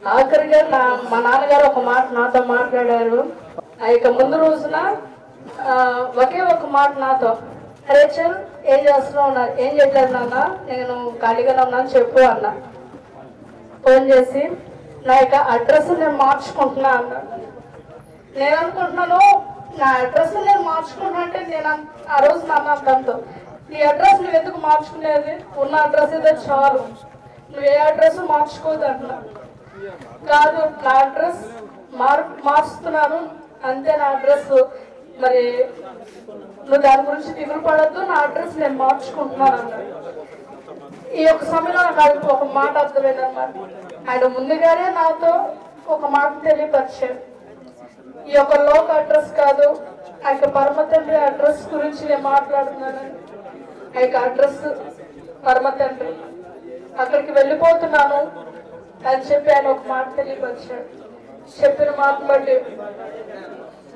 ఆఖరిగా మా నాన్నగారు ఒక మాట నాతో మాట్లాడారు. ఇక ముందు రోజున ఒకే ఒక మాట నాతో, రేచల్ ఏం చేస్తున్నావు అన్నా. ఏం చేయలేదు నాన్న, నేను ఖాళీగానే ఉన్నాను చెప్పు అన్న. ఫోన్ చేసి నా యొక్క అడ్రస్ నేను మార్చుకుంటున్నా అన్న. నేను అనుకుంటున్నాను నా అడ్రస్ నేను మార్చుకుంటున్నా అంటే నేను ఆ రోజు నాన్న తనతో, నీ అడ్రస్ నువ్వు ఎందుకు మార్చుకునేది, ఉన్న అడ్రస్ ఏదో చాలు, నువ్వు ఏ అడ్రస్ మార్చుకోవద్దు అంటున్నా. కాదు, నా అడ్రస్ మార్చుతున్నాను అంతే, నా అడ్రస్ మరి నువ్వు దాని గురించి దిగులు పడద్దు, నా అడ్రస్ నేను మార్చుకుంటున్నాను అన్నాడు. ఈ యొక్క సమయంలో నాకు ఒక మాట అర్థమైందన్నమాట. ఆయన ముందుగానే నాతో ఒక మాట తెలియపరిచాడు. ఈ యొక్క లోక అడ్రస్ కాదు, ఆ యొక్క పరమ తండ్రి అడ్రస్ గురించి నేను మాట్లాడుతున్నాను. ఆ యొక్క అడ్రస్ పరమ తండ్రి, అక్కడికి వెళ్ళిపోతున్నాను అని చెప్పి ఆయన ఒక మాట తెలియపరిచాడు. చెప్పిన మాట బట్టి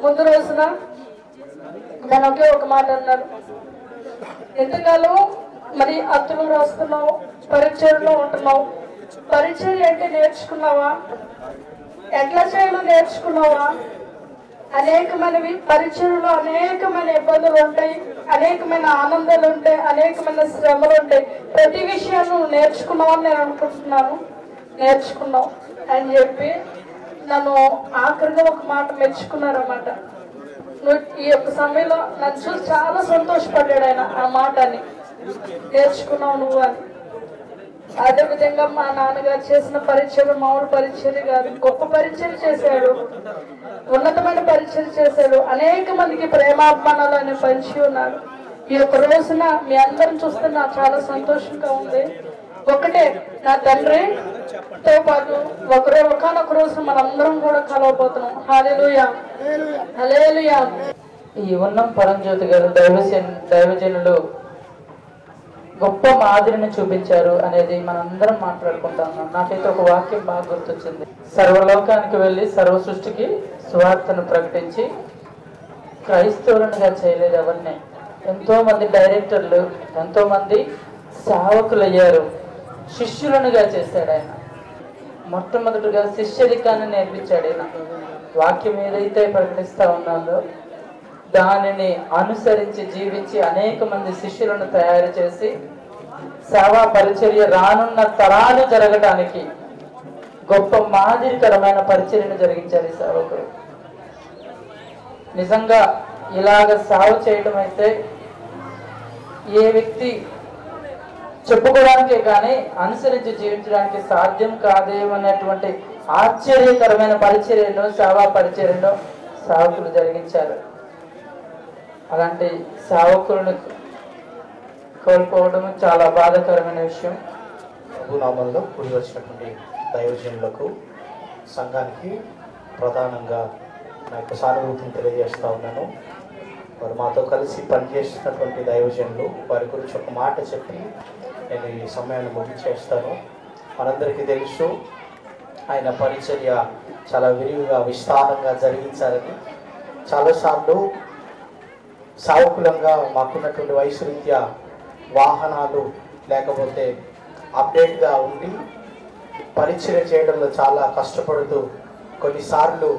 ముందు రోజున దాని ఒకే ఒక మాట అన్నారు, ఎంతకాలం మరి అత్తులు రాస్తున్నావు, పరిచయలో ఉంటున్నావు, పరిచయం అంటే నేర్చుకున్నావా, ఎట్లా చేయాలో నేర్చుకున్నావా, అనేకమైనవి పరిచయంలో అనేకమైన ఇబ్బందులు ఉంటాయి, అనేకమైన ఆనందాలు ఉంటాయి, అనేకమైన శ్రమలు ఉంటాయి, ప్రతి విషయాన్ని నువ్వు నేర్చుకున్నావని నేను అనుకుంటున్నాను. నేర్చుకున్నావు అని చెప్పి నన్ను ఆఖరిగా ఒక మాట మెచ్చుకున్నారన్నమాట. నువ్వు ఈ యొక్క సమయంలో నన్ను చూసి చాలా సంతోషపడ్డాడు ఆయన ఆ మాటని, నేర్చుకున్నావు నువ్వు అని. అదేవిధంగా మా నాన్నగారు చేసిన పరిచయం మామూలు పరిచయం కాదు, గొప్ప పరిచయం చేశాడు, ఉన్నతమైన పరిచయం చేశాడు, అనేక మందికి ప్రేమాభిమానాలు ఆయన పంచి ఉన్నాడు. ఈ యొక్క రోజున మీ అందరిని చూస్తే నాకు చాలా సంతోషంగా ఉంది. ఒకటే, నా తండ్రితో పాటు ఒకనొక రోజు మనందరం కూడా కలవబోతున్నాం. హల్లెలూయా, హల్లెలూయా. ఈ ఉన్నం పరంజ్యోతి గారు దైవజనులు గొప్ప మాదిరిని చూపించారు అనేది మనందరం మాట్లాడుకుంటాం. నాకైతే ఒక వాక్యం బాగా గుర్తొచ్చింది. సర్వలోకానికి వెళ్ళి సర్వ సృష్టికి సువార్తను ప్రకటించి క్రైస్తవులనుగా చేయలేదు ఎవరిని. ఎంతో మంది డైరెక్టర్లు, ఎంతో మంది సేవకులు అయ్యారు, శిష్యులనుగా చేశాడు ఆయన. మొట్టమొదటిగా శిష్యరికాన్ని నేర్పించాడు ఆయన. వాక్యం ఏదైతే ప్రకటిస్తా ఉన్నాడో దానిని అనుసరించి జీవించి అనేక మంది శిష్యులను తయారు చేసి సేవా పరిచర్య రానున్న తరాలు జరగటానికి గొప్ప మాదిరికరమైన పరిచర్యను జరిగించారు ఈ సేవకుడు. నిజంగా ఇలాగ సేవ చేయడం అయితే ఏ వ్యక్తి చెప్పుకోవడానికే కానీ అనుసరించి జీవించడానికి సాధ్యం కాదేమన్నటువంటి ఆశ్చర్యకరమైన పరిచర్యను, సేవా పరిచర్యను సేవకులు జరిగించారు. అలాంటి సేవకులను కోల్పోవడం చాలా బాధాకరమైన విషయం. ప్రభునామంలో కూడి వచ్చినటువంటి దైవజనులకు, సంఘానికి ప్రధానంగా నా యొక్క సానుభూతిని తెలియజేస్తూ ఉన్నాను. వారు మాతో కలిసి పనిచేస్తున్నటువంటి దైవజనులు, వారి గురించి ఒక మాట చెప్పి నేను ఈ సమయాన్ని ముగించేస్తాను. మనందరికీ తెలుసు ఆయన పరిచర్య చాలా విరివిగా విస్తారంగా జరిగించాలని. చాలాసార్లు సావుకులంగా మాకున్నటువంటి వయసు రీత్యా వాహనాలు లేకపోతే అప్డేట్గా ఉండి పరిచర్య చేయడంలో చాలా కష్టపడుతూ కొన్నిసార్లు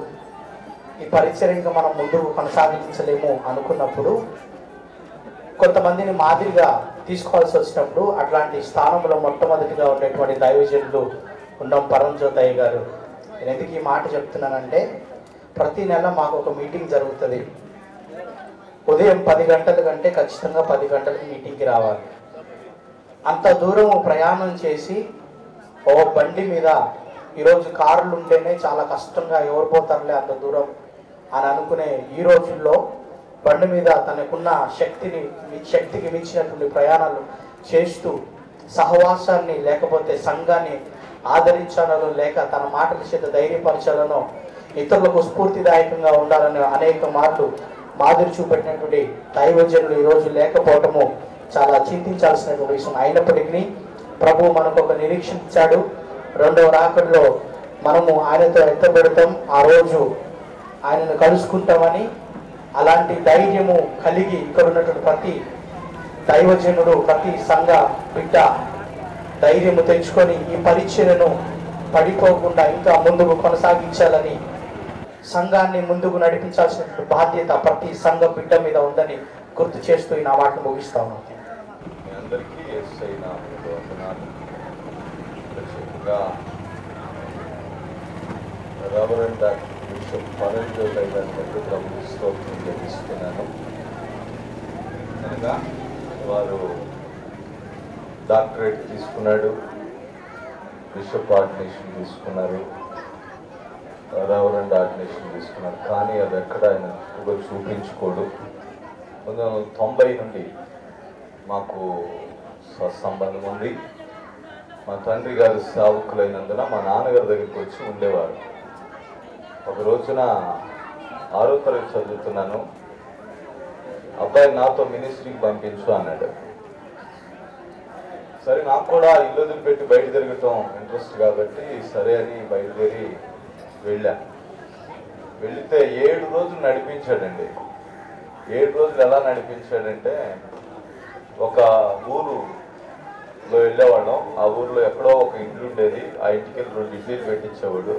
ఈ పరిచర్యగా మనం ముందుకు కొనసాగించలేము అనుకున్నప్పుడు కొంతమందిని మాదిరిగా తీసుకోవాల్సి వచ్చినప్పుడు అట్లాంటి స్థానంలో మొట్టమొదటిగా ఉండేటువంటి దైవజనులు ఉన్నం పరంజ్యోతయ్య గారు. నేను ఎందుకు ఈ మాట చెప్తున్నానంటే, ప్రతి నెల మాకు ఒక మీటింగ్ జరుగుతుంది. ఉదయం 10 గంటల కంటే ఖచ్చితంగా 10 గంటలకు మీటింగ్కి రావాలి. అంత దూరం ప్రయాణం చేసి ఓ బండి మీద, ఈరోజు కార్లు ఉంటేనే చాలా కష్టంగా ఎవరు పోతారులే అంత దూరం అని అనుకునే ఈ రోజుల్లో బండి మీద తనకున్న శక్తికి మించినటువంటి ప్రయాణాలు చేస్తూ సహవాసాన్ని లేకపోతే సంఘాన్ని ఆదరించాలనో లేక తన మాటల చేత ధైర్యపరచాలనో ఇతరులకు స్ఫూర్తిదాయకంగా ఉండాలని అనేక మార్లు మాదిరి చూపెట్టినటువంటి దైవజనులు ఈరోజు లేకపోవటము చాలా చింతించాల్సినటువంటి విషయం. అయినప్పటికీ ప్రభు మనకు ఒక నిరీక్షణ ఇచ్చాడు. రెండవ రాకడలో మనము ఆయనతో ఎత్తబెడతాం, ఆ రోజు ఆయనను కలుసుకుంటామని. అలాంటి ధైర్యము కలిగి ఇక్కడ ఉన్నటువంటి ప్రతి దైవజనుడు, ప్రతి సంఘ బిడ్డ ధైర్యము తెచ్చుకొని ఈ పరిచర్యను పడిపోకుండా ఇంకా ముందుకు కొనసాగించాలని, సంఘాన్ని ముందుకు నడిపించాల్సిన బాధ్యత ప్రతి సంఘ బిడ్డ మీద ఉందని గుర్తు చేస్తూ నా వాటిని ముగిస్తా ఉన్నాను. మీ అందరికీ యేసయ్య నామములో వందనాలు. ప్రత్యేకంగా రెవరెండ్ డాక్టర్ బిషప్ పరంజ్యోతి గారికి ప్రభువుకి స్తోత్రం చెల్లిస్తున్నాను. అనగా వారు డాక్టరేట్ తీసుకున్నాడు, బిషప్ ఆర్డినేషన్ తీసుకున్నారు, రెవరెండ్ ఆర్డినేషన్ తీసుకున్నారు. కానీ అది ఎక్కడ ఆయన ఎక్కువగా చూపించుకోడు. 90 నుండి మాకు సంబంధం ఉంది. మా తండ్రి గారు సేవకులైనందున మా నాన్నగారి దగ్గరికి వచ్చి ఉండేవారు. ఒక రోజున 6వ తరగతి చదువుతున్నాను, అబ్బాయి నాతో మినిస్ట్రీకి పంపించు అన్నాడు. సరే, నాకు కూడా ఇల్లు వదిలిపెట్టి బయట తిరగటం ఇంట్రెస్ట్ కాబట్టి సరే అని బయలుదేరి వెళ్ళా. వెళితే 7 రోజులు నడిపించాడండి. 7 రోజులు ఎలా నడిపించాడంటే, ఒక ఊరులో వెళ్ళేవాళ్ళం. ఆ ఊర్లో ఎక్కడో ఒక ఇల్లు ఉండేది. ఆ ఇంటికి 2 ఇడ్లీలు పెట్టించేవాడు.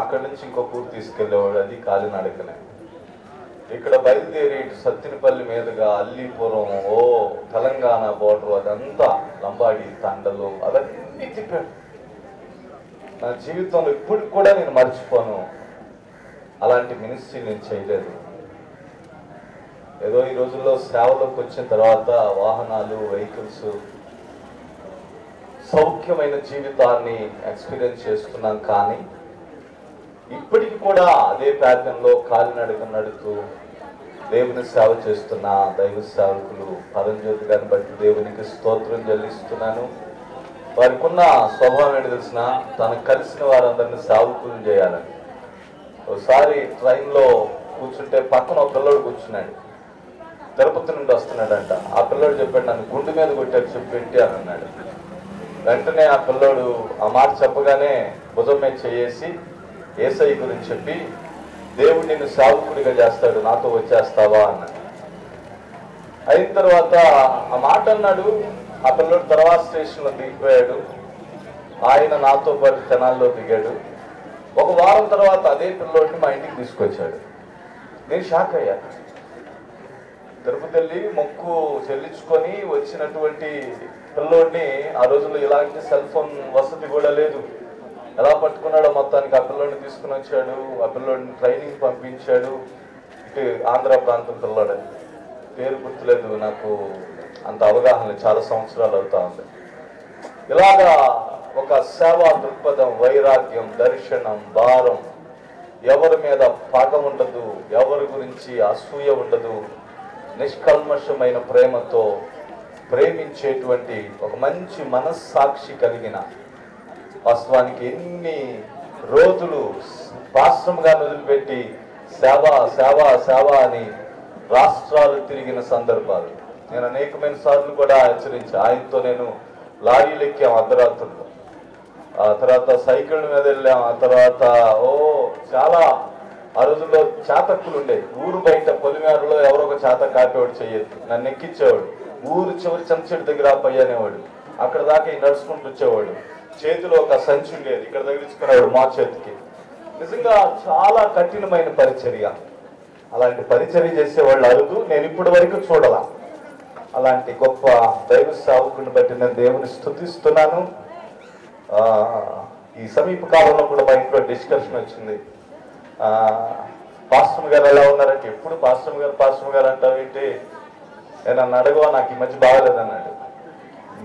అక్కడి నుంచి ఇంకొక ఊరు తీసుకెళ్లేవాడు. అది కాలినడకనే. ఇక్కడ బయలుదేరి ఇటు సత్తినపల్లి మీదుగా అల్లీపురం, తెలంగాణ బోర్డర్, అదంతా లంబాడి తండలు, అవన్నీ తిప్పాడు. నా జీవితంలో ఇప్పటికి కూడా నేను మర్చిపోను. అలాంటి మినిస్ట్రీ నేను చేయలేదు. ఏదో ఈ రోజుల్లో సేవలోకి వచ్చిన తర్వాత వాహనాలు, వెహికల్స్, సౌఖ్యమైన జీవితాన్ని ఎక్స్పీరియన్స్ చేస్తున్నాం. కానీ ఇప్పటికి కూడా అదే ప్యాటర్న్లో కాలినడక నడుతూ దేవుని సేవ చేస్తున్న దైవ సేవకులు పరంజ్యోతి గారిని బట్టి దేవునికి స్తోత్రం చెల్లిస్తున్నాను. వారికి ఉన్న స్వభావం ఏంటి తెలిసిన, తనకు కలిసిన వారందరినీ సేవకులు చేయాలని. ఒకసారి ట్రైన్లో కూర్చుంటే పక్కన ఒక పిల్లోడు కూర్చున్నాడు. తిరుపతి నుండి వస్తున్నాడంట. ఆ పిల్లోడు చెప్పాడు, నన్ను గుండె మీద కొట్టాడు చెప్పేంటి అని అన్నాడు. వెంటనే ఆ పిల్లోడు ఆ మాట చెప్పగానే భుజం మీద చేసి యేసయ్య గురించి చెప్పి, దేవుడు నిన్ను సేవకుడిగా చేస్తాడు, నాతో వచ్చేస్తావా అన్నాడు. అయిన తర్వాత ఆ మాట అన్నాడు. ఆ పిల్లోడు తర్వాత స్టేషన్లో దిగిపోయాడు. ఆయన నాతో పాటు తెనాల్లో దిగాడు. ఒక వారం తర్వాత అదే పిల్లోడిని మా ఇంటికి తీసుకొచ్చాడు. నేను షాక్ అయ్యా. తిరుపతి వెళ్ళి మొక్కు చెల్లించుకొని వచ్చినటువంటి పిల్లోడిని, ఆ రోజుల్లో ఇలాంటి సెల్ ఫోన్ వసతి కూడా లేదు, ఎలా పట్టుకున్నాడో మొత్తానికి ఆ పిల్లోడిని తీసుకుని వచ్చాడు. ఆ పిల్లోడిని ట్రైనింగ్ పంపించాడు. ఇటు ఆంధ్ర ప్రాంతం పిల్లోడు, పేరు గుర్తులేదు నాకు, అంత అవగాహన చాలా సంవత్సరాలు అవుతా ఉంది. ఇలాగా ఒక సేవా దృక్పథం, వైరాగ్యం, దర్శనం, భారం, ఎవరి మీద పగ ఉండదు, ఎవరి గురించి అసూయ ఉండదు, నిష్కల్మషమైన ప్రేమతో ప్రేమించేటువంటి ఒక మంచి మనస్సాక్షి కలిగిన, వాస్తవానికి ఎన్ని రోజులు రాష్ట్రంగా వదిలిపెట్టి సేవ సేవ సేవ అని రాష్ట్రాలు తిరిగిన సందర్భాలు నేను అనేకమైన సార్లు కూడా హెచ్చరించా. ఆయనతో నేను లారీలు ఎక్కాం అర్ధరాత్రుల్లో, ఆ తర్వాత సైకిళ్ళ మీద వెళ్ళాం, ఆ తర్వాత చాలా ఆ రోజుల్లో చాతక్కులు ఉండేవి. ఊరు బయట పొలిమేరలో ఎవరో ఒక చాత కాపేవాడు చెయ్యొద్దు, నన్ను ఎక్కించేవాడు. ఊరు చివరి చెంచెడు దగ్గర పయ్యనేవాడు. అక్కడ దాకా నడుచుకుంటూ వచ్చేవాడు. చేతిలో ఒక సంచి ఉండేది, ఇక్కడ తగిలించుకునేవాడు మా చేతికి. నిజంగా చాలా కఠినమైన పరిచర్య. అలాంటి పరిచర్య చేసేవాళ్ళు అరుదు, నేను ఇప్పటి వరకు చూడాల. అలాంటి గొప్ప దైవ సేవకుని బట్టి నేను దేవుని స్తుతిస్తున్నాను. ఈ సమీప కాలంలో కూడా మా ఇంట్లో డిస్కషన్ వచ్చింది. పాస్టర్ గారు ఎలా ఉన్నారంటే, ఎప్పుడు పాస్టర్ గారు అంటావు ఏంటి, నేను నన్ను అడగవా, నాకు ఈ మధ్య బాగలేదన్నాడు.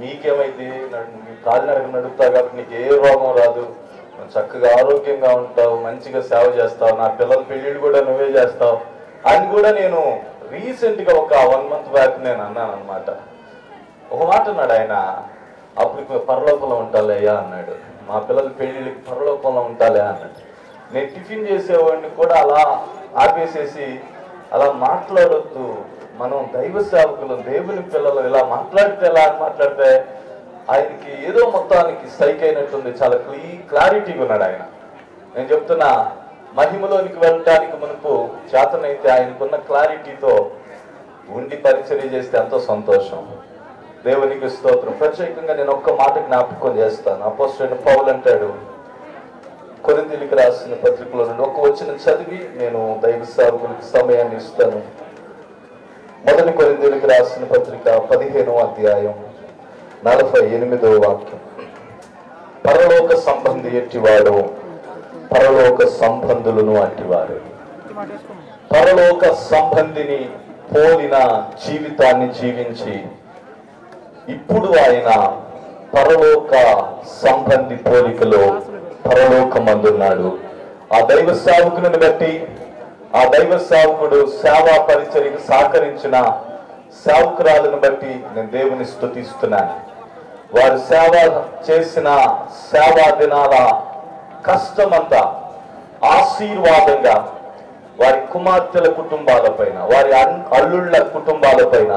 నీకేమైంది, నీ కాలినడక నడుపుతావు కాబట్టి నీకు ఏ రోగం రాదు, నువ్వు చక్కగా ఆరోగ్యంగా ఉంటావు, మంచిగా సేవ చేస్తావు, నా పిల్లల పెళ్ళిళ్ళు కూడా నువ్వే చేస్తావు అని కూడా నేను రీసెంట్గా ఒక 1 month బ్యాక్ నేను అన్నాను అనమాట. ఒక మాట అన్నాడు ఆయన, అప్పుడు పరలోకంలో ఉంటాలే అయ్యా అన్నాడు. మా పిల్లల పెళ్ళిళ్ళకి పరలోకంలో ఉంటాలే అన్నాడు. నేను టిఫిన్ చేసేవాడిని కూడా అలా ఆపేసేసి, అలా మాట్లాడొద్దు, మనం దైవ సేవకులు, దేవుని పిల్లలు, ఇలా మాట్లాడితే ఎలా అని మాట్లాడితే ఆయనకి ఏదో మొత్తానికి స్ట్రైక్ అయినట్టుంది. చాలా క్లారిటీగా ఉన్నాడు ఆయన. నేను చెప్తున్నా, మహిమలోనికి వెళ్ళడానికి మునుపు చేతనైతే ఆయనకున్న క్లారిటీతో ఉండి పరిచర్య చేస్తే ఎంతో సంతోషం. దేవునికి స్తోత్రం. ప్రత్యేకంగా నేను ఒక్క మాట జ్ఞాపకం చేస్తాను. అపోస్తలుడైన పౌలు అంటాడు, కొరింథీయులకు రాసిన పత్రికలో నుండి ఒక వచనం చదివి నేను దైవ సేవకులకు సమయాన్ని ఇస్తాను. మొదటి కొరింథీయులకు రాసిన పత్రిక 15వ అధ్యాయం 48వ వాక్యం. పరలోక సంబంధి ఎట్టివాడు పరలోక సంబంధులను అట్టివారు. పరలోక సంబంధిని పోలిన జీవితాన్ని జీవించి ఇప్పుడు ఆయన పరలోక సంబంధి పోలికలో పరలోకమందున్నాడు. ఆ దైవ సేవకులను బట్టి, ఆ దైవ సేవకుడు సేవా పరిచర్యకు సహకరించిన సేవకురాలను బట్టి నేను దేవుని స్తుతిస్తున్నాను. వారు సేవ చేసిన సేవా దినాల కష్టమంతా ఆశీర్వాదంగా వారి కుమార్తెల కుటుంబాలపైన, వారి అల్లుళ్ళ కుటుంబాలపైన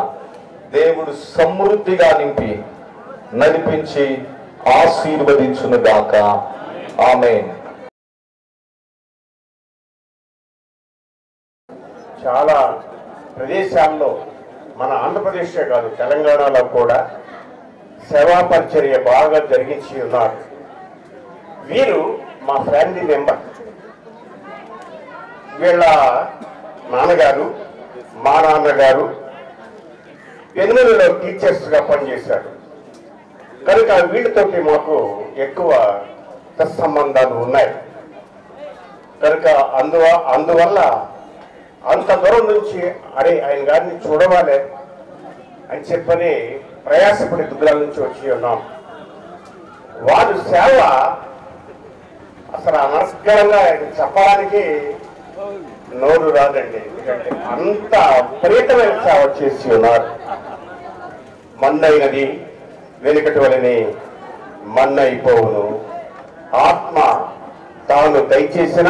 దేవుడు సమృద్ధిగా నింపి నడిపించి ఆశీర్వదించునుగాక. ఆమేన్. చాలా ప్రదేశాల్లో మన ఆంధ్రప్రదేశే కాదు తెలంగాణలో కూడా సేవా పరిచర్య బాగా జరిగించి ఉన్నారు. వీరు మా ఫ్యామిలీ మెంబర్. వీళ్ళ నాన్నగారు, మా నాన్నగారు పెన్నులలో టీచర్స్గా పనిచేశారు కనుక వీళ్ళతోటి మాకు ఎక్కువ సంబంధాలు ఉన్నాయి కనుక అందువల్ల అంత దూరం నుంచి అరే ఆయన గారిని చూడవాలి అని చెప్పని ప్రయాసపడి దుగ్గరాల నుంచి వచ్చి ఉన్నాం. వారి సేవ అసలు అనర్గళంగా చెప్పడానికి నోరు రాదండి. ఎందుకంటే అంత విపరీతమైన సేవ చేసి ఉన్నారు. మన్నైనది వెనుకటి వలని మన్నైపోవును, ఆత్మ తాను దయచేసిన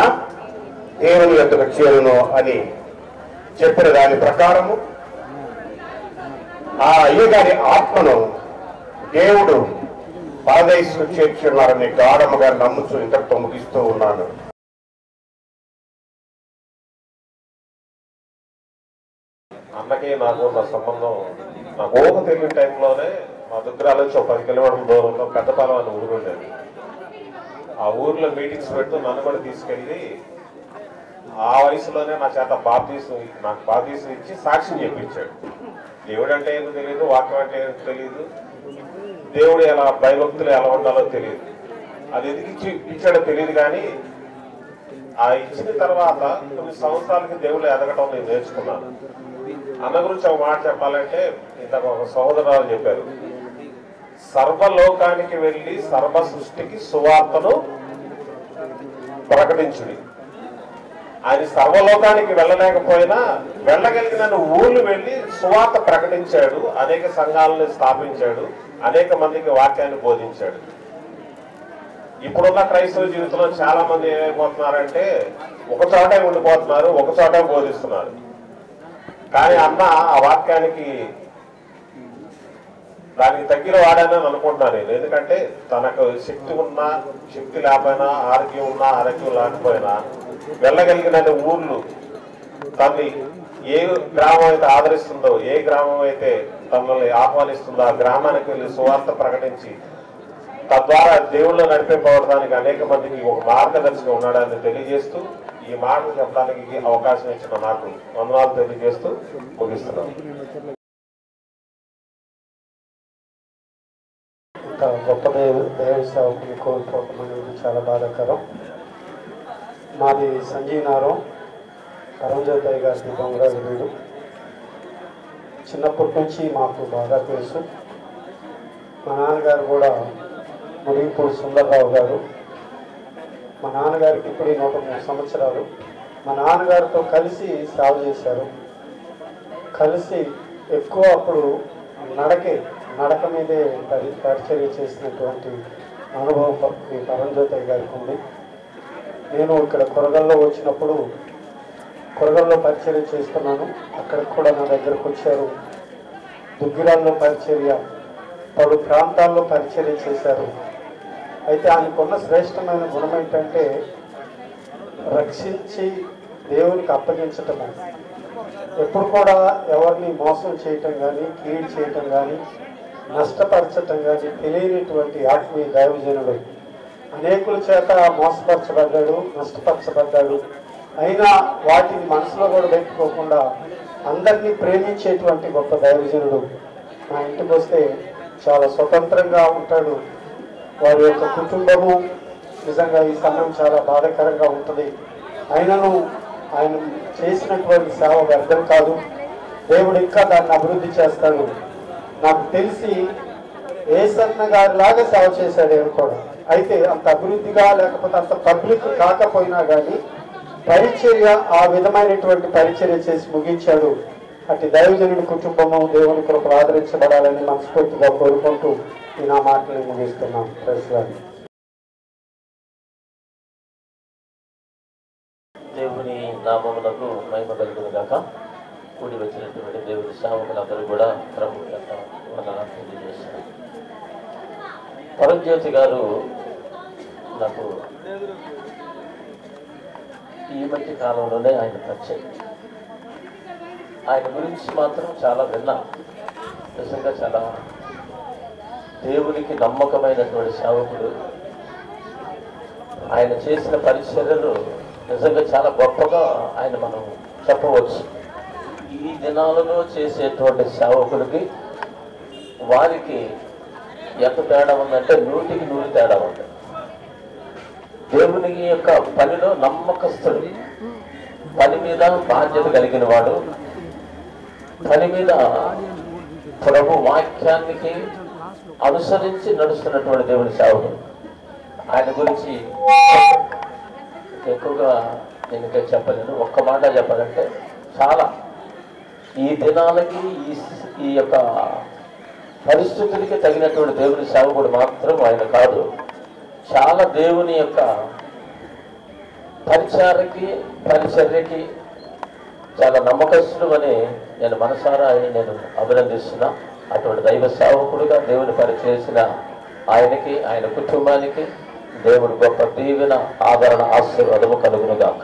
దేవుని యొద్దకు చేరును అని చెప్పిన దాని ప్రకారము ఆ అయ్యగారి ఆత్మను దేవుడు పారదైసుకు చేర్చున్నారని గాఢముగా నమ్ముచూ ఇంతటితో ముగిస్తూ ఉన్నాను. అన్నకి నాకు ఉన్న సంబంధం నాకు ఊహ తెలియని టైంలోనే మా దుగ్గరాల నుంచి 10 కిలోమీటర్ల దూరంలో పెద్దపాలెం అనే ఊరు ఉండేది. ఆ ఊర్లో మీటింగ్స్ పెడుతూ నన్ను కూడా తీసుకెళ్ళి ఆ వయసులోనే నా చేత నాకు బాప్తీసం ఇచ్చి సాక్ష్యం చెప్పించాడు. దేవుడు అంటే ఏంటో తెలియదు, వాక్యం అంటే ఏంటో తెలియదు, దేవుడు ఎలా భయభక్తులు ఎలా ఉండాలో తెలియదు. అది ఎందుకు ఇచ్చాడో తెలియదు. కానీ ఆ ఇచ్చిన తర్వాత కొన్ని సంవత్సరాలకి దేవుడు ఎదగటం నేను నేర్చుకున్నాను. అన్న గురించి ఒక మాట చెప్పాలంటే ఇంతకు ఒక సహోదరులు చెప్పారు, సర్వలోకానికి వెళ్ళి సర్వ సృష్టికి సువార్తను ప్రకటించుడి. ఆయన సర్వలోకానికి వెళ్ళలేకపోయినా వెళ్ళగలిగిన ఊళ్ళు వెళ్ళి సువార్త ప్రకటించాడు, అనేక సంఘాలను స్థాపించాడు, అనేక మందికి వాక్యాన్ని బోధించాడు. ఇప్పుడున్న క్రైస్తవ జీవితంలో చాలా మంది ఏమైపోతున్నారంటే ఒక చోటే ఉండిపోతున్నారు, ఒక చోటే బోధిస్తున్నారు. కానీ అన్న ఆ వాక్యానికి దానికి తగ్గిన వాడని అనుకుంటున్నాను నేను. ఎందుకంటే తనకు శక్తి ఉన్నా శక్తి లేకపోయినా, ఆరోగ్యం ఉన్నా ఆరోగ్యం లేకపోయినా వెళ్ళగలిగిన ఊళ్ళు తనని ఏ గ్రామం అయితే ఆదరిస్తుందో, ఏ గ్రామం అయితే తనని ఆహ్వానిస్తుందో ఆ గ్రామానికి వెళ్ళి సువార్త ప్రకటించి తద్వారా దేవుళ్ళు నడిపింపబడడానికి అనేక మందికి ఒక మార్గదర్శిగా ఉన్నాడని తెలియజేస్తూ ఈ మాటలు చెప్పడానికి అవకాశం ఇచ్చిన నాకు వందనాలు తెలియజేస్తూ ముగిస్తున్నాను. గొప్ప దైవ సేవకుని కోల్పోవటం అనేది చాలా బాధాకరం. మాది సంజీవనగరం, పరంజ్యోతి గారి దీపంగా వీడు. చిన్నప్పటి నుంచి మాకు బాగా తెలుసు. మా నాన్నగారు కూడా మురిగిపూడి సుందర్రావు గారు. మా నాన్నగారికి ఇప్పుడు 103 సంవత్సరాలు. మా నాన్నగారితో కలిసి సేవ చేశారు. కలిసి ఎక్కువ అప్పుడు నడక మీదే పరిచర్య చేసినటువంటి అనుభవం ఈ పరంజ్యోతి గారికి ఉంది. నేను ఇక్కడ కొరగల్లో వచ్చినప్పుడు కొరగల్లో పరిచర్య చేస్తున్నాను. అక్కడికి కూడా నా దగ్గరకు వచ్చారు. దుగ్గిరాల్లో పరిచర్య, పలు ప్రాంతాల్లో పరిచర్య చేశారు. అయితే ఆయనకున్న శ్రేష్టమైన గుణం ఏంటంటే రక్షించి దేవునికి అప్పగించటము. ఎప్పుడు కూడా ఎవరిని మోసం చేయటం కానీ, కీడు చేయటం కానీ, నష్టపరచటం కానీ తెలియనటువంటి ఆత్మీయ దైవజనుడు. అనేకుల చేత మోసపరచబడ్డాడు, నష్టపరచబడ్డాడు. అయినా వాటిని మనసులో కూడా పెట్టుకోకుండా అందరినీ ప్రేమించేటువంటి గొప్ప దైవజనుడు. మా ఇంటికి వస్తే చాలా స్వతంత్రంగా ఉంటాడు. వారి యొక్క కుటుంబము నిజంగా ఈ సమయం చాలా బాధాకరంగా ఉంటుంది. అయినను ఆయన చేసినటువంటి సేవ వ్యర్థం కాదు. దేవుడు ఇంకా దాన్ని అభివృద్ధి చేస్తాడు. నాకు తెలిసి ఏసన్న గారి లాగా సేవ చేశాడు అనుకోవడం. అయితే అంత అభివృద్ధిగా లేకపోతే అంత పబ్లిక్ కాకపోయినా కానీ పరిచర్య ఆ విధమైనటువంటి పరిచర్య చేసి ముగించాడు. అటు దైవజనుడి కుటుంబము దేవుని కొరకు ఆదరించబడాలని మనస్ఫూర్తిగా కోరుకుంటూ ఈ నా మాటలు ముగిస్తున్నాం. ప్రశ్నలు దేవుని నామమునకు మహిమ కలుగును గాక. కూడి వచ్చినటువంటి దేవుని సేవకులందరూ కూడా ప్రముఖంగా వందనాలు తెలియజేశారు. పరంజ్యోతి గారు నాకు ఈ మధ్య కాలంలోనే ఆయన పరిచయం. ఆయన గురించి మాత్రం చాలా విన్నా. నిజంగా చాలా దేవునికి నమ్మకమైనటువంటి సేవకుడు. ఆయన చేసిన పరిచర్యలు నిజంగా చాలా గొప్పగా ఆయన మనం చెప్పవచ్చు. ఈ దినాలలో చేసేటువంటి సేవకులకి వారికి ఎంత తేడా ఉందంటే 100కి 100 తేడా ఉంది. దేవుని యొక్క పనిలో నమ్మకస్తుడు, పని మీద బాధ్యత కలిగిన వాడు, పని మీద ప్రభు వాక్యానికి అనుసరించి నడుస్తున్నటువంటి దేవుని సేవకుడు. ఆయన గురించి ఎక్కువగా నేను ఇంకా చెప్పలేను. ఒక్క మాట చెప్పాలంటే చాలా ఈ దినాలకి ఈ యొక్క పరిస్థితులకి తగినటువంటి దేవుని సేవకుడు మాత్రం ఆయన కాదు. చాలా దేవుని యొక్క పరిచర్యకి చాలా నమ్మకస్తుడు అని నేను మనసారా నేను అభినందిస్తున్నా. అటువంటి దైవ సేవకుడుగా దేవుని పరిచేసిన ఆయనకి, ఆయన కుటుంబానికి దేవుడు గొప్ప దీవెన, ఆదరణ, ఆశీర్వాదము కలుగునుగాక.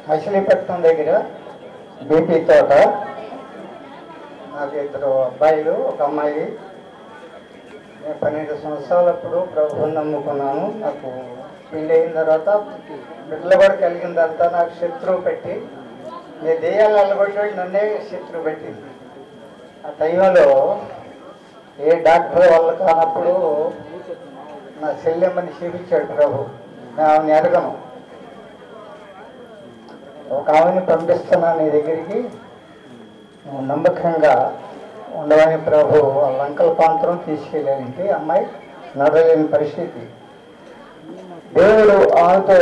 మచిలీపట్నం దగ్గర బీపీ తోట. నాకు 2 అబ్బాయిలు, ఒక అమ్మాయి. నేను 12 సంవత్సరాలప్పుడు ప్రభువుని నమ్ముకున్నాను. నాకు పెళ్ళి అయిన తర్వాత బిడ్డలు కూడా కలిగిన తర్వాత నాకు శత్రువు పెట్టి, నేను దెయ్యాలు అల్లగొట్టి నన్నే శత్రువు పెట్టింది. ఆ టైంలో ఏ డాక్టర్ వల్ల కానప్పుడు నా చెల్లెమ్మని చూపించాడు ప్రభు. నేను ఆమెని అడగను, ఒక ఆమెని పంపిస్తున్నాను నీ దగ్గరికి, నువ్వు నమ్మకంగా ఉండవని ప్రభు ఆ లంకల ప్రాంతం తీసుకెళ్ళానంటే అమ్మాయి నడలేని పరిస్థితి. దేవుడు ఆమెతో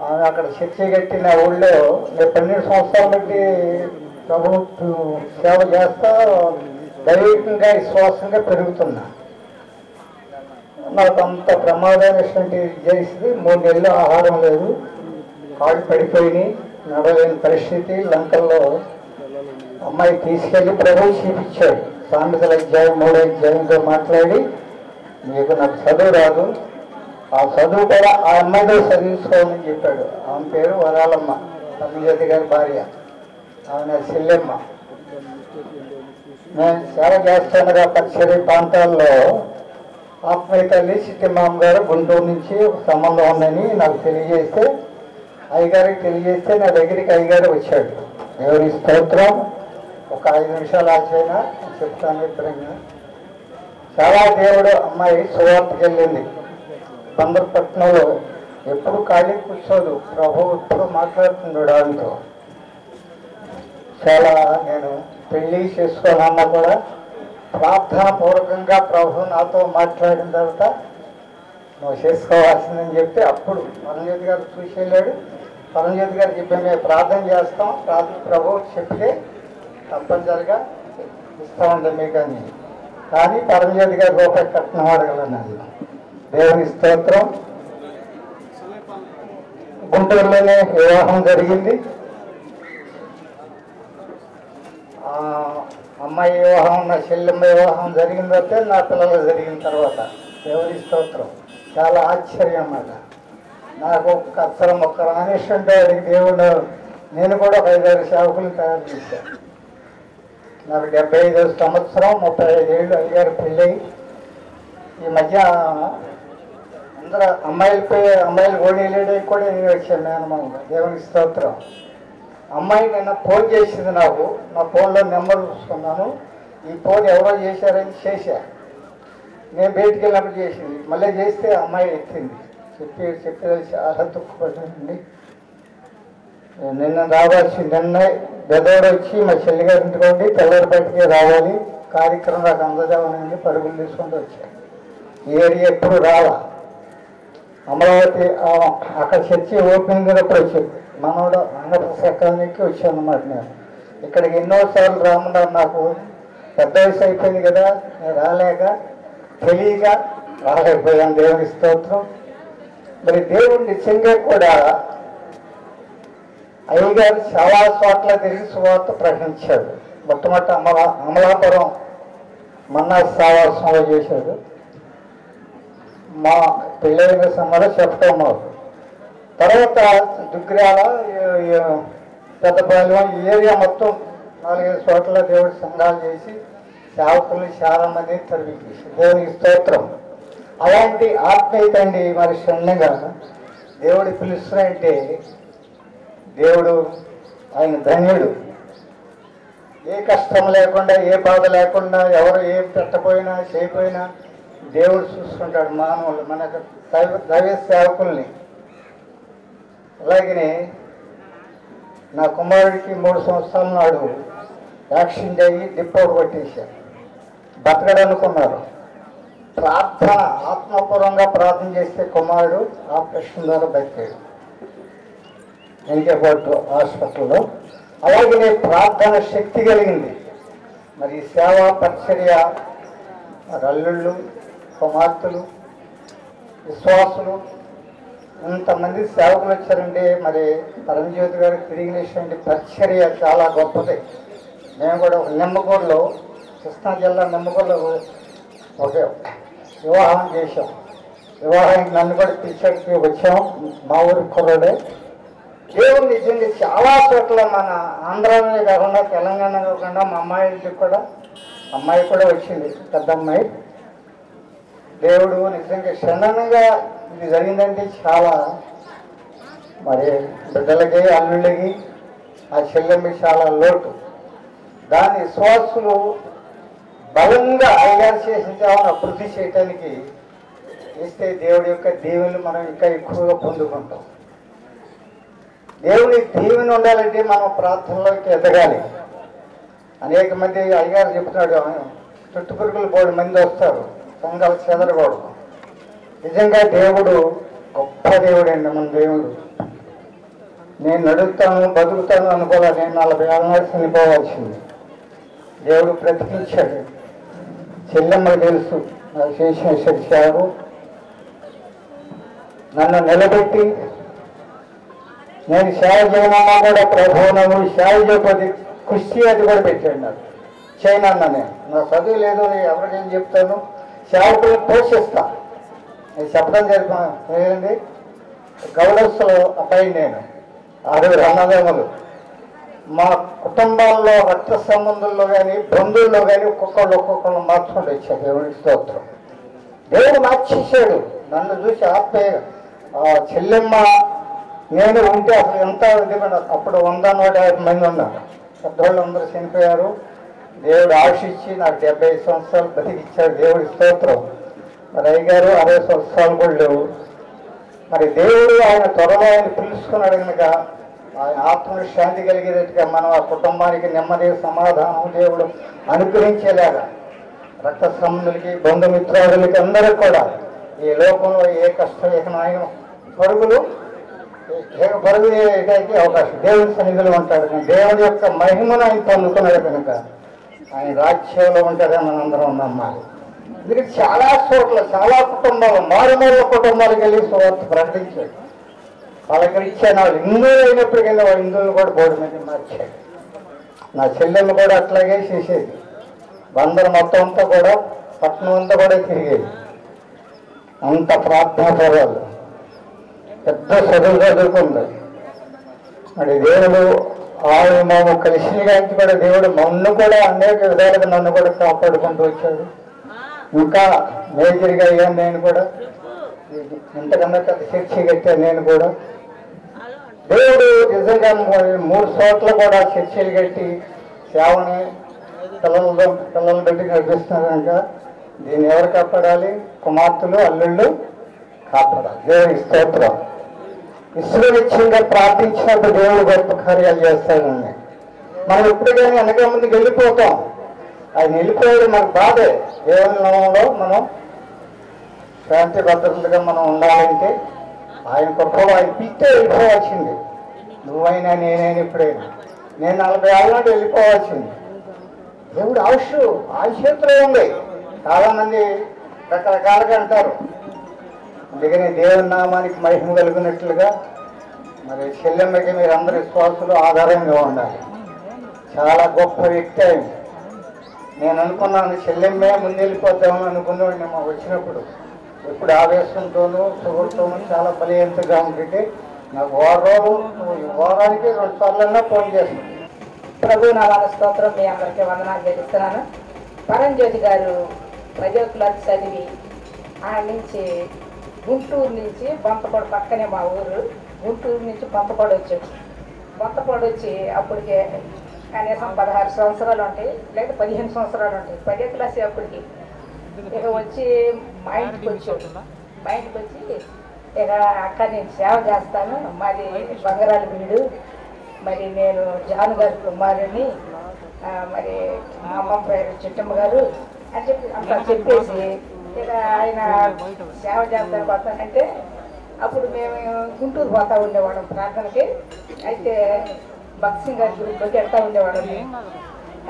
ఆమె అక్కడ చర్చ కట్టిన ఊళ్ళో నేను 12 సంవత్సరాల బట్టి ప్రభు సేవ చేస్తా దైవికంగా విశ్వాసంగా పెరుగుతున్నా. నాకు అంత ప్రమాదమైనటువంటి చేసింది. 3 నెలలు ఆహారం లేదు, కాళ్ళు పడిపోయినాయి, నడలేని పరిస్థితి. లంకల్లో అమ్మాయి తీసుకెళ్ళి ప్రభువు చూపించాడు. సామెతల అధ్యాయం 3వ అధ్యాయంతో మాట్లాడి, నీకు నాకు చదువు రాదు, ఆ చదువు కూడా ఆ అమ్మాయితో చదివించుకోవాలని చెప్పాడు. ఆమె పేరు వరాలమ్మ, తమ్మిజాతి గారి భార్య. ఆమె చెల్లెమ్మ. నేను సేవ చేస్తుండగా పరిచర్య ప్రాంతాల్లో ఆత్మీయ తల్లి చిట్టిమామ గారు గుంటూరు నుంచి ఒక సంబంధం ఉందని నాకు తెలియజేస్తే, అయ్యగారికి తెలియజేస్తే నా దగ్గరికి అయ్యగారు వచ్చాడు. దేవుని స్తోత్రం. ఒక 5 నిమిషాలు ఆచైనా చెప్తాను వివరంగా. చాలా దేవుడు అమ్మాయి సువార్తకి వెళ్ళింది. బందర్పట్నంలో ఎప్పుడు ఖాళీ కూర్చోదు, ప్రభు ఎప్పుడు మాట్లాడుతున్నాడు ఆమెతో. చాలా నేను పెళ్ళి చేసుకోవాలన్నా కూడా ప్రార్థనాపూర్వకంగా ప్రభు నాతో మాట్లాడిన తర్వాత నువ్వు చేసుకోవాల్సిందని చెప్తే అప్పుడు పరంజ్యోతి గారు చూసి వెళ్ళాడు. పరంజ్యోతి గారు చెప్పాను, మేము ప్రార్థన చేస్తాం, ప్రభు చెప్తే తప్పనిసరిగా ఇస్తామండి మీకు అని. కానీ పరంజ్యోతి గారు రూపాయి కట్నం అడగలన్నాడు. దేవుని స్తోత్రం. గుంటూరులోనే వివాహం జరిగింది. అమ్మాయి వివాహం, నా చెల్లెమ్మ వివాహం జరిగిన తర్వాత నా పిల్లలు జరిగిన తర్వాత దేవుని స్తోత్రం. చాలా ఆశ్చర్యం అన్నమాట. నాకు అసలు ఒక్క రానేస్తుంటే అడిగి దేవుడు, నేను కూడా ఒక 5-6 సేవకులు తయారు చేశాను. నాకు 75వ సంవత్సరం 35 ఏళ్ళు అయ్యారు పెళ్ళి. ఈ మధ్య అందరూ అమ్మాయిలు ఓడేలేడే కూడా నేను వచ్చాను మేనమామగా. దేవునికి స్తోత్రం. అమ్మాయి నిన్న ఫోన్ చేసింది నాకు. నా ఫోన్లో నెంబర్ చూసుకున్నాను. ఈ ఫోన్ ఎవరో చేశారని చేశా. నేను బయటికి వెళ్ళినప్పుడు చేసింది. మళ్ళీ చేస్తే అమ్మాయి ఎత్తింది. చెప్పేది చాలా దుఃఖపడ్డానండి. నిన్న రావాల్సి నిన్న బెదవాడు వచ్చి మా చెల్లిగారింటికి ఉండి తెల్లరిపేటకి రావాలి. కార్యక్రమం నాకు అందజేవనండి. పరుగులు తీసుకుంటూ వచ్చాను. ఈ ఏరియా ఎప్పుడు రాలా. అమరావతి అక్కడ చర్చి ఓపెనింగ్ అయినప్పుడు వచ్చింది. మనోడు ఆంధ్రప్రదేశ్కి వచ్చాను అన్నమాట. నేను ఇక్కడికి ఎన్నోసార్లు రామన్నారు. నాకు పెద్ద వయసు అయిపోయింది కదా, నేను రాలేక తెలియక రాలేకపోయాను. దేవుని స్తోత్రం. మరి దేవుడు నిజంగా కూడా అయ్యగారు చాలా చోట్ల తిరిగి సువార్త ప్రకటించాడు. మొట్టమొదటి అమలాపురం మన్నా సావాసంలో చేశాడు. మా పెళ్ళైన సమయంలో చెప్పడం మాకు. తర్వాత దుగ్గ్రాల, పెద్దపాలెం ఈ ఏరియా మొత్తం 4-5 చోట్ల దేవుడి సంఘాలు చేసి సేవకులు చాలా మంది తరలించేసి దేవునికి స్తోత్రం. అలాంటి ఆత్మీయత అండి. మరి క్షణంగా దేవుడు పిలుస్తున్నాయంటే దేవుడు ఆయన ధన్యుడు. ఏ కష్టం లేకుండా, ఏ బాధ లేకుండా, ఎవరు ఏం పెట్టపోయినా చేయపోయినా దేవుడు చూసుకుంటాడు మానవులు, మన దైవ సేవకుల్ని. అలాగనే నా కుమారుడికి 3 సంవత్సరాల నాడు యాక్సిడెంట్ అయ్యి డిప్పౌట్ కొట్టేశారు. బతకడనుకున్నారు. ప్రార్థన ఆత్మపూర్వంగా ప్రార్థన చేస్తే కుమారుడు ఆపరేషన్ ద్వారా బతికాడు ఎన్కేపట్ హాస్పిటల్లో. అలాగే ప్రార్థన శక్తి కలిగింది. మరి సేవా పరిచర్య, అల్లుళ్ళు, కుమార్తెలు, విశ్వాసులు ఇంతమంది సేవకులు వచ్చారంటే మరి పరంజ్యోతి గారు తిరిగినటువంటి పరిచర్య చాలా గొప్పది. మేము కూడా నిమ్మగూడలో, కృష్ణా జిల్లా నిమ్మగూడలో ఒక వివాహం చేశాం. వివాహానికి నన్ను కూడా పిలిచేకి వచ్చాం. మా ఊరి కుర్రడే. దేవుడు నిజంగా చాలా చోట్ల మన ఆంధ్రాలోనే కాకుండా తెలంగాణ కాకుండా మా అమ్మాయి కూడా వచ్చింది, పెద్ద అమ్మాయి. దేవుడు నిజంగా క్షణంగా ఇది జరిగిందంటే చాలా మరి బిడ్డలకి, అల్లుళ్ళకి, ఆ చెల్లెమ్మకి చాలా లోటు. దాని విశ్వాసులు బలంగా అయ్యారు చేసిన సేవను అభివృద్ధి చేయటానికి ఇస్తే దేవుడి యొక్క దీవెనలు మనం ఇంకా ఎక్కువగా పొందుకుంటాం. దేవుని దీవెన ఉండాలంటే మనం ప్రార్థనలోకి ఎదగాలి. అనేక మంది అయ్యగారు చెప్తున్నాడు, చుట్టుపురుగులు 3 మంది వస్తారు, సంఘాలు చెదరకూడదు. నిజంగా దేవుడు గొప్ప దేవుడు అండి. మన దేవుడు నేను నడుస్తాను బతుకుతాను అనుకోవాలి. నేను 40 ఏళ్ళ నాడు చనిపోవాల్సింది. దేవుడు బ్రతికించాడు. చెల్లెమ్మకి తెలుసు నాకు చేసిన సేవ. నన్ను నిలబెట్టి నేను సేవ చేయమన్నా కూడా ప్రభువునము సేవ చేయకపోతే కుస్తీ అది కూడా పెట్టాడు. నాకు చేయనన్నా నేను నా చదువు లేదు, ఎవరికేం చెప్తాను, సేవకులను పోషిస్తా. నేను చెప్పడం జరిగింది. గౌడస్లో అబ్బాయి నేను 6 అన్నదమ్ములు. మా కుటుంబాల్లో రక్త సంబంధుల్లో కానీ బంధువుల్లో కానీ ఒక్కొక్కళ్ళు మార్చుకుంటూ వచ్చారు. దేవుడికి స్తోత్రం. దేవుడు మార్చేశాడు. నన్ను చూసి ఆత్మీయ చెల్లెమ్మ నేను ఉంటే అసలు ఎంత అప్పుడు 100-150 మంది ఉన్నారు. పెద్దవాళ్ళు అందరూ చనిపోయారు. దేవుడు ఆశించి నాకు 75 సంవత్సరాలు బతికిచ్చాడు. దేవుడి స్తోత్రం. మరి అయ్యగారు 60 సంవత్సరాలు కూడా లేవు. మరి దేవుడు ఆయన త్వరలో ఆయన పిలుచుకున్నాడు కనుక ఆయన ఆత్మకు శాంతి కలిగేటట్టుగా మనం ఆ కుటుంబానికి నెమ్మది సమాధానం దేవుడు అనుగ్రహించేలాగా రక్త సంబంధులకి బంధుమిత్రాదులకి అందరూ కూడా ఈ లోకంలో ఏ కష్టం ఆయన పరుగులు చేయడానికి అవకాశం దేవుని సన్నిధిలో ఉంటాడు. దేవుని యొక్క మహిమను ఆయన పొందుకున్నాడు కనుక ఆయన రాజ్యంలో ఉంటారని మనందరం నమ్మాలి. ఎందుకంటే చాలా చోట్ల చాలా కుటుంబాలు మారుమూల కుటుంబాలకు వెళ్ళి సువార్త ప్రకటించాడు. పలకరించాను. వాళ్ళు హిందువులు అయినప్పటికీ వాళ్ళు హిందువులు కూడా 3 మంది మార్చాడు. నా చెల్లెళ్ళు కూడా అట్లాగే చేసేది. బందరు మొత్తం అంతా కూడా పట్టణం అంతా కూడా తిరిగేది. అంత ప్రార్థనాపరాలు పెద్ద చదువు చదువుకుంది. మరి దేవుడు ఆవిడ మేము కలిసిన గారికి కూడా దేవుడు నన్ను కూడా అనేక విధాలుగా నన్ను కూడా కాపాడుకుంటూ వచ్చాడు. ఇంకా మేజర్గా అయ్యాను నేను కూడా, ఇంతకన్నా పెద్ద చర్చి కట్టాను నేను కూడా. దేవుడు నిజంగా 3 చోట్ల కూడా చర్చలు కట్టి సేవని పిల్లలు పెట్టి నడిపిస్తున్నారు కనుక దీన్ని ఎవరు కాపాడాలి? కుమార్తెలు అల్లుళ్ళు కాపాడాలి. దేవుడికి స్తోత్రం. విశ్వవిచ్యంగా ప్రార్థించినప్పుడు దేవుడు గొప్ప కార్యాలు చేస్తాడండి. మనం ఎప్పుడు కానీ వెనక ముందుకు వెళ్ళిపోతాం. ఆయన వెళ్ళిపోయేది మనకు బాధే. దేవుని నామంలో మనం శాంతి భద్రతలుగా మనం ఉండాలంటే ఆయన కృపలో ఆయన పిస్తే వెళ్ళిపోవాల్సింది. నువ్వైనా నేనైనా ఇప్పుడైనా నేను 40 ఏళ్ళ నాటి వెళ్ళిపోవాల్సింది. దేవుడు ఆయుష్లో ఉంది. చాలామంది రకరకాలుగా అంటారు. అందుకని దేవుని నామానికి మహిమ కలిగినట్లుగా మరి చెల్లెమ్మకి మీరు అందరి విశ్వాసులు ఆధారంగా ఉండాలి. చాలా గొప్ప వ్యక్తి ఆయన. నేను అనుకున్నాను చెల్లెమ్మే ముందెళ్ళిపోద్దామని అనుకున్నాను మాకు వచ్చినప్పుడు. ఎప్పుడు ఆవేశంతోనూ సుగురుతోనూ చాలా బలయంతగా ఉంటుంటే నాకు వారానికి 2 సార్లన్నా ఫోన్ చేస్తాను. ప్రభు నామాన స్తోత్రం. మీ అందరికీ వందనాలు చెల్లిస్తున్నాను. పరంజ్యోతి గారు ప్రజా క్లాస్ చదివి ఆయన నుంచి గుంటూరు నుంచి బొంతపాడు పక్కనే మా ఊరు, గుంటూరు నుంచి బొంతపాడు వచ్చాడు. బొంతపాడు వచ్చి అప్పటికే కనీసం 16 సంవత్సరాలు ఉంటాయి, లేదా 15 సంవత్సరాలు ఉంటాయి. 10వ క్లాస్ అప్పటికి. ఇక వచ్చి మా ఇంటికి వచ్చాడు. మా ఇంటికి వచ్చి ఇక అక్క నేను సేవ చేస్తాను, మాది బంగారాల వీడు, మరి నేను జాను గారి కుమారుని, మరి మా అమ్మ పేరు చిట్టమ్మ గారు అని చెప్పి అంతా చెప్పేసి ఇక ఆయన సేవ చేస్తాను పోతానంటే అప్పుడు మేము గుంటూరు పోతా ఉండేవాళ్ళం ప్రార్థనకి. అయితే భక్త్ సింగ్ గారి గురించి వెళ్తా ఉండేవాళ్ళం.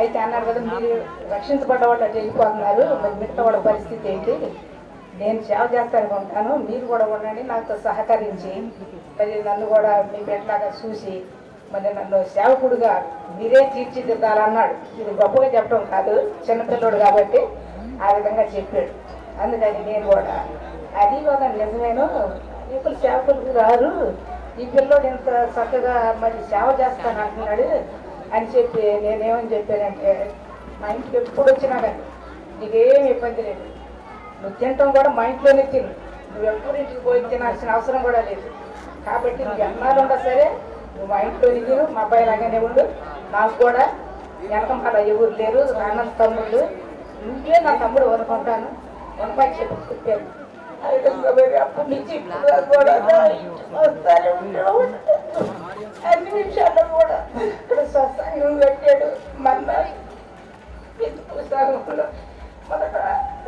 అయితే అన్నారు కదా మీరు రక్షించబడ్డ వాళ్ళు అటు వెళ్ళిపోతున్నారు, మరి మిగతా వాళ్ళ పరిస్థితి ఏంటి? నేను సేవ చేస్తానుకుంటాను, మీరు కూడా ఉండండి, నాతో సహకరించి మరి నన్ను కూడా మీ బిడ్డలాగా చూసి మరి నన్ను సేవకుడుగా మీరే తీర్చిదిద్దాలన్నాడు. ఇది గొప్పగా చెప్పడం కాదు, చిన్నపిల్లడు కాబట్టి ఆ విధంగా చెప్పాడు. అందుకని నేను కూడా అది కూడా నిజమేను, ఇప్పుడు సేవకులకు రారు, ఈ పిల్లోడు ఇంత చక్కగా మరి సేవ చేస్తాను అంటున్నాడు అని చెప్పి నేనేమని చెప్పానంటే, మా ఇంటికి ఎప్పుడు వచ్చినా కానీ నీకేం ఇబ్బంది లేదు, నువ్వు తినటం కూడా మా ఇంట్లోనే తిను, నువ్వు ఎప్పుడు ఇంటికి పోయి తినాల్సిన అవసరం కూడా లేదు. కాబట్టి నువ్వు ఎన్నాళ్ళు ఉన్నా సరే నువ్వు మా ఇంట్లోనే తిను, మా అబ్బాయి లాగానే ఉండు, నాకు కూడా వెనకమాల ఎవరు లేరు, నాన్న తమ్ముళ్ళు, నువ్వే నా తమ్ముడు అనుకుంటాను అనుకొని చెప్పాను. అప్పటి నుంచి అన్ని విషయాల్లో కూడా ఇక్కడ సత్సంగం పెట్టాడు. మన పుస్తకంలో మొదట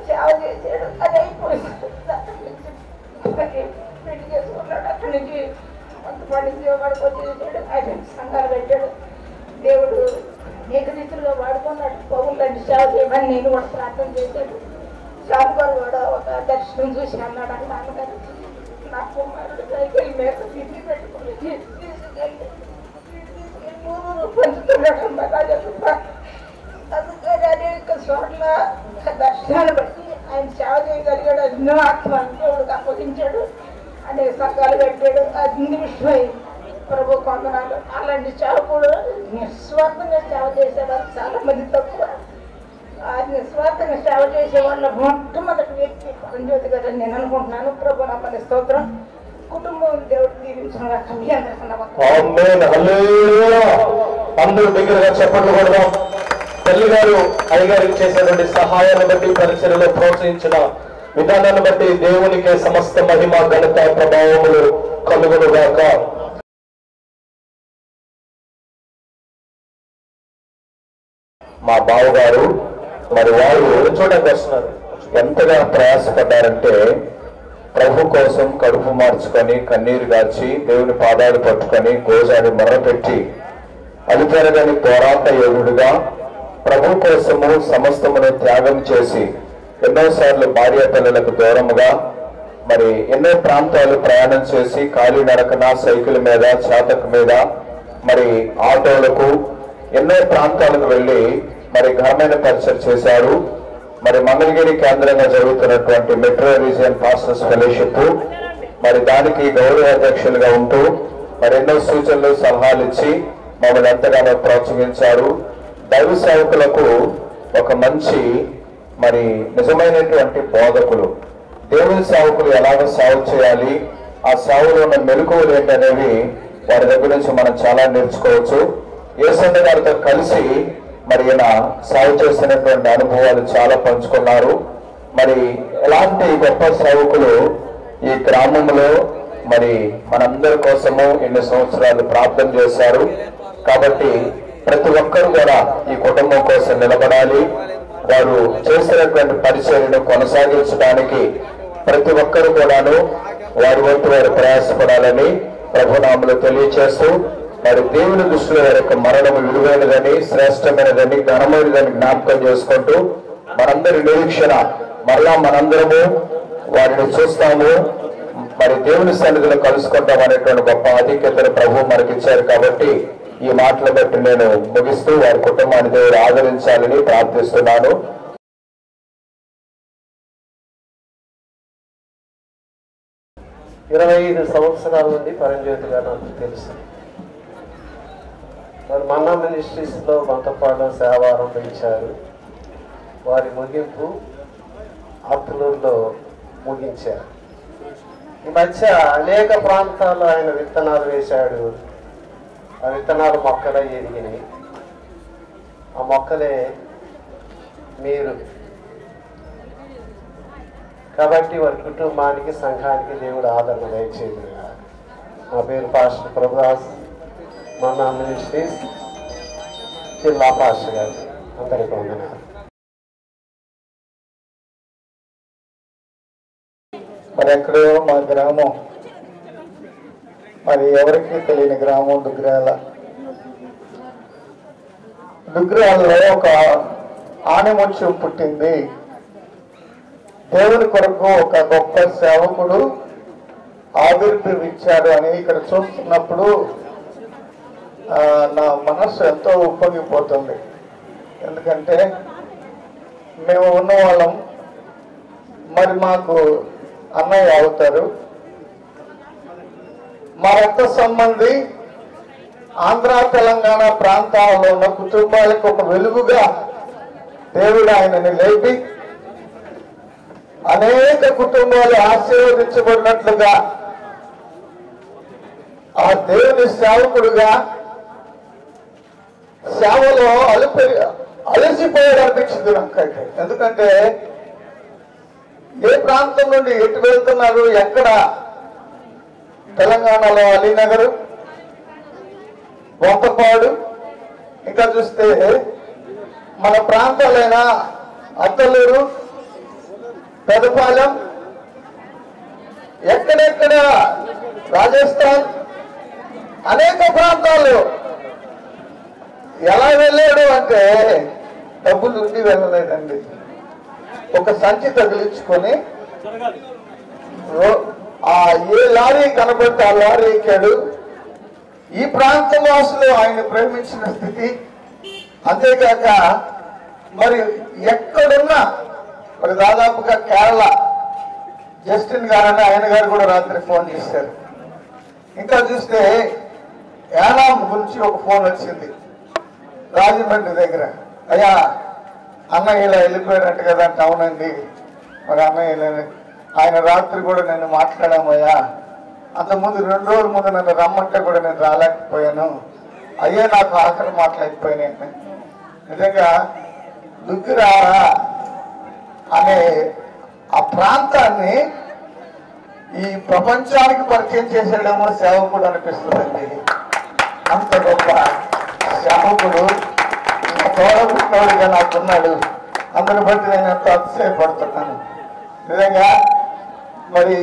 సేవ చేశాడు, అది అయిపోయింది. పెళ్లి చేసుకున్నాడు, అక్కడి నుంచి కొంతమంది జీవపడికి వచ్చేసాడు, ఆయన సంఘాలు పెట్టాడు. దేవుడు అనేక రీతిలో వాడుకున్నాడు. పౌరులని సేవ చేయమని నేను కూడా ప్రార్థన చేశాడు. శ్యామ్ గారు కూడా ఒక దర్శనం చూసి అన్నాడు, నాన్నగారు నా కుమారుడు సైకిల్ మీద తిండి పెట్టుకుని తీసుకెళ్ళి పంచుతున్నాడు. అందుకని అనేక చోట్ల దర్శనాలు బట్టి ఆయన సేవ చేయగలిగాడు. ఎన్నో ఆత్మలను దేవుడికి అప్పగించాడు, అనేక సంఘాలు పెట్టాడు. అన్ని విషయమై ప్రభు కొందనాలు. అలాంటి సేవకుడు నిస్వార్థంగా సేవ చేసేవారు చాలా మంది తక్కువ. ఆ నిస్వార్థంగా సేవ చేసే వాళ్ళ మొట్టమొదటి వ్యక్తి పరంజ్యోతి గారు నేను అనుకుంటున్నాను. ప్రభు నమ్మని స్తోత్రం. కుటుంబం దేవుడు దీవించిన అందరూ దగ్గరగా చెప్పట్లు కొడదాం. తల్లి గారు అయ్యగారికి చేసేటువంటి సహాయాన్ని బట్టి, పరిచయలో ప్రోత్సహించిన విధానాన్ని బట్టి దేవునికే సమస్త మహిమ ఘనత ప్రభావములు కలుగునుగాక. మా బావగారు మరి వారు చూడడానికి వస్తున్నారు. ఎంతగా ప్రయాసపడ్డారంటే ప్రభు కోసం కడుపు మార్చుకొని కన్నీరు గార్చి దేవుని పాదాలు పట్టుకొని గోజాడి మర్రపెట్టి అలిపెరగని పోరాట యోధుడుగా ప్రభు కోసము సమస్తమును త్యాగం చేసి ఎన్నోసార్లు భార్య పిల్లలకు దూరముగా మరి ఎన్నో ప్రాంతాలు ప్రయాణం చేసి కాలినడకన సైకిల్ మీద చాతక మీద మరి ఆటోలకు ఎన్నో ప్రాంతాలకు వెళ్ళి మరి ఘనమైన పరిచయం చేశారు. మరి మంగళగిరి కేంద్రంగా జరుగుతున్నటువంటి మెట్రో రీజియన్ పాస్టర్స్ ఫెలోషిప్ మరి దానికి గౌరవ అధ్యక్షులుగా ఉంటూ మరి ఎన్నో సూచనలు సలహాలు ఇచ్చి మమ్మల్ని ఎంతగానో ప్రోత్సహించారు. దైవ సేవకులకు ఒక మంచి మరి నిజమైనటువంటి బోధకులు, దేవుని సేవకులు ఎలాగ సేవ చేయాలి, ఆ సేవలో ఉన్న మెలకువలు ఏంటనేవి వారి దగ్గర నుంచి మనం చాలా నేర్చుకోవచ్చు. యేసన్న గారితో కలిసి మరి ఈయన సేవ చేసినటువంటి అనుభవాలు చాలా పంచుకున్నారు. మరి ఎలాంటి గొప్ప సేవకులు ఈ గ్రామంలో మరి మనందరి కోసము ఎన్ని సంవత్సరాలు ప్రార్థన చేశారు. కాబట్టి ప్రతి ఒక్కరు కూడా ఈ కుటుంబం కోసం నిలబడాలి. వారు చేసినటువంటి పరిచర్యను కొనసాగించడానికి ప్రతి ఒక్కరు కూడాను వారి వంతు వారు ప్రయాసపడాలని ప్రభునామములో తెలియచేస్తూ, మరి దేవుని దృష్టిలో వారి యొక్క మరణం విలువైనదని, శ్రేష్టమైనదని, ఘనమైనదని జ్ఞాపకం చేసుకుంటూ మనందరి నిరీక్షణ మరలా మనందరము వారిని చూస్తాము, మరి దేవుని సన్నిధిలో కలుసుకుంటాం అనేటువంటి గొప్ప ఆధిక్యతను ప్రభు మనకిచ్చారు. కాబట్టి ఈ మాటలు బట్టి నేను ముగిస్తూ వారి కుటుంబాన్ని దేవుడు ఆదరించాలని ప్రార్థిస్తున్నాను. 25 సంవత్సరాల నుండి పరంజ్యోతి గారు నాకు తెలుసు. వారు మన్నా మినిస్ట్రీస్లో బంతపాడు సేవ ఆరంభించారు. వారి ముగింపు ఆత్మూరులో ముగించారు. ఈ మధ్య అనేక ప్రాంతాల్లో ఆయన విత్తనాలు వేశాడు. ఆ విత్తనాలు మొక్కలై ఎదిగినాయి. ఆ మొక్కలే మీరు. కాబట్టి వారి కుటుంబానికి, సంఘానికి దేవుడు ఆదరణ దయచేయదు. నా పేరు పాస్టర్ ప్రభుదాస్, మన్నా మినిస్ట్రీస్, జిల్లా పాస్టర్ గారు. అందరికీ వందనాలు. మరి ఎక్కడో మా గ్రామం, మరి ఎవరికి తెలియని గ్రామం దుగ్రాలలో ఒక ఆణిముత్యం పుట్టింది. దేవుని కొరకు ఒక గొప్ప సేవకుడు ఆవిర్భవించాడు అని ఇక్కడ చూస్తున్నప్పుడు నా మనస్సు ఎంతో ఉప్పొంగిపోతుంది. ఎందుకంటే మేము ఉన్నవాళ్ళం, మరి మాకు అన్నయ్య అవుతారు. మా రక్త సంబంధి ఆంధ్ర తెలంగాణ ప్రాంతాల్లో ఉన్న కుటుంబాలకు ఒక వెలుగుగా దేవుడు ఆయనని లేపి అనేక కుటుంబాలు ఆశీర్వదించబడినట్లుగా ఆ దేవుని సేవకుడుగా సేవలో అలసిపోయాడు అనిపించింది నాకైతే. ఎందుకంటే ఏ ప్రాంతం నుండి ఎటు వెళ్తున్నారు, ఎక్కడ, తెలంగాణలో అలీనగర్, బొంతపాడు, ఇంకా చూస్తే మన ప్రాంతాలైన అత్తలూరు, పెదపాలెం, ఎక్కడెక్కడ రాజస్థాన్, అనేక ప్రాంతాలు ఎలా వెళ్ళాడు అంటే డబ్బులు ఉండి వెళ్ళలేదండి. ఒక సంచి తగిలించుకొని ఏ లారీ కనబడితే ఆ లారీ ఎక్కాడు. ఈ ప్రాంత వాసులు ఆయన ప్రేమించిన స్థితి. అంతేకాక మరి ఎక్కడున్నా, మరి దాదాపుగా కేరళ జస్టిన్ గారని ఆయన గారు కూడా రాత్రి ఫోన్ చేశారు. ఇంకా చూస్తే యానాం గురించి ఒక ఫోన్ వచ్చింది రాజమండ్రి దగ్గర. అయ్యా అన్నయ్య ఇలా వెళ్ళిపోయినట్టు కదా అంటే, అవునండి మరి అన్నయ్య ఆయన రాత్రి కూడా నేను మాట్లాడామయ్యా, అంతకుముందు 2 రోజుల ముందు నన్ను రమ్మంటే కూడా నేను రాలేకపోయాను అయ్యా, నాకు ఆఖరి మాట్లాడిపోయినాయి. నిజంగా దుగ్గిరారా అనే ఆ ప్రాంతాన్ని ఈ ప్రపంచానికి పరిచయం చేసేయడమో సేవకుడు అనిపిస్తుందండి. అంత గొప్ప సేవకుడు తోడబుట్టినోడుగా నాకున్నాడు. అందుని బట్టి నేను ఎంతో అతిశయపడుతున్నాను. నిజంగా మరి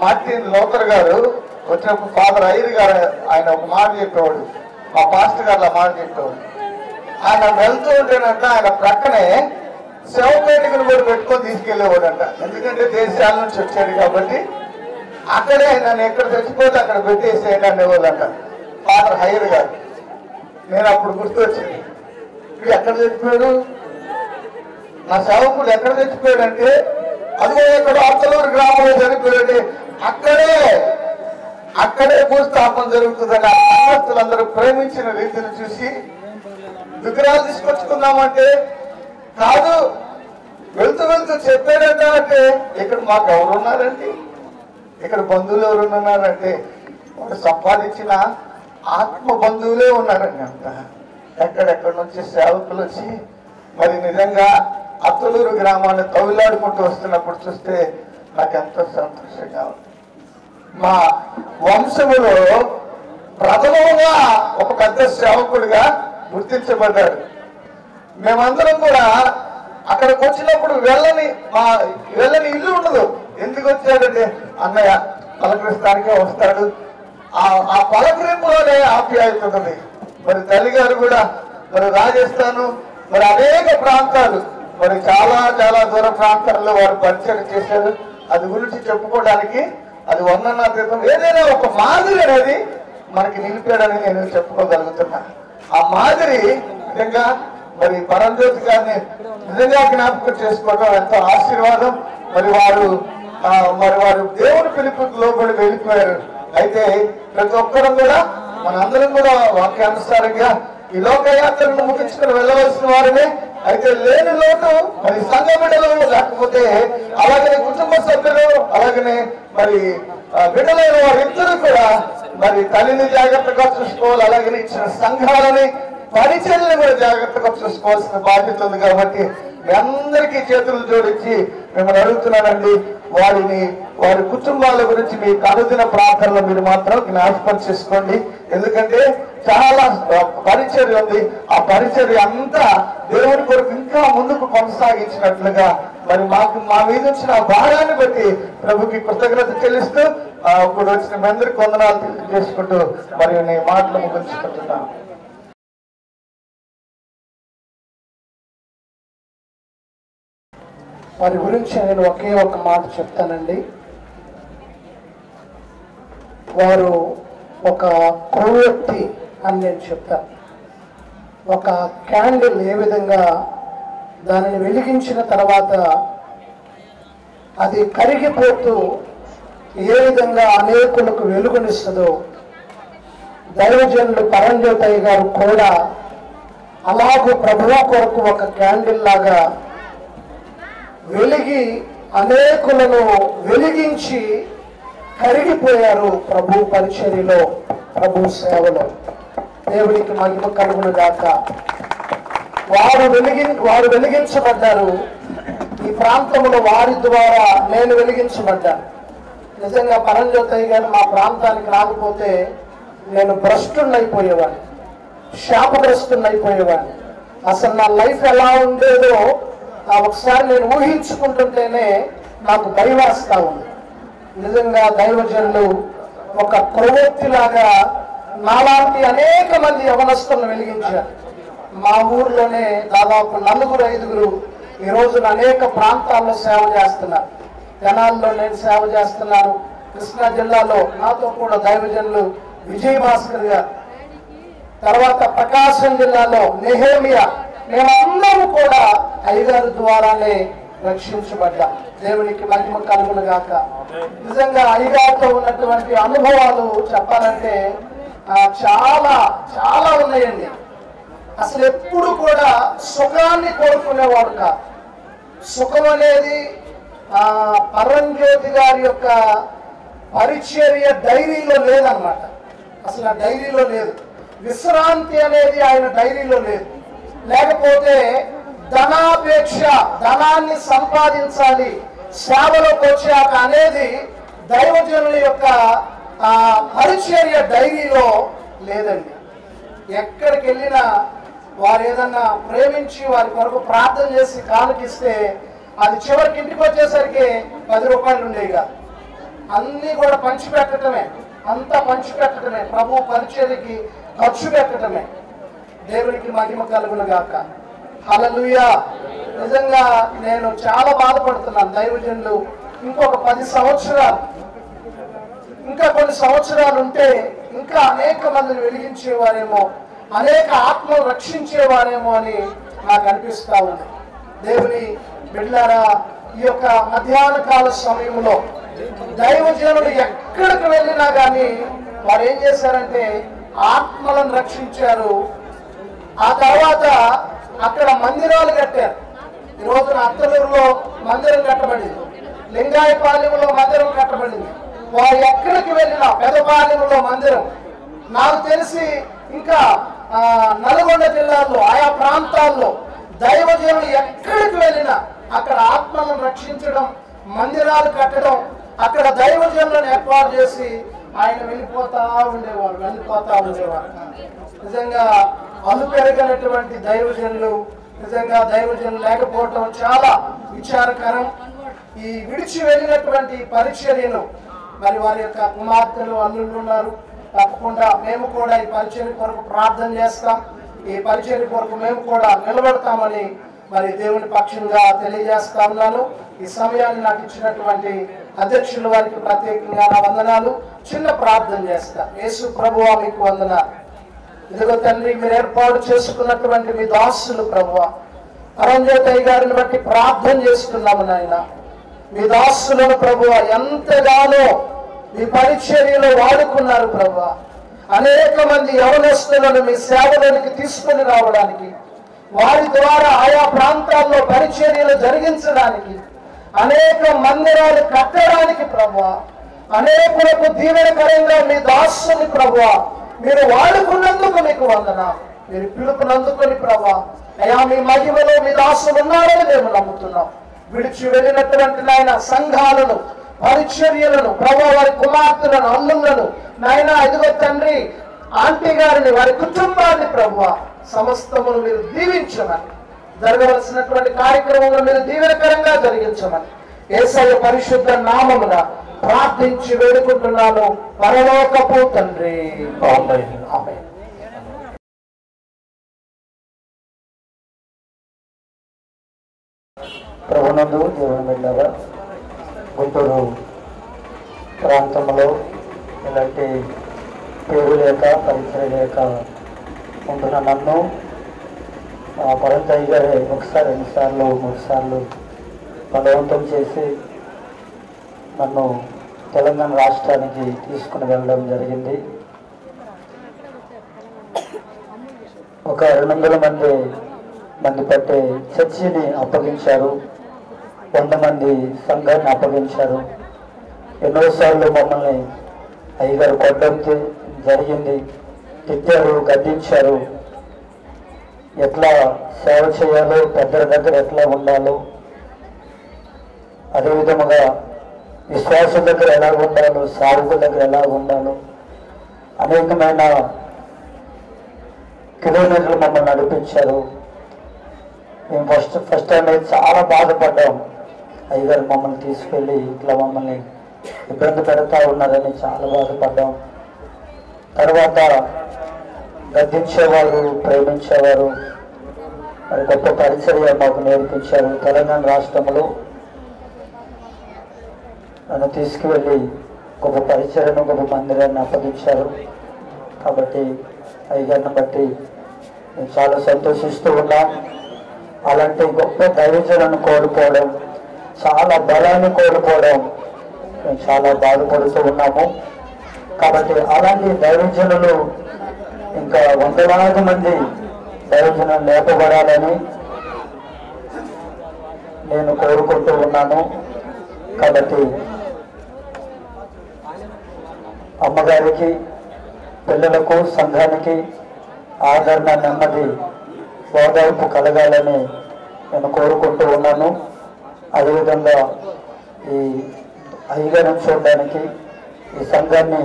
మార్టిన్ లూథర్ గారు వచ్చినప్పుడు ఫాదర్ అయ్యర్ గారు ఆయన ఒక మాట చెప్పేవాడు, మా పాస్టర్ గారు మాట చెప్పేవాడు. ఆయన వెళ్తూ ఉంటేనంట ఆయన ప్రక్కనే శవపేటికను కూడా పెట్టుకొని తీసుకెళ్లేవాడంట. ఎందుకంటే దేశాల నుంచి వచ్చాడు కాబట్టి అక్కడే నన్ను ఎక్కడ చచ్చిపోతే అక్కడ పెట్టేసేయండి అనేవాళ్ళంట ఫాదర్ హయ్యర్ గారు. నేను అప్పుడు గుర్తొచ్చింది, ఇప్పుడు ఎక్కడ చచ్చిపోయాడు నా సేవకుడు, ఎక్కడ చచ్చిపోయాడంటే అదిగో ఇక్కడ అత్తలూరు గ్రామంలో చనిపోయాడు. అక్కడే అక్కడే భూస్థాపన జరుగుతుందని ఆ సంఘస్థులందరూ ప్రేమించిన రీతిని చూసి విగ్రహాలు తీసుకొచ్చుకుందామంటే కాదు, వెళ్తూ వెళ్తూ చెప్పాడంట. అంటే ఇక్కడ మాకు ఎవరున్నారండి, ఇక్కడ బంధువులు ఎవరున్నారంటే వాడు సంపాదించిన ఆత్మ బంధువులే ఉన్నారండి. అంత ఎక్కడెక్కడి నుంచి సేవకులు వచ్చి మరి నిజంగా అత్తలూరు గ్రామాన్ని తవిలాడుకుంటూ వస్తున్నప్పుడు చూస్తే నాకు ఎంతో సంతోషంగా ఉంది. మా వంశములో ప్రథమంగా ఒక పెద్ద సేవకుడిగా గుర్తించబడ్డాడు. మేమందరం కూడా అక్కడికి వచ్చినప్పుడు వెళ్ళని ఇల్లు ఉండదు. ఎందుకు వచ్చాడంటే అన్నయ్య పలకరిస్తానికే వస్తాడు. ఆ పలకరింపులోనే ఆప్యాయత ఉంటుంది. మరి తల్లిగారు కూడా మరి రాజస్థాను మరి అనేక ప్రాంతాలు మరి చాలా చాలా దూర ప్రాంతాల్లో వారు పరిచయం చేశారు. అది గురించి చెప్పుకోవడానికి అది వందన క్రితం ఏదైనా ఒక మాదిరి అనేది మనకి నిలిపాడని నేను చెప్పుకోగలుగుతున్నా. ఆ మాదిరి నిజంగా మరి పరంజ్యోతి గారిని నిజంగా జ్ఞాపకం చేసుకోవడం ఎంతో ఆశీర్వాదం. మరి వారు దేవుని పిలుపుకి లోబడి వెళ్ళిపోయారు. అయితే ప్రతి ఒక్కరం కూడా మనందరం కూడా వాక్యానుసారంగా ఈ లోకయాత్రను ముగించుకుని వెళ్ళవలసిన వారిని. అయితే లేని లోటు మరి సంఘ బిడ్డలు లేకపోతే అలాగనే కుటుంబ సభ్యులు అలాగనే మరి బిడ్డలైన వారిద్దరూ కూడా మరి తల్లిని జాగ్రత్తగా చూసుకోవాలి. అలాగనే ఇచ్చిన సంఘాలని పరిచర్యలు కూడా జాగ్రత్తగా చూసుకోవాల్సిన బాధ్యత ఉంది. కాబట్టి మీ అందరికీ చేతులు జోడించి మిమ్మల్ని అడుగుతున్నానండి, వారి కుటుంబాల గురించి మీ అనుదిన ప్రార్థనలో మీరు మాత్రం జ్ఞాపకం చేసుకోండి. ఎందుకంటే చాలా పరిచర్య ఉంది. ఆ పరిచర్య అంతా దేవుని కొరకు ఇంకా ముందుకు కొనసాగించినట్లుగా మరి మా మీద వచ్చిన భారాన్ని బట్టి ప్రభుకి కృతజ్ఞత చెల్లిస్తూ ఇప్పుడు వచ్చిన మీ అందరికి వందనాలు తెలియజేసుకుంటూ మరి నేను మాటలు ముగించుకుంటున్నాను. వారి గురించి నేను ఒకే ఒక మాట చెప్తానండి. వారు ఒక కొవ్వొత్తి అని నేను చెప్తాను. ఒక క్యాండిల్ ఏ విధంగా దానిని వెలిగించిన తర్వాత అది కరిగిపోతూ ఏ విధంగా అనేకులకు వెలుగునిస్తుందో దైవజనులు పరంజ్యోతయ్య గారు కూడా అలాగూ ప్రభువు కొరకు ఒక క్యాండిల్ లాగా వెలిగి అనేకులను వెలిగించి కరిగిపోయారు ప్రభు పరిచర్యలో, ప్రభు సేవలో. దేవునికి మహిమ కలుగును గాక. వారు వెలిగించబడ్డారు. ఈ ప్రాంతంలో వారి ద్వారా నేను వెలిగించబడ్డాను. నిజంగా పరంజ్యోతయ్య గారు మా ప్రాంతానికి రాకపోతే నేను భ్రష్టున్నైపోయేవాడిని, శాపగ్రస్తున్నైపోయేవాడిని. అసలు నా లైఫ్ ఎలా ఉండేదో ఒకసారి నేను ఊహించుకుంటుంటేనే నాకు భయవేస్తా ఉంది. నిజంగా దైవజనులు ఒక కొవ్వొత్తిలాగా నాలాంటి అనేక మంది యవనస్తులను వెలిగించారు. మా ఊర్లోనే దాదాపు 4-5 ఈ రోజున అనేక ప్రాంతాల్లో సేవ చేస్తున్నారు. తెనాల్లో నేను సేవ చేస్తున్నాను. కృష్ణా జిల్లాలో నాతో కూడా దైవజనులు విజయభాస్కర్ గారు, తర్వాత ప్రకాశం జిల్లాలో నెహేమియా, మేమందరూ కూడా అయ్యగారి ద్వారానే రక్షించబడ్డా. దేవునికి మహిమ కలుగును గాక. నిజంగా అయ్యగారితో ఉన్నటువంటి అనుభవాలు చెప్పాలంటే చాలా చాలా ఉన్నాయండి. అసలు ఎప్పుడు కూడా సుఖాన్ని కోరుకునేవాడు కాదు. సుఖం అనేది పరంజ్యోతి గారి యొక్క పరిచర్య డైరీలో లేదన్నమాట. అసలు ఆ డైరీలో లేదు. విశ్రాంతి అనేది ఆయన డైరీలో లేదు. లేకపోతే ధనాపేక్ష, ధనాన్ని సంపాదించాలి సేవలోకి వచ్చాక అనేది దైవజనుల యొక్క పరిచర్య డైరీలో లేదండి. ఎక్కడికి వెళ్ళినా వారు ఏదన్నా ప్రేమించి వారి కొరకు ప్రార్థన చేసి కానుకిస్తే అది చివరికి ఇంటికి వచ్చేసరికి 10 రూపాయలు ఉండేవి కాదు. అన్నీ కూడా పంచిపెట్టడమే, అంతా పంచిపెట్టడమే, ప్రభు పరిచర్యకి ఖర్చు పెట్టడమే. దేవునికి మహిమ కలుగును గాక. హల్లెలూయా. నిజంగా నేను చాలా బాధపడుతున్నాను. దైవజనులు ఇంకొక 10 సంవత్సరాలు, ఇంకా కొన్ని సంవత్సరాలు ఉంటే ఇంకా అనేక మందిని వెలిగించేవారేమో, అనేక ఆత్మలు రక్షించేవారేమో అని నాకు అనిపిస్తా ఉంది. దేవుని బిడ్డలారా, ఈ యొక్క మధ్యాహ్న కాల సమయంలో దైవజనులు ఎక్కడికి వెళ్ళినా కానీ వారు ఏం చేశారంటే ఆత్మలను రక్షించారు. ఆ తర్వాత అక్కడ మందిరాలు కట్టారు. ఈ రోజున అత్తలూరులో మందిరం కట్టబడింది, లింగాయపాలెంలో మందిరం కట్టబడింది. వారు ఎక్కడికి వెళ్ళినా, పెదపాలెంలో మందిరం, నాకు తెలిసి ఇంకా నల్గొండ జిల్లాలో ఆయా ప్రాంతాల్లో దైవజనులు ఎక్కడికి వెళ్ళినా అక్కడ ఆత్మలను రక్షించడం, మందిరాలు కట్టడం, అక్కడ దైవజనులను ఏర్పాటు చేసి ఆయన వెళ్ళిపోతా ఉండేవారు. నిజంగా అల్లు పెరగనటువంటి దైవజనులు, నిజంగా దైవజనులు లేకపోవటం చాలా విచారకరం. ఈ విడిచి వెళ్ళినటువంటి పరిచర్యను మరి వారి యొక్క కుమార్తెలు, అల్లుళ్ళు ఉన్నారు. తప్పకుండా మేము కూడా ఈ పరిచర్య కొరకు ప్రార్థన చేస్తాం. ఈ పరిచర్య కొరకు మేము కూడా నిలబడతామని మరి దేవుని పక్షంగా తెలియజేస్తా ఉన్నాను. ఈ సమయాన్ని నాకు ఇచ్చినటువంటి అధ్యక్షుల వారికి ప్రత్యేకంగా నా వందనాలు. చిన్న ప్రార్థన చేస్తా. యేసు ప్రభువా మీకు వందనాలు. ఇదిగో తండ్రి, మీరు ఏర్పాటు చేసుకున్నటువంటి మీ దాసులు ప్రభువా, పరంజ్యోతి గారిని బట్టి ప్రార్థన చేస్తున్నాము నాయన. మీ దాసులను ప్రభువా ఎంతగానో మీ పరిచర్యలో వాడుకున్నారు ప్రభువా. అనేక మంది యవనస్తులను మీ సేవలోనికి తీసుకుని రావడానికి, వారి ద్వారా ఆయా ప్రాంతాల్లో పరిచర్యలు జరిగించడానికి, అనేక మందిరాలు కట్టడానికి ప్రభువా, అనేకులకు దీవెనకరంగా మీ దాసుని ప్రభువా మీరు వాడుకున్నందుకు మీకు వందనాలు. మీరు పిలుపునందుకుని ప్రభువా అయా మీ మహిమలో మీ దాసులు ఉన్నారని మేము నమ్ముతున్నాం. విడిచి వెళ్ళినటువంటి నాయన సంఘాలను, పరిచర్యలను ప్రభువా, వారి కుమార్తెలను, అల్లులను నాయన, ఇదిగో తండ్రి ఆంటీ గారిని, వారి కుటుంబాన్ని ప్రభువా సమస్తమును మీరు దీవించమని, జరగవలసినటువంటి కార్యక్రమంలో మీరు దీవెనకరంగా జరిగించమని యేసయ్య పరిశుద్ధ నామమున ప్రార్థించి వేడుకుంటున్నాను పరలోకపు తండ్రి. ఆమేన్. ఆమేన్. ప్రభునందు దేవుని బిడ్డలారా, గుంటూరు ప్రాంతంలో ఇలాంటి పేరు లేక పరిచయం లేక ఉంటున్న నన్ను పరంతయ్య గారే ఒకసారి, 2 సార్లు 3 సార్లు బలవంతం చేసి నన్ను తెలంగాణ రాష్ట్రానికి తీసుకుని వెళ్ళడం జరిగింది. ఒక 200 మంది పట్టే చర్చిని అప్పగించారు. 100 మంది సంఘాన్ని అప్పగించారు. ఎన్నోసార్లు మమ్మల్ని అయ్యగారు కొట్టడం జరిగింది, తిట్టారు, గద్దించారు. ఎట్లా సేవ చేయాలో, పెద్దల దగ్గర ఎట్లా ఉండాలో, అదేవిధముగా విశ్వాసం దగ్గర ఎలా ఉండాలో, సావుకుల దగ్గర ఎలా ఉండాలో, అనేకమైన కిలోమీటర్లు మమ్మల్ని నడిపించారు. మేము ఫస్ట్ టైం అయితే చాలా బాధపడ్డాం. అయ్యగారు మమ్మల్ని తీసుకెళ్ళి ఇట్లా మమ్మల్ని ఇబ్బంది పెడతా ఉన్నారని చాలా బాధపడ్డాం. తర్వాత గద్దించేవారు, ప్రేమించేవారు, మరి గొప్ప పరిచర్య మాకు నేర్పించారు. తెలంగాణ రాష్ట్రంలో నన్ను తీసుకువెళ్ళి గొప్ప పరిచర్యను, గొప్ప మందిరాన్ని అప్పగించారు. కాబట్టి అయ్యగారిని బట్టి నేను చాలా సంతోషిస్తూ ఉన్నాం. అలాంటి గొప్ప దైవజనులను కోల్పోవడం, చాలా బలాన్ని కోల్పోవడం మేము చాలా బాధపడుతూ ఉన్నాము. కాబట్టి అలాంటి దైవజనులు ఇంకా 100,000 మంది దైవజనులు లేపబడాలని నేను కోరుకుంటూ ఉన్నాను. కాబట్టి అమ్మగారికి, పిల్లలకు, సంఘానికి ఆదరణ, నెమ్మది, ఓదార్పు కలగాలని నేను కోరుకుంటూ ఉన్నాను. అదేవిధంగా ఈ అయ్యగారిని చూడడానికి, ఈ సంఘాన్ని,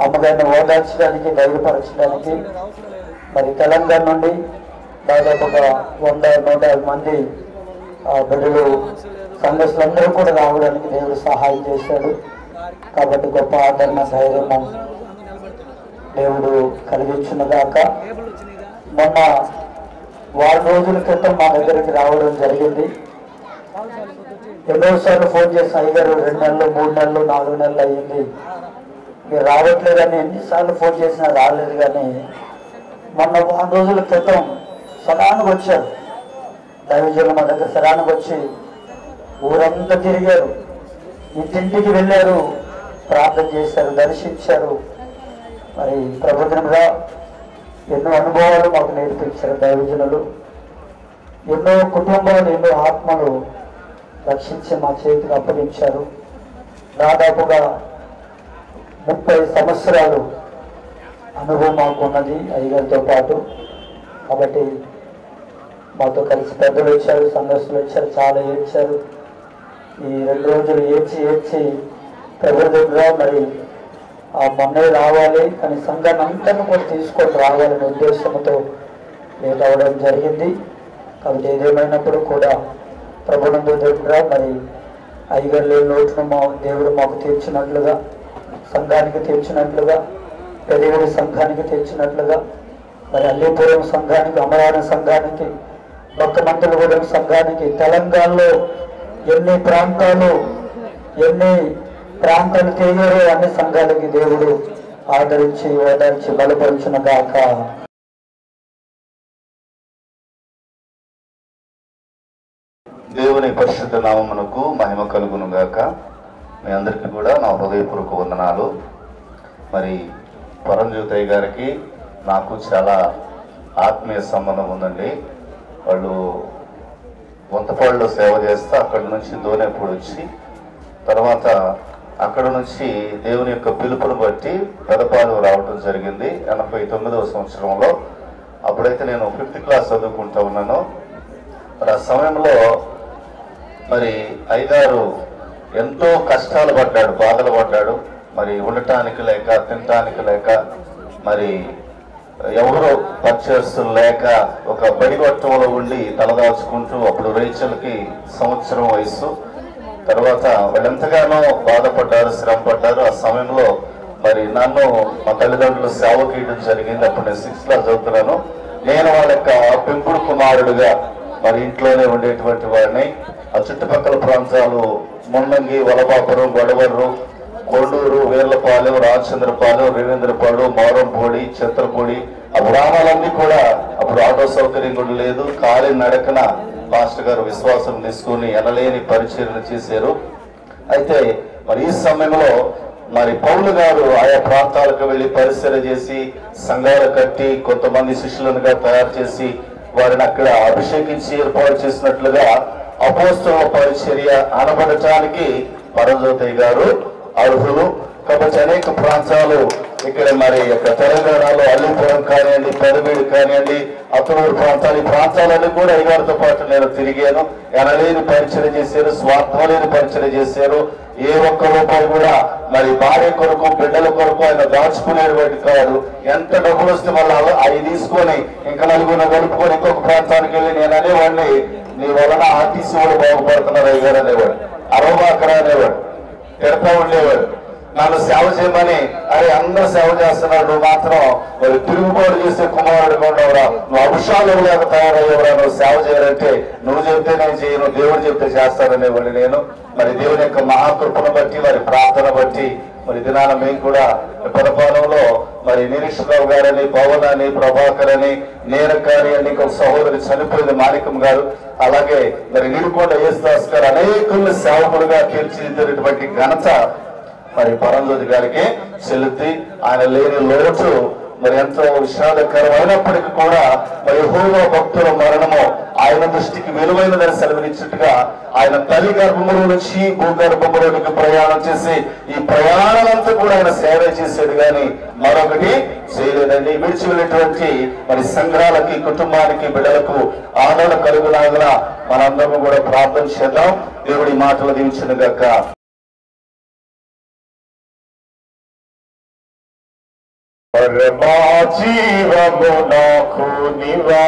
అమ్మగారిని ఓదార్చడానికి, ధైర్యపరచడానికి మరి తెలంగాణ నుండి దాదాపుగా 100-150 మంది బిడ్డలు, సంఘస్థులందరూ కూడా రావడానికి దేవుడు సహాయం చేశాడు. కాబట్టి గొప్ప ఆదరణ, ధైర్యము దేవుడు కలిగించున్నగాక. మొన్న 6 రోజుల క్రితం మా దగ్గరికి రావడం జరిగింది. ఎన్నోసార్లు ఫోన్ చేసిన అయ్యగారు 2 నెలలు, 3 నెలలు, 4 నెలలు అయ్యింది, మీరు రావట్లేదని ఎన్నిసార్లు ఫోన్ చేసినా రాలేదు. కానీ మొన్న 6 రోజుల క్రితం సడానికి వచ్చారు దైవజనులు. మా దగ్గర సడానికి వచ్చి ఊరంతా తిరిగారు. ఇంటింటికి వెళ్ళారు, ప్రార్థన చేశారు, దర్శించారు. మరి ప్రభుత్వంగా ఎన్నో అనుభవాలు మాకు నేర్పించారు దైవజనులు. ఎన్నో కుటుంబాలు, ఎన్నో ఆత్మలు రక్షించి మా చేతికి అప్పగించారు. దాదాపుగా 30 సంవత్సరాలు అనుభవం మాకు ఉన్నది అయ్యగారితో పాటు. కాబట్టి మాతో కలిసి పెద్దలు వచ్చారు, సంఘస్థులు వచ్చారు, చాలా ఏడ్చారు. ఈ 2 రోజులు ఏడ్చి ప్రభుత్వంగా మరి ఆ మొన్నే రావాలి కానీ సంఘాన్ని అంతా కూడా తీసుకొని రావాలనే ఉద్దేశంతో లేట్ అవ్వడం జరిగింది. కాబట్టి ఏదేమైనప్పుడు కూడా ప్రభుత్వం దగ్గర మరి అయ్యగారు లేని లోటును మా దేవుడు మాకు తీర్చినట్లుగా, సంఘానికి తీర్చినట్లుగా, పెరిగిన సంఘానికి తీర్చినట్లుగా, మరి అల్లీపురం సంఘానికి, అమరావతి సంఘానికి, భక్తమంతులగూడెం సంఘానికి, తెలంగాణలో ఎన్ని ప్రాంతాలు తెలియరో అన్ని సంఘాలకి దేవుడు ఆదరించి ఓదార్చి బలపరుచున గాక. దేవుని పరిశుద్ధ నామమునకు మహిమ కలుగును గాక. మీ అందరికీ కూడా నా హృదయపూర్వక వందనాలు. మరి పరంజ్యోతయ్య గారికి నాకు చాలా ఆత్మీయ సంబంధం ఉందండి. వాళ్ళు వంతపాడులో సేవ చేస్తే అక్కడి నుంచి దోనేపూడి వచ్చి, తర్వాత అక్కడ నుంచి దేవుని యొక్క పిలుపును బట్టి పెదపాడు రావడం జరిగింది 89వ సంవత్సరంలో. అప్పుడైతే నేను 5th క్లాస్ చదువుకుంటూ ఉన్నాను. మరి ఆ సమయంలో మరి అయ్యగారు ఎంతో కష్టాలు పడ్డాడు, బాధలు పడ్డాడు. మరి ఉండటానికి లేక, తినటానికి లేక, మరి ఎవరో పరిచయస్తులు లేక ఒక బడిగొట్టంలో ఉండి తలదాచుకుంటూ, అప్పుడు రేచల్కి 1 సంవత్సరం వయసు. తర్వాత వాళ్ళెంతగానో బాధపడ్డారు, శ్రమ పడ్డారు. ఆ సమయంలో మరి నన్ను మా తల్లిదండ్రులు సేవకి ఇవ్వడం జరిగింది. అప్పుడు నేను 6th క్లాస్ చదువుతున్నాను. నేను వాళ్ళ యొక్క పెంపుడు కుమారుడుగా మరి ఇంట్లోనే ఉండేటువంటి వాడిని. ఆ చుట్టుపక్కల ప్రాంతాలు మున్నంగి, వలపాపురం, గొడవర్రు, కొండూరు, వీర్లపాలెం, రామచంద్రపాలెం, రవీంద్రపాడు, మోరంపూడి, చిత్రపూడి, ఆ గ్రామాలన్నీ కూడా అప్పుడు ఆటో సౌకర్యం కూడా లేదు. కాలి నడకన పాస్టర్ గారు విశ్వాసం తీసుకుని ఎనలేని పరిచర్యలు చేశారు. అయితే మరి ఈ సమయంలో మరి పౌలు గారు ఆయా ప్రాంతాలకు వెళ్ళి పరిచర్య చేసి, సంఘాలు కట్టి, కొంతమంది శిష్యులనుగా తయారు చేసి వారిని అక్కడ అభిషేకించి ఏర్పాటు చేసినట్లుగా అపోస్తలుల పరిచర్య అనబడటానికి పరంజ్యోతయ్య గారు అర్హులు. కాబట్టి అనేక ప్రాంతాలు ఇక్కడ మరి తెలంగాణలో అల్లీపురం కానివ్వండి, పెదవీడు కానివ్వండి, అతనూరు ప్రాంతాలు, ఈ ప్రాంతాలన్నీ కూడా అయ్యగారితో పాటు నేను తిరిగాను. ఎనలేని పరిచర్య చేశారు, స్వార్థం లేని పరిచర్య చేశారు. ఏ ఒక్క రూపాయి కూడా మరి భార్య కొరకు, బిడ్డల కొరకు ఆయన దాచుకునేటువంటి కాదు. ఎంత డబ్బులు వస్తే మళ్ళీ అవి తీసుకొని ఇంకా నలుగురు కలుపుకొని ఇంకొక ప్రాంతానికి వెళ్ళి నేను అనేవాడిని, నీ వలన ఆర్టీసీ వాడు బాగుపడుతున్నారు అయ్యగారు అనేవాడు, అరవబాకరా అనేవాడు, తిడతా ఉండేవాడు. నన్ను సేవ చేయమని, అరే అందరూ సేవ చేస్తున్నాడు, నువ్వు మాత్రం మరి తిరుగుబాటు చేసే కుమారుడు ఉండవురా, నువ్వు అభిషాలు లేక తయారయ్యేవరా, నువ్వు సేవ చేయాలంటే నువ్వు చెప్తే నేను చేయను, దేవుడు చెప్తే చేస్తాననేవాడిని నేను. మరి దేవుని యొక్క మహాకృపను బట్టి, మరి ప్రార్థన బట్టి మరి దినాన మేము కూడా పెదపాలెంలో మరి నిరీక్షరావు గారని, పవన్ అని, ప్రభాకర్ అని, నేరకారి అని ఇంకొక సహోదరి చనిపోయింది మాణికం గారు, అలాగే మరి నిరుకొండ యేసుదాస్ గారు అనేకుల్ని సేవకులుగా తీర్చిదిద్దినటువంటి ఘనత మరి పరంజ్యోతి గారికి చెల్లుద్ది. ఆయన లేని లోటు మరి ఎంతో విషాదకరమైనప్పటికీ కూడా మరి యెహోవా భక్తుల మరణము ఆయన దృష్టికి విలువైనదని సెలవునిచ్చినట్టుగా ఆయన తల్లి గర్భముల నుంచి భూగర్భములోనికి ప్రయాణం చేసి ఈ ప్రయాణమంతా కూడా ఆయన సేవ చేసేది కానీ మరొకటి చేయలేదండి. విడిచి వెళ్ళినటువంటి మరి సంఘాలకి, కుటుంబానికి, బిడ్డలకు ఆదరణ కలుగులాగా మనందరము కూడా ప్రార్థన చేద్దాం. దేవుడి మాటలు దీవించునుగాక. పరమా జీవము నాకు నివా,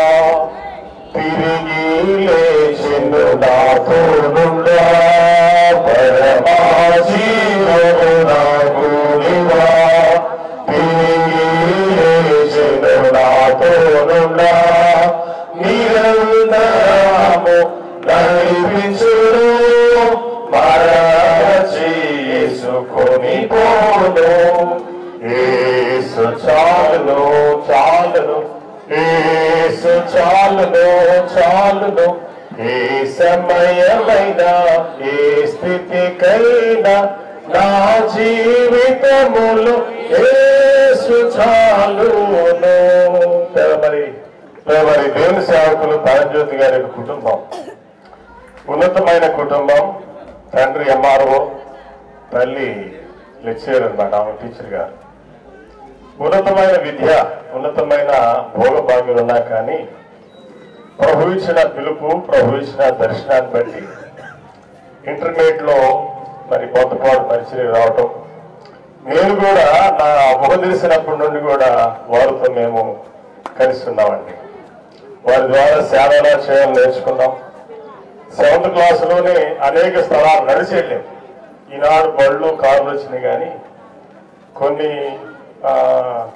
తిరిగి లేచెను నాతో నుండా. పరమా జీవము నాకు నివా, తిరిగి లేచెను నాతో నుండా. నిరంతరము నడిపించును, మరచి యేసుకొని పోను. యేసు చాలును, చాలును, యేసు చాలును, చాలును, ఏ సమయమైనా ఏ స్థితికైనా నా జీవితములో యేసు చాలును. మరి దేవుని సేవకులు పరంజ్యోతి గారి కుటుంబం ఉన్నతమైన కుటుంబం. తండ్రి ఎంఆర్ఓ, తల్లి లెక్చరర్ అన్నమాట, ఆమె టీచర్ గారు. ఉన్నతమైన విద్య, ఉన్నతమైన భోగభాగ్యులు ఉన్నా కానీ ప్రభు ఇచ్చిన పిలుపు, ప్రభు ఇచ్చిన దర్శనాన్ని బట్టి ఇంటర్మీడియట్ లో మరి బొంతపాడు పరిచయం రావటం, నేను కూడా నా ఊహ తెలిసినప్పటి నుండి కూడా వారితో మేము కలిసి ఉన్నామండి. వారి ద్వారా సేవలా చేయాలని నేర్చుకున్నాం. 7th క్లాసులోనే అనేక స్థలాలు నడిచి వెళ్ళాం. ఈనాడు బళ్ళు కార్లు వచ్చినాయి కానీ కొన్ని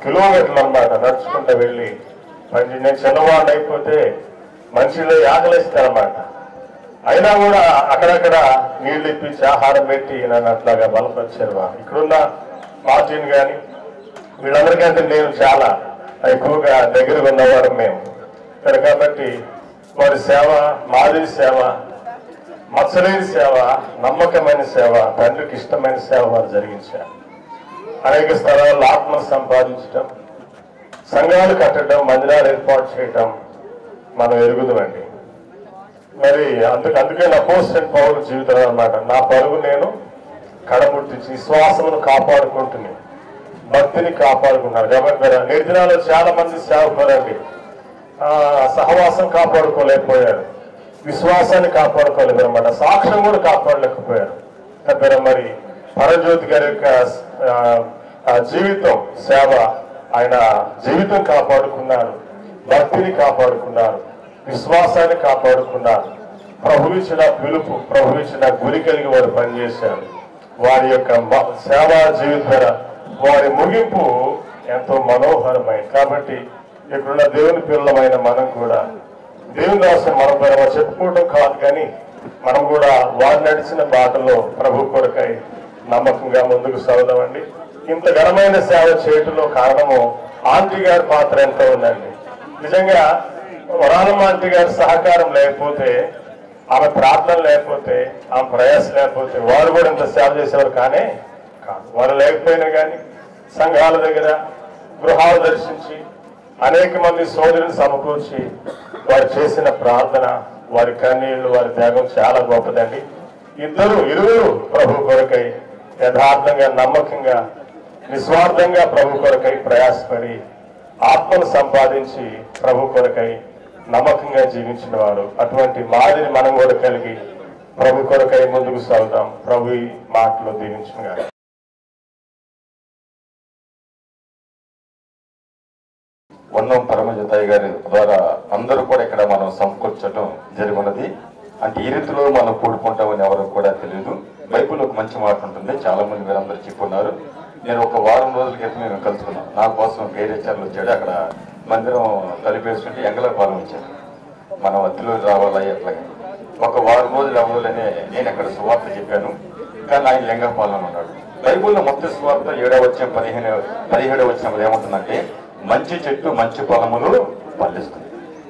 కిలోమీటర్లు అన్నమాట నడుచుకుంటూ వెళ్ళి పని. నేను చిన్నవాడిని అయిపోతే మనుషులు ఆకలిస్తారన్నమాట. అయినా కూడా అక్కడక్కడ నీళ్లు ఇప్పించి ఆహారం పెట్టి నన్ను అట్లాగా బలపరిచారు. ఇక్కడున్న మార్జిన్ కానీ వీళ్ళందరికంటే నేను చాలా ఎక్కువగా దగ్గరగా ఉన్నవారు మేము ఇక్కడ. కాబట్టి వారి సేవ, మాదిరి సేవ, మత్సలేని సేవ, నమ్మకమైన సేవ, తండ్రికి ఇష్టమైన సేవ వారు జరిగించారు. అనేక స్థలాల్లో ఆత్మను సంపాదించడం, సంఘాలు కట్టడం, మందిరాలు ఏర్పాటు చేయటం మనం ఎరుగుదామండి. మరి అందుకే అపోస్తలుడైన పౌలు జీవితం అన్నమాట. నా పరుగు నేను కడముట్టించి విశ్వాసమును కాపాడుకుంటుని భక్తిని కాపాడుకున్నాను. నేటి దినాల్లో చాలా మంది సేవకులండి సహవాసం కాపాడుకోలేకపోయారు, విశ్వాసాన్ని కాపాడుకోలేరు అన్నమాట, సాక్ష్యం కూడా కాపాడలేకపోయారు. మరి పరజ్యోతి గారి యొక్క జీవితం, సేవ, ఆయన జీవితం కాపాడుకున్నారు, భక్తిని కాపాడుకున్నారు, విశ్వాసాన్ని కాపాడుకున్నారు. ప్రభు ఇచ్చిన పిలుపు, ప్రభు ఇచ్చిన గురి కలిగి వారు పనిచేశారు. వారి యొక్క సేవా జీవిత వారి ముగింపు ఎంతో మనోహరమైంది. కాబట్టి ఇక్కడున్న దేవుని పిల్లలమైన మనం కూడా దేవుని రాసిన మనం చెప్పుకోవడం కాదు కానీ మనం కూడా వారు నడిచిన బాటలో ప్రభు కొరకై నమ్మకంగా ముందుకు సాగుదామండి. ఇంత ఘనమైన సేవ చేయటంలో కారణము ఆంటీ గారి పాత్ర ఎంతో ఉందండి. నిజంగా వరాలమ్మ ఆంటీ గారి సహకారం లేకపోతే, ఆమె ప్రార్థన లేకపోతే, ఆమె ప్రయాస లేకపోతే వారు కూడా ఇంత సేవ చేసేవారు కానే కాదు. వారు లేకపోయినా కానీ సంఘాల దగ్గర గృహాలు దర్శించి అనేక మంది సోదరుని సమకూర్చి వారు చేసిన ప్రార్థన, వారి కన్నీళ్లు, వారి త్యాగం చాలా గొప్పదండి. ఇరువురు ప్రభు కొరకై యథార్థంగా, నమ్మకంగా, నిస్వార్థంగా ప్రభు కొరకై ప్రయాసపడి ఆత్మను సంపాదించి ప్రభు కొరకై నమ్మకంగా జీవించిన వారు. అటువంటి మాదిరి మనం కూడా కలిగి ప్రభు కొరకై ముందుకు సాగుతాం. ప్రభు ఈ మాటలో దీవించిన గారు. వన్నం పరమజ్యోతయ్య గారి ద్వారా అందరూ కూడా ఇక్కడ మనం సమకూర్చడం జరిగినది. అంటే ఈ రీతిలో మనం కూడుకుంటామని ఎవరికి కూడా తెలియదు. బైబిల్ ఒక మంచి మాట ఉంటుంది, చాలా మంది మీరందరూ చెప్పున్నారు. నేను ఒక వారం రోజుల క్రితం మేము కలుసుకున్నాం. నా కోసం గైరెచ్చర్లు వచ్చాడు. అక్కడ మందిరం తలిపేసుకుంటే ఎంగళపాలెం వచ్చాను. మనం అద్దెలో రావాలి అట్లాగే. ఒక వారం రోజులు అవ్వాలని నేను అక్కడ సువార్త చెప్పాను, కానీ ఆయన లింగపాలెంలో ఉన్నాడు. బైబిల్లో మొత్తం సువార్త 7వ అధ్యాయం 17వ వచనంలో ఏమంటుందంటే, మంచి చెట్టు మంచి ఫలములు ఫలిస్తుంది.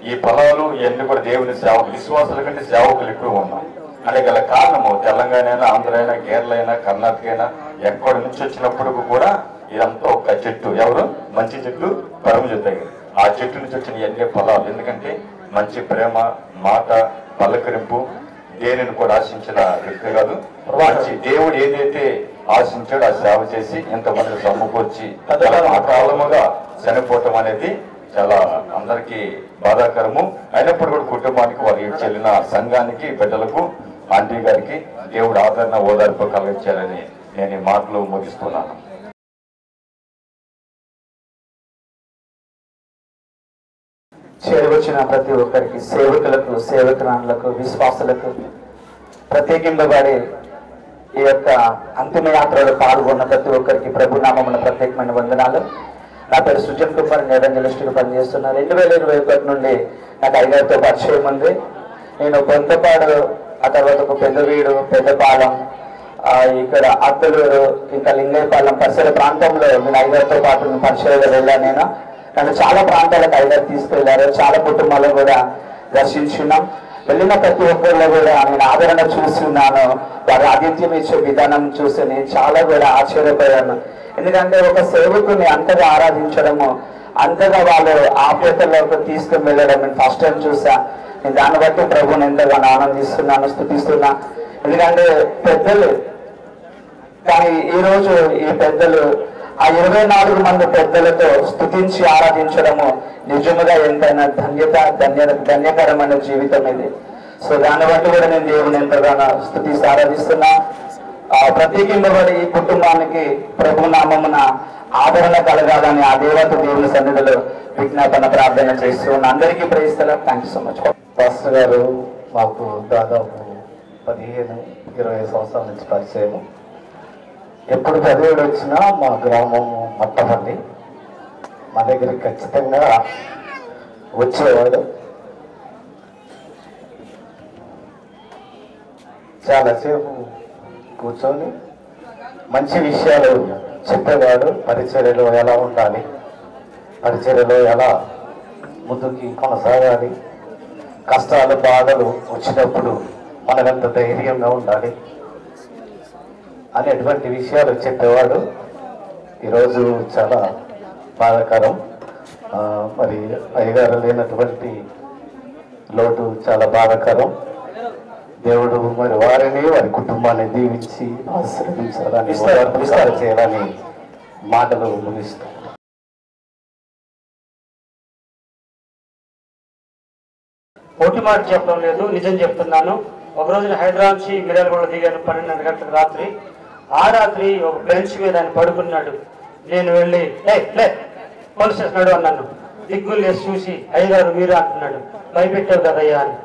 ఈ ఫలాలు ఇవన్నీ కూడా దేవుని సేవకు, విశ్వాసాల కంటే సేవకులు ఎక్కువ ఉన్నాం. అంటే గల కారణము తెలంగాణ అయినా, ఆంధ్ర అయినా, కేరళ అయినా, కర్ణాటక అయినా, ఎక్కడి నుంచి వచ్చినప్పుడు కూడా ఇదంతా ఒక చెట్టు. ఎవరు? మంచి చెట్టు పరమజ్యోతి. ఆ చెట్టు నుంచి వచ్చిన ఇవన్నీ ఫలాలు. ఎందుకంటే మంచి ప్రేమ, మాట, పలకరింపు, దేనిని కూడా ఆశించిన వ్యక్తి కాదు. మంచి దేవుడు ఏదైతే ఆశించాడో ఆ సేవ చేసి ఎంతమంది సమకూర్చి అకాలముగా చనిపోవటం అనేది చాలా అందరికీ బాధాకరము. అయినప్పుడు కూడా కుటుంబానికి, వారి చెల్లిన సంఘానికి, బిడ్డలకు, ఆంటీ గారికి దేవుడు ఆదరణ, ఓదార్పు కలిగించాలని నేను ఈ మాటలు ముగిస్తున్నాను. చేరువచ్చిన ప్రతి ఒక్కరికి, సేవకులకు, సేవకురాళ్లకు, విశ్వాసులకు, ప్రత్యేకింపబడి ఈ యొక్క అంతిమ యాత్రలో పాల్గొన్న ప్రతి ఒక్కరికి ప్రభు నామమున ప్రత్యేకమైన వందనాలు. నా పేరు సుజన్ కుమార్, ఎవెంజలిస్ట్గా పనిచేస్తున్నా. 2021 నుండి నాకు అయ్యగారితో పరిచయం ఉంది. నేను బొంతపాడు, ఆ తర్వాత ఒక పెద్దవీడు, పెద్దపాలెం, ఇక్కడ అత్తలూరు, ఇంకా లింగైపాలెం పరిసర ప్రాంతంలో నేను అయ్యగారితో పాటు పరిచయంగా వెళ్ళాను. నన్ను చాలా ప్రాంతాలకు అయ్యగారు తీసుకెళ్లారు. చాలా కుటుంబాలను కూడా దర్శించున్నాం. వెళ్ళిన ప్రతి ఒక్కరిలో కూడా నేను ఆదరణ చూసి ఉన్నాను. వారి ఆతిథ్యం ఇచ్చే విధానం చూసి నేను చాలా కూడా ఆశ్చర్యపోయాను. ఎందుకంటే ఒక సేవకుని అంతగా ఆరాధించడము, అంతగా వాళ్ళు ఆప్యాయతలోకి తీసుకుని వెళ్ళడం నేను ఫస్ట్ టైం చూసా. నేను దాన్ని బట్టి ప్రభుని ఎంతగానో ఆనందిస్తున్నాను, స్తుతిస్తున్నా. ఎందుకంటే పెద్దలు, కానీ ఈరోజు ఈ పెద్దలు ఆ 24 మంది పెద్దలతో స్తుతించి ఆరాధించడము నిజముగా ఎంతైనా ధన్యకరమైన జీవితం ఇది. సో దాన్ని బట్టి కూడా నేను దేవుని ఎంతగానో స్తుతిస్తూ ఆరాధిస్తున్నా. ప్రత్యేకింపబడి ఈ కుటుంబానికి ప్రభు నామమున ఆదరణ కలగాలని ఆ దేవత దేవుని సన్నిధిలో విజ్ఞాపన ప్రార్థన చేస్తున్నా. అందరికీ ప్రేయిస్తున్నా. Thank you so much. Pastor గారు మాకు దాదాపు 15-20 సంవత్సరాల నుంచి పరిచయం. ఎప్పుడు చదివాడు వచ్చినా మా గ్రామం మట్టపల్లి, మా దగ్గరికి ఖచ్చితంగా వచ్చేవాడు. చాలాసేపు కూర్చొని మంచి విషయాలు చెప్పేవాడు. పరిచర్యలో ఎలా ఉండాలి, పరిచర్యలో ఎలా ముందుకి కొనసాగాలి, కష్టాలు బాధలు వచ్చినప్పుడు మనం ఎంత ధైర్యంగా ఉండాలి అనేటువంటి విషయాలు చెప్పేవాడు. ఈరోజు చాలా బాధాకరం. మరి అయ్యగారు లేనటువంటి లోటు చాలా బాధాకరం. దేవుడు మరి వారిని వారి కుటుంబాన్ని దీవించి ఆశీర్వదించాలని విస్తార చేయాలని మాటలు ముగిస్తాం. పోటీ మాట చెప్పడం లేదు, నిజం చెప్తున్నాను. ఒక రోజున హైదరాబాద్ నుంచి మిర్యాలగూడ దిగాను 12 గంటలకు రాత్రి. ఆ రాత్రి ఒక బెంచ్ మీద ఆయన పడుకున్నాడు. నేను వెళ్ళి పోలీస్ స్టేషన్ అన్నాను. దిగ్గులు వేసి చూసి అయ్యగారు మీరు అంటున్నాడు. భయపెట్టావు కదయ్యా అని.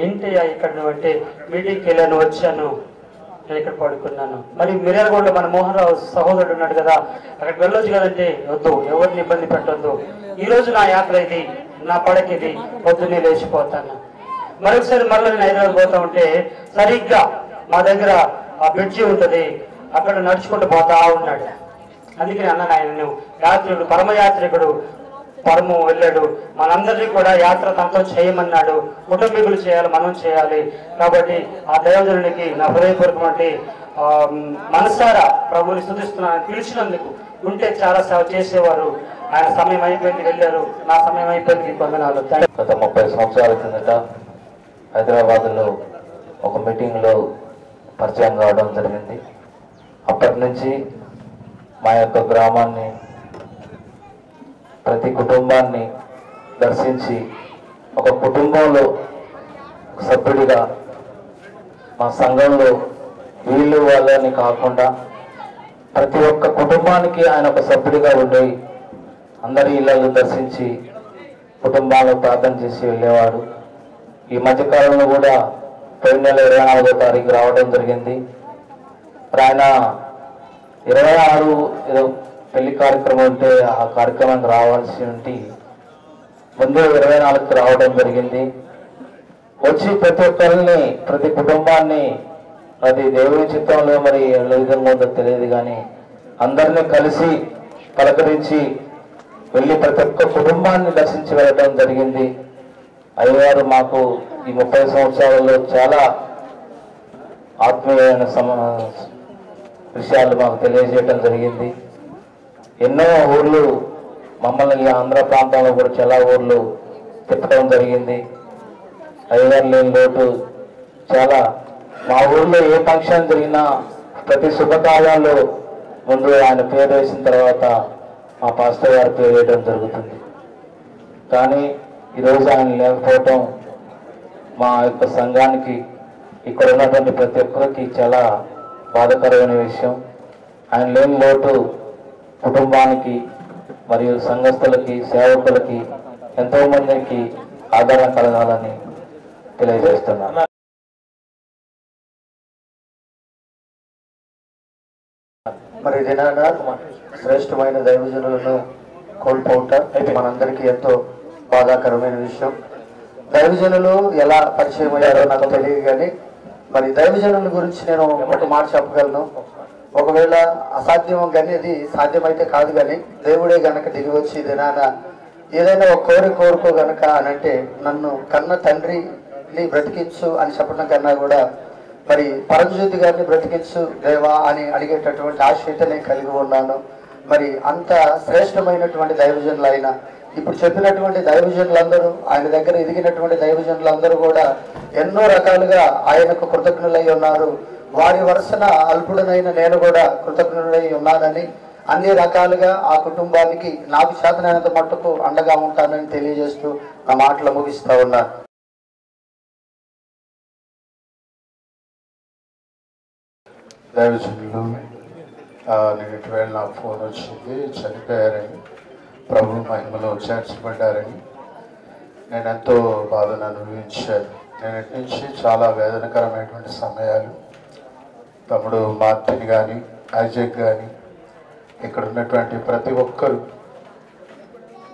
ఏంటయ్యా ఇక్కడ నువ్వు అంటే, మీటింగ్కి వెళ్ళాను, వచ్చాను, నేను ఇక్కడ పడుకున్నాను. మరి మిర్యాలగూడలో మన మోహన్ రావు సహోదరుడు ఉన్నాడు కదా, అక్కడికి వెళ్ళొచ్చు కదంటే వద్దు, ఎవరిని ఇబ్బంది పెట్టొద్దు, ఈ రోజు నా యాత్ర ఇది, నా పడక ఇది, పొద్దున్నే లేచిపోతాను. మరొకసారి మరలా నేను హైదరాబాద్ పోతా ఉంటే సరిగ్గా మా దగ్గర ఆ బ్రిడ్జి ఉంటుంది, అక్కడ నడుచుకుంటూ పోతా ఉన్నాడు. అందుకని అన్నాను, ఆయన నువ్వు యాత్రికుడు, పరమయాత్రికుడు, పరము వెళ్ళాడు, మనందరినీ కూడా యాత్ర తనతో చేయమన్నాడు. కుటుంబీకులు చేయాలి, మనం చేయాలి. కాబట్టి ఆ దైవజనునికి నా హృదయపూర్వకమంటే మనసారా ప్రభువుని స్తుతిస్తున్నాను. పిలిచినందుకు ఉంటే చాలా సేవ చేసేవారు. ఆయన సమయం అయిపోయింది, వెళ్ళారు. నా సమయం అయిపోయింది. వందనాలు. గత 30 సంవత్సరాల కిందట హైదరాబాద్లో ఒక మీటింగ్లో పరిచయం కావడం జరిగింది. అప్పటి నుంచి మా యొక్క గ్రామాన్ని, ప్రతి కుటుంబాన్ని దర్శించి ఒక కుటుంబంలో సభ్యుడిగా మా సంఘంలో వీళ్ళు వాళ్ళని కాకుండా ప్రతి ఒక్క కుటుంబానికి ఆయన ఒక సభ్యుడిగా ఉండి అందరి ఇళ్లలో దర్శించి కుటుంబాలను ప్రార్థన చేసి వెళ్ళేవాడు. ఈ మధ్యకాలంలో కూడా పోయిన నెల 24వ తారీఖు రావడం జరిగింది. ఆయన 26 ఏదో పెళ్లి కార్యక్రమం ఉంటే ఆ కార్యక్రమానికి రావాల్సి ఉంటే ముందు 24కి రావడం జరిగింది. వచ్చి ప్రతి ఒక్కరిని, ప్రతి కుటుంబాన్ని, అది దేవుని చిత్తంలో మరి ఏ విధంగా ఉందో తెలియదు కానీ అందరినీ కలిసి పలకరించి వెళ్ళి ప్రతి ఒక్క కుటుంబాన్ని దర్శించి వెళ్ళడం జరిగింది. అయ్యగారు మాకు ఈ 30 సంవత్సరాలలో చాలా ఆత్మీయమైన విషయాలు మాకు తెలియజేయడం జరిగింది. ఎన్నో ఊర్లు మమ్మల్ని ఆంధ్ర ప్రాంతంలో కూడా చాలా ఊర్లు తిప్పడం జరిగింది. అయ్యగారు లేని లోటు చాలా. మా ఊర్లో ఏ ఫంక్షన్ జరిగినా ప్రతి శుభకార్యాల్లో ముందు ఆయన పేరు వేసిన తర్వాత మా పాస్టర్ గారి పేరు వేయడం జరుగుతుంది. కానీ ఈరోజు ఆయన లేకపోవటం మా యొక్క సంఘానికి, ఇక్కడ ఉన్నటువంటి ప్రతి ఒక్కరికి చాలా బాధాకరమైన విషయం. ఆయన లేని లోటు కుటుంబానికి మరియు సంఘస్థులకి, సేవకులకి, ఎంతో మందికి ఆదరణ కలగాలని తెలియజేస్తున్నాను. మరి దినాన శ్రేష్టమైన దైవజనులను కోల్పోవట ఇది మనందరికీ ఎంతో బాధాకరమైన విషయం. దైవజనులు ఎలా పరిచయం అయ్యారో నాకు తెలియదు కానీ మరి దైవజనుల గురించి నేను ఒక మాట చెప్పగలను. ఒకవేళ అసాధ్యం కానీ అది సాధ్యమైతే కాదు కానీ దేవుడే గనక దిగి వచ్చి దినాన ఏదైనా ఒక కోరుకో గనక అనంటే నన్ను కన్న తండ్రి ని బ్రతికించు అని చెప్పడం కన్నా కూడా మరి పరంజ్యోతి గారిని బ్రతికించు దేవా అని అడిగేటటువంటి ఆశ అయితే నేను కలిగి ఉన్నాను. మరి అంత శ్రేష్టమైనటువంటి దైవజనులు ఆయన ఇప్పుడు చెప్పినటువంటి దైవజనులందరూ ఆయన దగ్గర ఎదిగినటువంటి దైవజనులందరూ కూడా ఎన్నో రకాలుగా ఆయనకు కృతజ్ఞులై ఉన్నారు. వారి వరుసన అల్పుడనైన నేను కూడా కృతజ్ఞులై ఉన్నానని అన్ని రకాలుగా ఆ కుటుంబానికి నాకు చేతనైనంత మట్టుకు అండగా ఉంటానని తెలియజేస్తూ నా మాటలు ముగిస్తా ఉన్నాను. దైవజనులు నేను ఇటీవేళ నాకు ఫోన్ వచ్చింది, చనిపోయారని, ప్రభు మహిమలో చేర్చబడ్డారని. నేను ఎంతో బాధను అనుభవించాను. నేను ఇటు నుంచి చాలా వేదనకరమైనటువంటి సమయాలు తమ్ముడు మార్టిన్ కానీ ఐజాక్ కానీ ఇక్కడ ఉన్నటువంటి ప్రతి ఒక్కరు,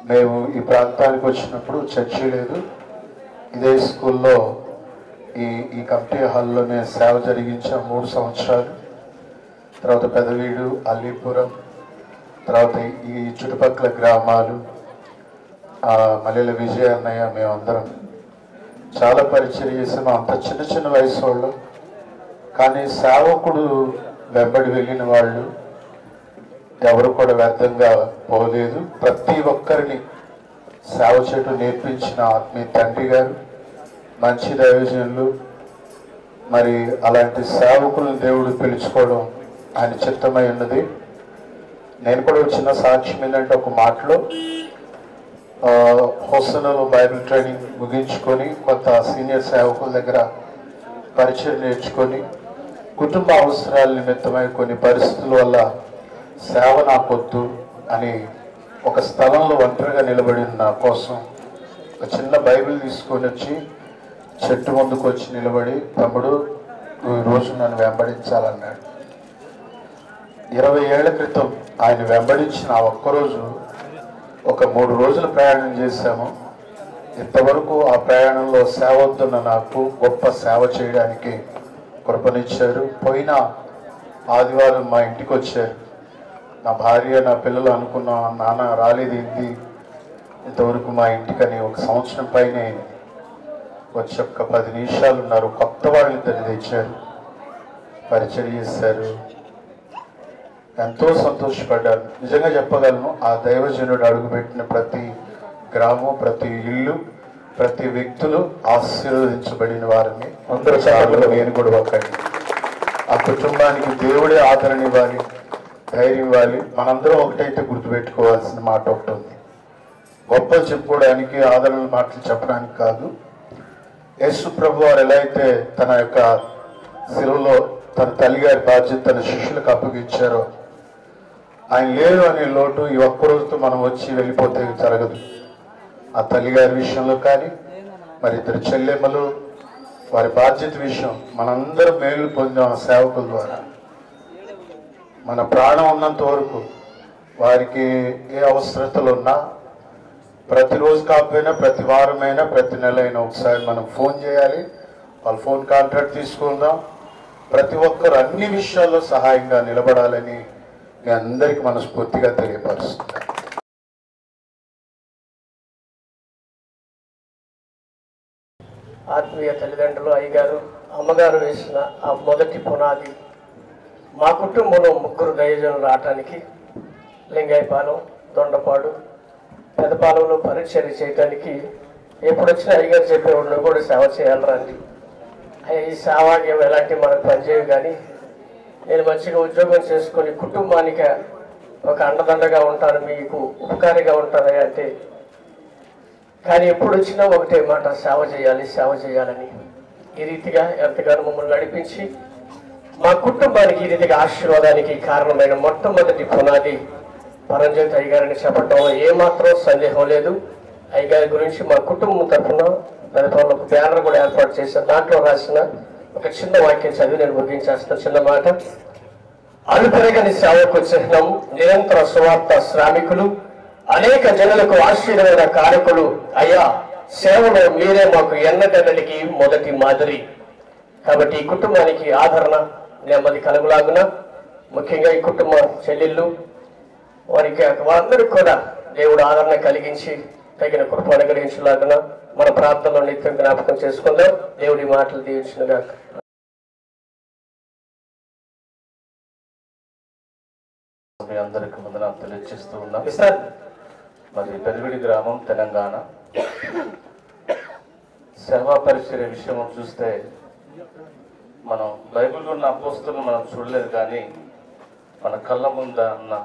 మేము ఈ ప్రాంతానికి వచ్చినప్పుడు చర్చి లేదు, ఇదే స్కూల్లో ఈ కమిటీ హాల్లోనే సేవ జరిగించాం 3 సంవత్సరాలు. తర్వాత పెదవీడు, అల్లీపురం, తర్వాత ఈ చుట్టుపక్కల గ్రామాలు, మల్లెల విజయ అన్నయ్య, మేమందరం చాలా పరిచయం చేసాము. అంత చిన్న చిన్న వయసు వాళ్ళు, కానీ సేవకుడు వెంబడి వెళ్ళిన వాళ్ళు ఎవరు కూడా వ్యర్థంగా పోలేదు. ప్రతి ఒక్కరిని సేవ చేయడం నేర్పించిన ఆత్మీయ తండ్రి గారు, మంచి దైవజనులు, మరి అలాంటి సేవకులను దేవుడు పిలుచుకోవడం ఆయన చిత్తమై ఉన్నది. నేను కూడా చిన్న సాక్ష్యం ఏంటంటే, ఒక మాటలో హోస్టల్లో బైబిల్ ట్రైనింగ్ ముగించుకొని కొంత సీనియర్ సేవకుల దగ్గర పరిచయం నేర్చుకొని కుటుంబ అవసరాల నిమిత్తమై కొన్ని పరిస్థితుల వల్ల సేవ నాకొద్దు అని ఒక స్థలంలో ఒంటరిగా నిలబడిన నా కోసం ఒక చిన్న బైబిల్ తీసుకొని వచ్చి చెట్టు ముందుకు వచ్చి నిలబడి, తమ్ముడు ఈరోజు నన్ను వెంబడించాలన్నాడు. 20 ఏళ్ల క్రితం ఆయన వెంబడించిన ఒక్కరోజు ఒక 3 రోజులు ప్రయాణం చేశాము. ఇంతవరకు ఆ ప్రయాణంలో సేవ వద్దున్న నాకు గొప్ప సేవ చేయడానికి కృపనిచ్చారు. పోయిన ఆదివారం మా ఇంటికి వచ్చారు. నా భార్య, నా పిల్లలు అనుకున్నా, నాన్న రాలేదేంటి ఇంతవరకు మా ఇంటికని. 1 సంవత్సరం పైనే వచ్చి ఒక్క 10 నిమిషాలు ఉన్నారు. కొత్త వాళ్ళు ఇద్దరు తెచ్చారు, పరిచయం చేశారు. ఎంతో సంతోషపడ్డాను. నిజంగా చెప్పగలను, ఆ దైవజనుడు అడుగుపెట్టిన ప్రతి గ్రామం, ప్రతి ఇల్లు, ప్రతి వ్యక్తులు ఆశీర్వదించబడిన వారిని అందరూ చాలా. నేను కూడా ఒక్కడి. ఆ కుటుంబానికి దేవుడే ఆదరణ ఇవ్వాలి, ధైర్యం ఇవ్వాలి. మనందరం ఒకటైతే గుర్తుపెట్టుకోవాల్సిన మాట ఒకటి ఉంది. గొప్పలు చెప్పుకోవడానికి, ఆదరణ మాటలు చెప్పడానికి కాదు. యేసు ప్రభు వారు ఎలా అయితే తన యొక్క శిలువలో తన తల్లిగారి బాధ్యత తన శిష్యులకు అప్పగించారో, ఆయన లేరు అనే లోటు ఈ ఒక్కరోజుతో మనం వచ్చి వెళ్ళిపోతే జరగదు. ఆ తల్లిగారి విషయంలో కానీ, మరి 2 చెల్లెమ్మలు, వారి బాధ్యత విషయం మనందరం మేలు పొందాం ఆ సేవకుల ద్వారా. మన ప్రాణం ఉన్నంత వరకు వారికి ఏ అవసరతలు ఉన్నా ప్రతిరోజు కాకపోయినా, ప్రతి వారమైనా, ప్రతి నెల అయినా ఒకసారి మనం ఫోన్ చేయాలి. వాళ్ళ ఫోన్ కాంట్రాక్ట్ తీసుకుందాం. ప్రతి ఒక్కరు అన్ని విషయాల్లో సహాయంగా నిలబడాలని మీ అందరికీ మనస్ఫూర్తిగా తెలియపరుస్తున్నాను. ఆత్మీయ తల్లిదండ్రులు, అయ్యగారు, అమ్మగారు వేసిన ఆ మొదటి పునాది మా కుటుంబంలో 3 దైవజనులు రావటానికి లింగాయపాలెం, దొండపాడు, పెదపాలెంలో పరిచర్య చేయడానికి ఎప్పుడు వచ్చినా అయ్యగారు చెప్పేవాళ్ళు కూడా సేవ చేయాలరండి. ఈ సేవ ఎలాంటి మనకు పనిచేయవు, కానీ నేను మంచిగా ఉద్యోగం చేసుకొని కుటుంబానికి ఒక అండదండగా ఉంటాను, మీకు ఉపకారిగా ఉంటాను అంటే. కానీ ఎప్పుడు వచ్చినా ఒకటే మాట, సేవ చేయాలి, సేవ చేయాలని. ఈ రీతిగా ఎంతగానో మమ్మల్ని నడిపించి మా కుటుంబానికి ఈ రీతిగా ఆశీర్వాదానికి కారణమైన మొట్టమొదటి పునాది పరంజ్యోతి అయ్యగారిని చెప్పడంలో ఏమాత్రం సందేహం లేదు. అయ్యగారి గురించి మా కుటుంబం తరఫున దానితో ఒక బ్యానర్ కూడా ఏర్పాటు చేశాను. దాంట్లో రాసిన ఒక చిన్న వాక్యం చదివి నేను ముగించేస్తాను. చిన్న మాట: అలుపెరగని సేవకు చిహ్నం, నిరంతర సువార్త శ్రామికులు, అనేక జనులకు ఆశీర్వాద కారకులు. అయ్యా, సేవలో మీరే మాకు ఎన్నటెన్నటికి మొదటి మాదిరి. కాబట్టి ఈ కుటుంబానికి ఆదరణ, నెమ్మది కలుగులాగున, ముఖ్యంగా ఈ కుటుంబ చెల్లెళ్ళు, వారికి వారందరికీ కూడా దేవుడు ఆదరణ కలిగించి తగిన కృప అనుగ్రహించలాగిన మన ప్రార్థనలో నిత్యం జ్ఞాపకం చేసుకుందాం. దేవుడి మాటలు దీవించినగాక. మీ అందరికి వందనాలు తెలియజేస్తూ ఉన్నాం. మరి పెదవిడి గ్రామం తెలంగాణ సేవా పరిచర్య విషయం చూస్తే మనం బైబిల్లో ఉన్న అపోస్తులను మనం చూడలేదు, కానీ మన కళ్ళ ముంద ఉన్న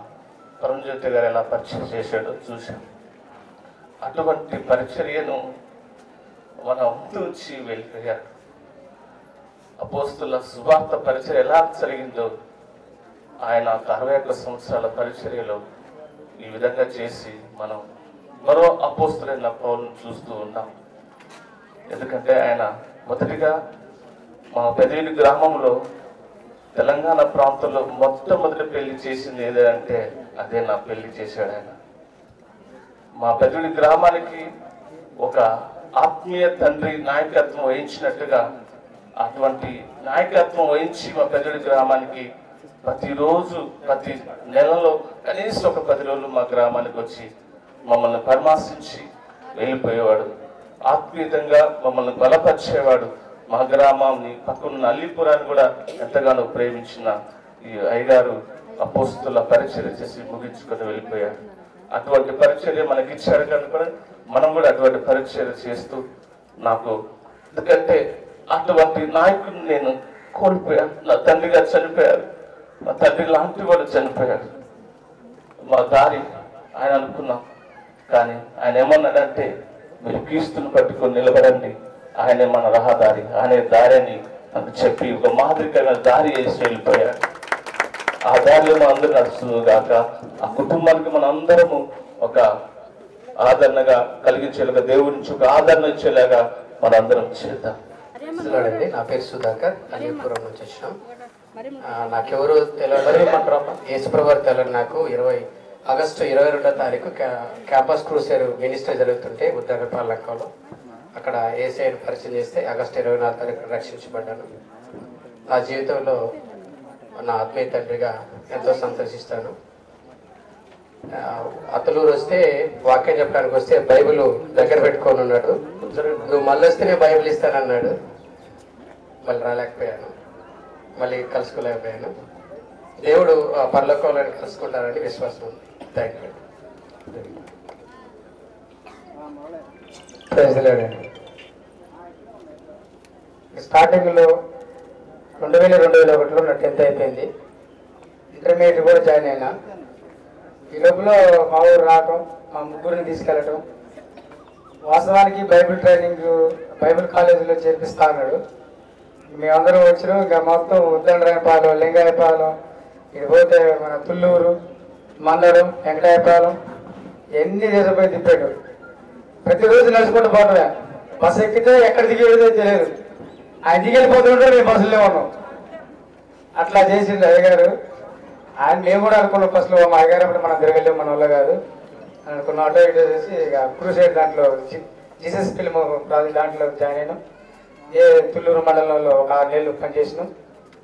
పరంజ్యోతి గారు ఎలా పరిచయం చేశాడో చూసాం. అటువంటి పరిచర్యను మనం వచ్చి వెళ్ళిపోయారు. అపోస్తుల సువార్త పరిచర్య ఎలా జరిగిందో ఆయన 61 సంవత్సరాల పరిచర్యలో ఈ విధంగా చేసి మనం మరో అపోస్తులైన పౌలును చూస్తూ ఉన్నాం. ఎందుకంటే ఆయన మొదటిగా మా పెదవిడి గ్రామంలో తెలంగాణ ప్రాంతంలో మొట్టమొదటి పెళ్లి చేసింది ఏదంటే అదే నా పెళ్లి చేశాడు ఆయన. మా పెదవిడి గ్రామానికి ఒక ఆత్మీయ తండ్రి నాయకత్వం వహించినట్టుగా అటువంటి నాయకత్వం వహించి మా పెదవిడి గ్రామానికి ప్రతిరోజు ప్రతి నెలలో కనీసం ఒక 10 రోజులు మా గ్రామానికి వచ్చి మమ్మల్ని పరామర్శించి వెళ్ళిపోయేవాడు. ఆత్మీయంగా మమ్మల్ని బలపరిచేవాడు. మా గ్రామాన్ని పక్కనున్న అల్లిపురాన్ని కూడా ఎంతగానో ప్రేమించిన ఈ అయ్యగారు అపోస్తుల పరిచర్య చేసి ముగించుకొని వెళ్ళిపోయాడు. అటువంటి పరిచర్య మనకి ఇచ్చాడు కనుక మనం కూడా అటువంటి పరిచర్య చేస్తూ నాకు ఎందుకంటే అటువంటి నాయకుడిని నేను కోల్పోయాను. నా తండ్రి గారు చనిపోయారు, మా తండ్రి లాంటి వాడు చనిపోయాడు. మా దారి ఆయన అనుకున్నాం, కానీ ఆయన ఏమన్నాడంటే మీరు క్రీస్తుని పట్టుకొని నిలబడండి, ఆయనే మన రహదారి, ఆయనే దారి అని నాకు చెప్పి ఒక మాదిరికైన దారి వేసి వెళ్ళిపోయాడు. ఆ దారిలో మన అందరూ నడుస్తుంది కాక ఆ కుటుంబానికి మన అందరము ఒక ఆదరణగా కలిగించేలాగా దేవుడి నుంచి ఒక ఆదరణ ఇచ్చేలాగా మన అందరం చేద్దాం. అండి, నా పేరు సుధాకర్, అలీపురం నుంచి వచ్చినాం. నాకెవరు తెలియదు, యేసుప్రభు తెలియదు. నాకు ఆగస్టు 22వ తారీఖు క్యాంపస్ క్రూసేర్ మినిస్టర్ జరుగుతుంటే ఉత్తరపాలెంలో అక్కడ ఏసైని పరిచయం చేస్తే ఆగస్టు 24వ తారీఖు రక్షించబడ్డాను. నా జీవితంలో నా ఆత్మీయ తండ్రిగా ఎంతో సంతోషిస్తాను. అతలూరు వస్తే వాక్యం చెప్పడానికి వస్తే బైబిల్ దగ్గర పెట్టుకొని ఉన్నాడు. నువ్వు మళ్ళీ వస్తేనే బైబిల్ ఇస్తానన్నాడు. మళ్ళీ రాలేకపోయాను, మళ్ళీ కలుసుకోలేకపోయాను. దేవుడు పరలోకంలో కలుసుకుంటారని విశ్వాసం ఉంది. Thank you. స్టార్టింగ్లో 2001లో నా 10th అయిపోయింది. ఇంటర్మీడియట్ కూడా జాయిన్ అయినా. ఈ లోపల మా ఊరు రావటం, మా ముగ్గురిని తీసుకెళ్ళటం, వాస్తవానికి బైబిల్ ట్రైనింగ్ బైబిల్ కాలేజీలో చేర్పిస్తా అన్నాడు. మేమందరం వచ్చినాం. ఇంకా మొత్తం ఉద్దండరాయపాలెం, లింగాయపాలెం, ఇది పోతే మన తుళ్ళూరు, మందడం, వెంకటాయపాలెం ఎన్ని దేశపోయి తిప్పాడు. ప్రతిరోజు నడుచుకుంటూ పోవటమే. బస్సు ఎక్కితే ఎక్కడ దిగేదో తెలియదు. ఆయన దిగెళ్ళిపోతుంటే మేము బస్సులో ఉన్నాం. అట్లా చేసిండు అయ్యగారు. ఆయన మేము కూడా అనుకున్నాం ఫస్ట్లో మా అయ్యగారు అప్పుడు మనం తిరగలేము, మన వల్ల కాదు అనుకున్న ఆటో ఇటో చేసి ఇక క్రూసైడ్ దాంట్లో జీసస్ ఫిల్మ్ ప్రాజెక్ట్ దాంట్లో జాయిన్ అయినాం. తుళ్ళూరు మండలంలో ఒక 6 నెలలు పనిచేసినాం.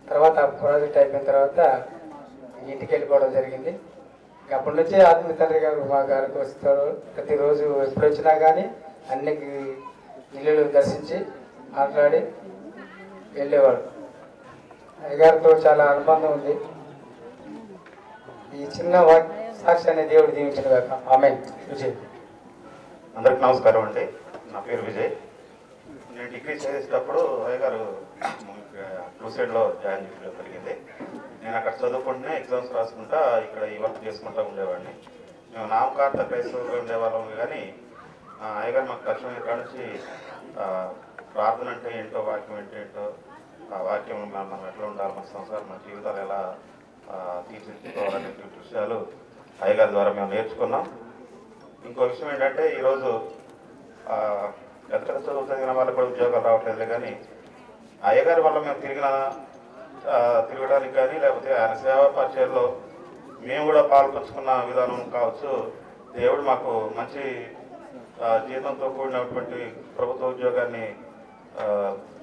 తర్వాత ప్రాజెక్ట్ అయిపోయిన తర్వాత ఇంటికి వెళ్ళిపోవడం జరిగింది. అప్పటి నుంచి ఆత్మీయ తండ్రి గారు మా గారికి వస్తారు. ప్రతిరోజు ఎప్పుడు వచ్చినా కానీ అన్ని ఇల్లు దర్శించి మాట్లాడి వెళ్ళేవాడు. అయ్యగారితో చాలా అనుబంధం ఉంది. ఈ చిన్న సాక్ష్యాన్ని దేవుడు దీవించిన కాక. ఆమె విజయ్. అందరికి నమస్కారం అండి. నా పేరు విజయ్. నేను డిగ్రీ చేసేటప్పుడు అయ్యగారు క్రూసైడ్లో జాయిన్ చేయడం జరిగింది. నేను అక్కడ చదువుకుంటూనే ఎగ్జామ్స్ రాసుకుంటా ఇక్కడ ఈ వర్క్ చేసుకుంటూ ఉండేవాడిని. మేము నామకార్థ క్రైస్తవులుగా ఉండేవాళ్ళం, కానీ అయ్యగారు మాకు తక్షణం ఇక్కడ నుంచి ప్రార్థన అంటే ఏంటో, వాక్యం అంటే ఏంటో, ఆ వాక్యం మనం ఎట్లా ఉండాలి, మన సంసారం, మన జీవితాలు ఎలా తీర్చిదిద్దుకోవాలనే విషయాలు అయ్యగారి ద్వారా మేము నేర్చుకున్నాం. ఇంకో విషయం ఏంటంటే ఈరోజు పెద్ద చదువు చదివిన వాళ్ళకి కూడా ఉద్యోగాలు రావట్లేదు, కానీ అయ్యగారి వల్ల మేము తిరగడానికి కానీ లేకపోతే ఆయన సేవా పరిచయంలో మేము కూడా పాల్పంచుకున్న విధానం కావచ్చు. దేవుడు మాకు మంచి జీతంతో కూడినటువంటి ప్రభుత్వ ఉద్యోగాన్ని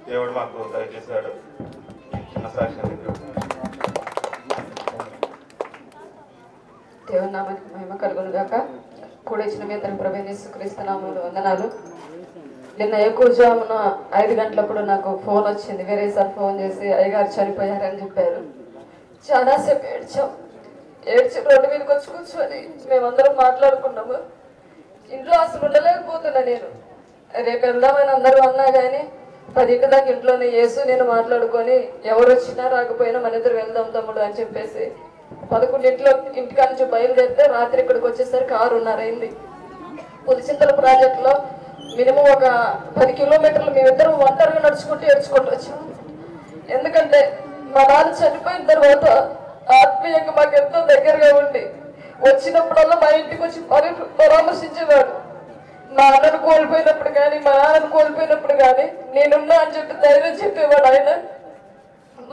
దేవుడు మాకు దయచేశాడు. చిన్న సాక్ష్యాన్ని దేవుని నామానికి మహిమ కలుగును గాక. కూడా ఇచ్చిన మీ అందరికి ప్రభు యేసుక్రీస్తునామములో వందనాలు. నిన్న ఎక్కువజామున 5 గంటలప్పుడు నాకు ఫోన్ వచ్చింది. వేరే సార్ ఫోన్ చేసి అయ్యగారు చనిపోయారని చెప్పారు. చాలాసేపు ఏడ్చి రోడ్డు మీదకి వచ్చి కూర్చొని మేమందరం మాట్లాడుకున్నాము. ఇంట్లో అసలు ఉండలేకపోతున్నా నేను. రేపు వెళ్దామని అందరూ అన్నా కానీ 10 దాకా ఇంట్లోనే చేసు నేను మాట్లాడుకొని ఎవరు వచ్చినా రాకపోయినా మన ఇద్దరు వెళ్దాం తమ్ముడు అని చెప్పేసి 11 ఇంటికాడ నుంచి బయలుదేరితే రాత్రి ఇక్కడికి వచ్చేసరికి 6:30 అయింది. పులిచింతల ప్రాజెక్టులో మినిమం ఒక 10 కిలోమీటర్లు మేమిద్దరం ఒంటరిగా నడుచుకుంటూ ఏడ్చుకుంటూ వచ్చాము. ఎందుకంటే మా నాన్న చనిపోయిన తర్వాత ఆత్మీయంగా మాకు ఎంతో దగ్గరగా ఉండి వచ్చినప్పుడల్లా మా ఇంటికి వచ్చి పరామర్శించేవాడు. మా అన్నను కోల్పోయినప్పుడు కానీ మా నాన్నను కోల్పోయినప్పుడు కానీ నేనున్నా అని చెప్పి ధైర్యం చెప్పేవాడు ఆయన.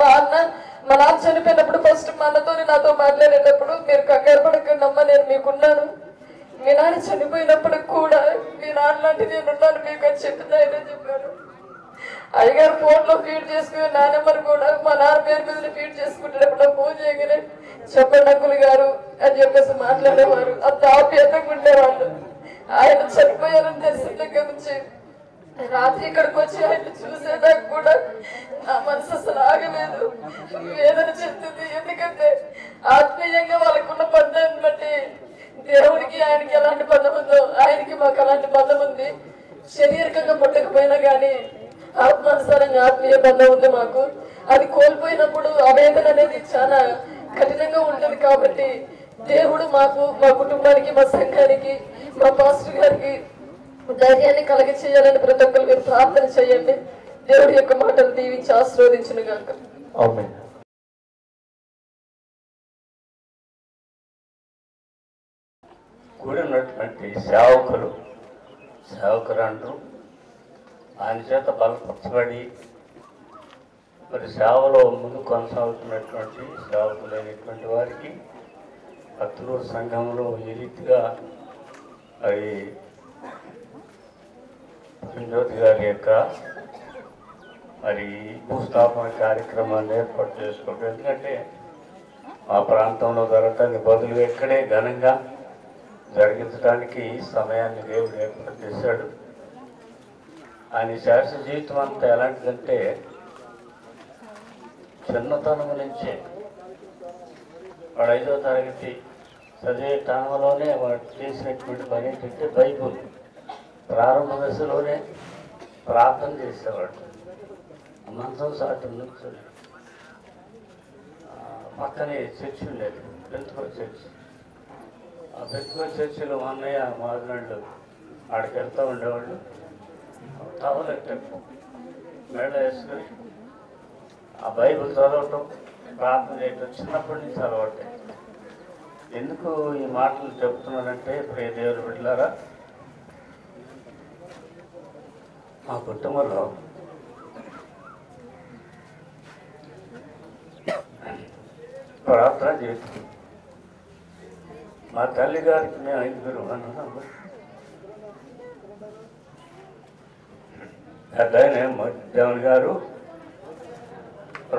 మా నాన్న చనిపోయినప్పుడు ఫస్ట్ మా అన్నతో నాతో మాట్లాడేటప్పుడు మీరు కంగారు పడకండి అమ్మ, నేను మీకున్నాను. మీ నాన్న చనిపోయినప్పుడు కూడా మీ నాన్న లాంటి నేనున్నాను మీకు అని చెప్పి ధైర్యం చెప్పాను. అయ్యగారు ఫోన్లో ఫీడ్ చేసుకుని నా నెంబర్ కూడా మా నాన్న పేరు మీద ఫీడ్ చేసుకుంటున్నప్పుడు ఫోన్ చేయగానే చెప్పండి అంకుల్ గారు అని చెప్పేసి మాట్లాడేవారు. అంత ఆప్యాయంగా ఉండేవాళ్ళు. ఆయన చనిపోయారని తెలిసిన దగ్గర నుంచి రాత్రి ఇక్కడికి వచ్చి ఆయన చూసేదాకా కూడా నా మనసు అసలు ఆగలేదు, వేదన చెందుతుంది. ఎందుకంటే ఆత్మీయంగా వాళ్ళకున్న బంధాన్ని బట్టి దేవుడికి ఆయనకి ఎలాంటి బంధం ఉందో ఆయనకి మాకు అలాంటి బంధం ఉంది. శారీరకంగా పుట్టకపోయినా కానీ ఆత్మానుసారంగా ఆత్మీయ బంధం ఉంది మాకు. అది కోల్పోయినప్పుడు ఆవేదన అనేది చాలా కఠినంగా ఉంటుంది. కాబట్టి దేవుడు మాకు, మా కుటుంబానికి, మా సంఘానికి, మా పాస్టర్ గారికి ధైర్యాన్ని కలిగి చేయాలని ప్రతి ఒక్కరు మీరు ప్రార్థన చేయండి. దేవుడి యొక్క మాటలు దీవించి ఆశీర్వదించును గాక. ఆమేన్. కూడినటువంటి సేవకురాండ్రు ఆయన చేత బలపరచబడి మరి సేవలో ముందు కొనసాగుతున్నటువంటి సేవకులైనటువంటి వారికి పత్తలూరు సంఘంలో ఈ రీతిగా మరి జ్యోతి గారి యొక్క మరి భూస్థాపన కార్యక్రమాన్ని ఏర్పాటు చేసుకోవడం. ఎందుకంటే ఆ ప్రాంతంలో జరగటానికి బదులుగా ఇక్కడే ఘనంగా జరిగించడానికి సమయాన్ని దేవుడు ఏర్పాటు చేశాడు. ఆయన శాస్త్ర జీవితం అంతా ఎలాంటిదంటే చిన్నతనం నుంచే వాడు 5వ తరగతి చదివే టైంలోనే వాడు చేసినటువంటి పని ఏంటంటే బైబుల్ ప్రారంభ దశలోనే ప్రార్థన చేసేవాడు. మంచం సాటి నుంచొని పక్కనే చర్చి ఉండేది, పెంతుకోల్ చర్చి. ఆ పెంతుకోల్ చర్చిలో మా అన్నయ్య మాదినాళ్ళు ఆడికి వెళ్తూ ఉండేవాళ్ళు. టవలెట్టు మేడ వేసుకొని ఆ బైబిల్ చదవటం, ప్రార్థన చేయటం చిన్నప్పటి నుంచి అలవాటే. ఎందుకు ఈ మాటలు చెప్తున్నానంటే ప్రియ దేవుని బిడ్డలారా, మా కుటుంబంలో ప్రార్థన చేస్తుంది. మా తల్లి గారికి మేము 5 అన్నాం. పెద్ద ఆయనేమో దేవుని గారు,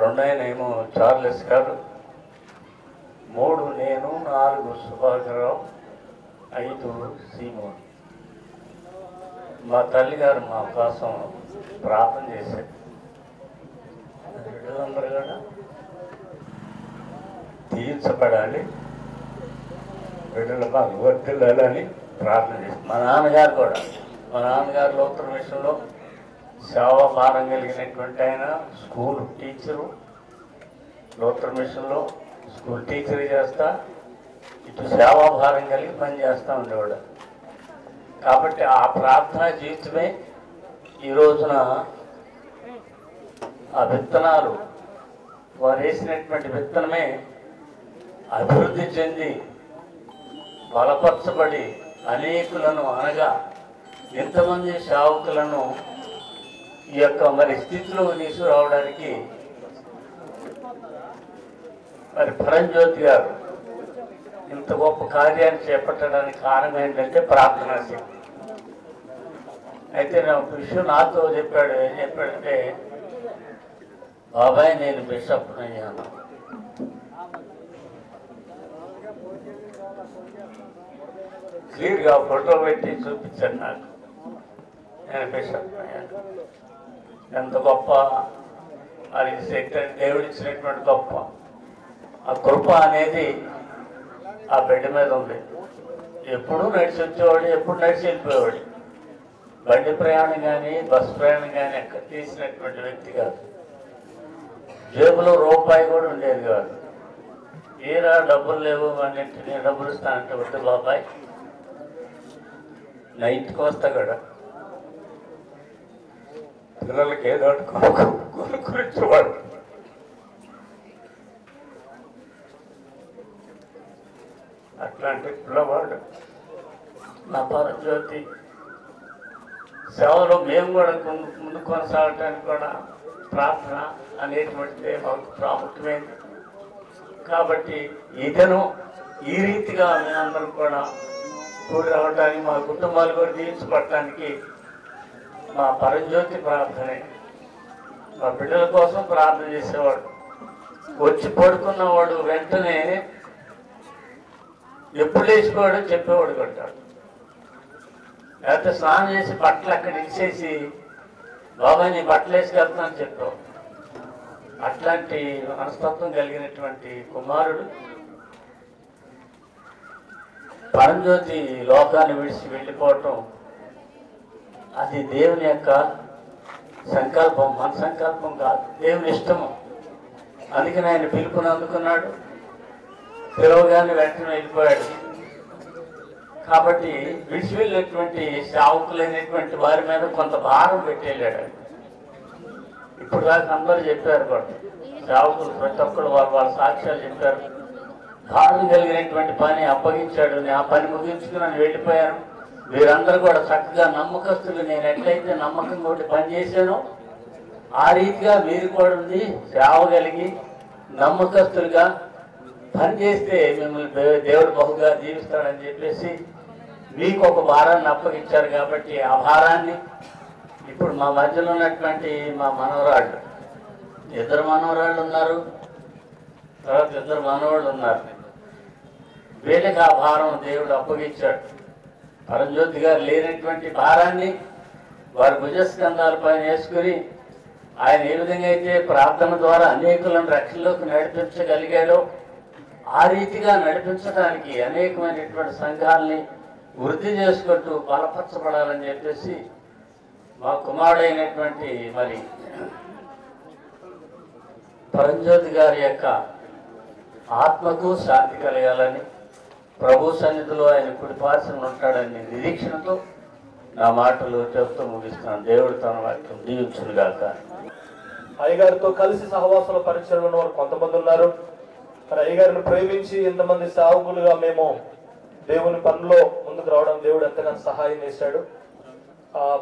2 ఆయనేమో చార్లెస్ గారు, 3 నేను, 4 సుభాకరరావు, 5 సీమోన్. మా తల్లి గారు మా కోసం ప్రార్థన చేశారు. బిడ్డలందరూ కూడా తీర్చబడాలి, బిడ్డలు మాకు వర్తిల్లాలని ప్రార్థన చేశారు. మా నాన్నగారు లోతర విషయంలో సేవా భారం కలిగినటువంటి ఆయన. స్కూల్ టీచరు, లోతర మిషన్లో స్కూల్ టీచర్ చేస్తా, ఇటు సేవా భారం కలిగి పనిచేస్తూ ఉండేవాడు. కాబట్టి ఆ ప్రార్థనా జీవితమే ఈ రోజున ఆ విత్తనాలు, వారు వేసినటువంటి విత్తనమే అభివృద్ధి చెంది బలపరచబడి అనేకులను, అనగా ఎంతమంది సేవకులను ఈ యొక్క మరి స్థితిలో తీసుకురావడానికి మరి పరంజ్యోతి గారు ఇంత గొప్ప కార్యాన్ని చేపట్టడానికి కారణం ఏంటంటే ప్రార్థనా శక్తి. అయితే నా విషయం నాతో చెప్పాడు. ఏం చెప్పాడంటే, బాబాయ్ నేను బిషప్ అయ్యాను, క్లియర్గా ఫోటో పెట్టి చూపించాడు నాకు. నేను బిషప్ ఎంత గొప్ప మరి శక్తి దేవుడు ఇచ్చినటువంటి గొప్ప ఆ కృప అనేది ఆ బెడ్ మీద ఉంది. ఎప్పుడు నడిచి వచ్చేవాడు, ఎప్పుడు నడిచి వెళ్ళిపోయేవాడు. బండి ప్రయాణం కానీ బస్సు ప్రయాణం కానీ ఎక్కడ తీసినటువంటి వ్యక్తి కాదు. జేబులో రూపాయి కూడా ఉండేది కాదు. ఏరా డబ్బులు లేవు అన్నింటినీ డబ్బులు ఇస్తానంటే వద్దు బాబాయ్, నైట్కి వస్తా కూడా పిల్లలకి ఏదో కొనుక్కొచ్చేవాడు. అట్లాంటి పిల్లవాడు నా పరజ్యోతి సేవలో మేము కూడా ముందు కొనసాగటానికి కూడా ప్రార్థన అనేటువంటిది మాకు ప్రాముఖ్యమైంది. కాబట్టి ఇదను ఈ రీతిగా మేమందరం కూడా కూడి రావడానికి, మా కుటుంబాలు కూడా దీవించబడటానికి మా పరజ్యోతి ప్రార్థనే. మా బిడ్డల కోసం ప్రార్థన చేసేవాడు. వచ్చి పడుకున్నవాడు వెంటనే ఎప్పుడు లేచిపోయాడో చెప్పేవాడు కొట్టాడు. లేకపోతే స్నానం చేసి బట్టలు అక్కడ ఇచ్చేసి బాబాయ్ నీ బట్టలు వేసుకెళ్తున్నాను చెప్పావు. అట్లాంటి మనస్తత్వం కలిగినటువంటి కుమారుడు పరంజ్యోతి లోకాన్ని విడిచి వెళ్ళిపోవటం అది దేవుని యొక్క సంకల్పం, మన సంకల్పం కాదు, దేవుని ఇష్టము. అందుకని ఆయన పిలుపుని అందుకున్నాడు, పిలవగానే వెంటనే వెళ్ళిపోయాడు. కాబట్టి విడిచి వెళ్ళినటువంటి సేవకులైనటువంటి వారి మీద కొంత భారం పెట్టి వెళ్ళాడు. ఇప్పుడు దాకా అందరూ చెప్పారు కూడా, సేవకులు ప్రతి ఒక్కరు వాళ్ళ సాక్ష్యాలు చెప్పారు. భారం కలిగినటువంటి పని అప్పగించాడు, నేను ఆ పని ముగించుకుని వెళ్ళిపోయాను. వీరందరూ కూడా చక్కగా నమ్మకస్తులు, నేను ఎట్లయితే నమ్మకం కొట్టి పని చేశానో ఆ రీతిగా మీరు కూడా ఉంది, సేవ కలిగి నమ్మకస్తులుగా పని చేస్తే మిమ్మల్ని దేవుడు బహుగా జీవిస్తాడని చెప్పేసి మీకు ఒక భారాన్ని అప్పగించారు. కాబట్టి ఆ భారాన్ని ఇప్పుడు మా మధ్యలో ఉన్నటువంటి మా మనవరాళ్ళు, 2 మనవరాళ్ళు ఉన్నారు, తర్వాత 2 మనవాళ్ళు ఉన్నారు. వీళ్ళకి ఆ భారం దేవుడు అప్పగించాడు. పరంజ్యోతి గారు లేనటువంటి భారాన్ని వారి భుజస్కంధాల పైన వేసుకుని ఆయన ఏ విధంగా అయితే ప్రార్థన ద్వారా అనేకులను రక్షణలోకి నడిపించగలిగాడో ఆ రీతిగా నడిపించడానికి అనేకమైనటువంటి సంఘాలని వృద్ధి చేసుకుంటూ బలపరచబడాలని చెప్పేసి మా కుమారుడైనటువంటి మరి పరంజ్యోతి గారి యొక్క ఆత్మకు శాంతి కలగాలని, ప్రభు సన్నిధిలో ఆయన కుడిపార్శ్వన ఉంటాడని నిరీక్షణతో నా మాటలు చెప్తూ ముగిస్తున్నాను. దేవుడు తన వాక్యం దీవించునుగాక. అయ్యగారితో కలిసి సహవాసంలో పరిచయం ఉన్న వారు కొంతమంది ఉన్నారు. మరి అయ్యగారిని ప్రేమించి ఎంతమంది సేవకులుగా మేము దేవుని పనిలో ముందుకు రావడం దేవుడు ఎంతగానో సహాయం చేశాడు.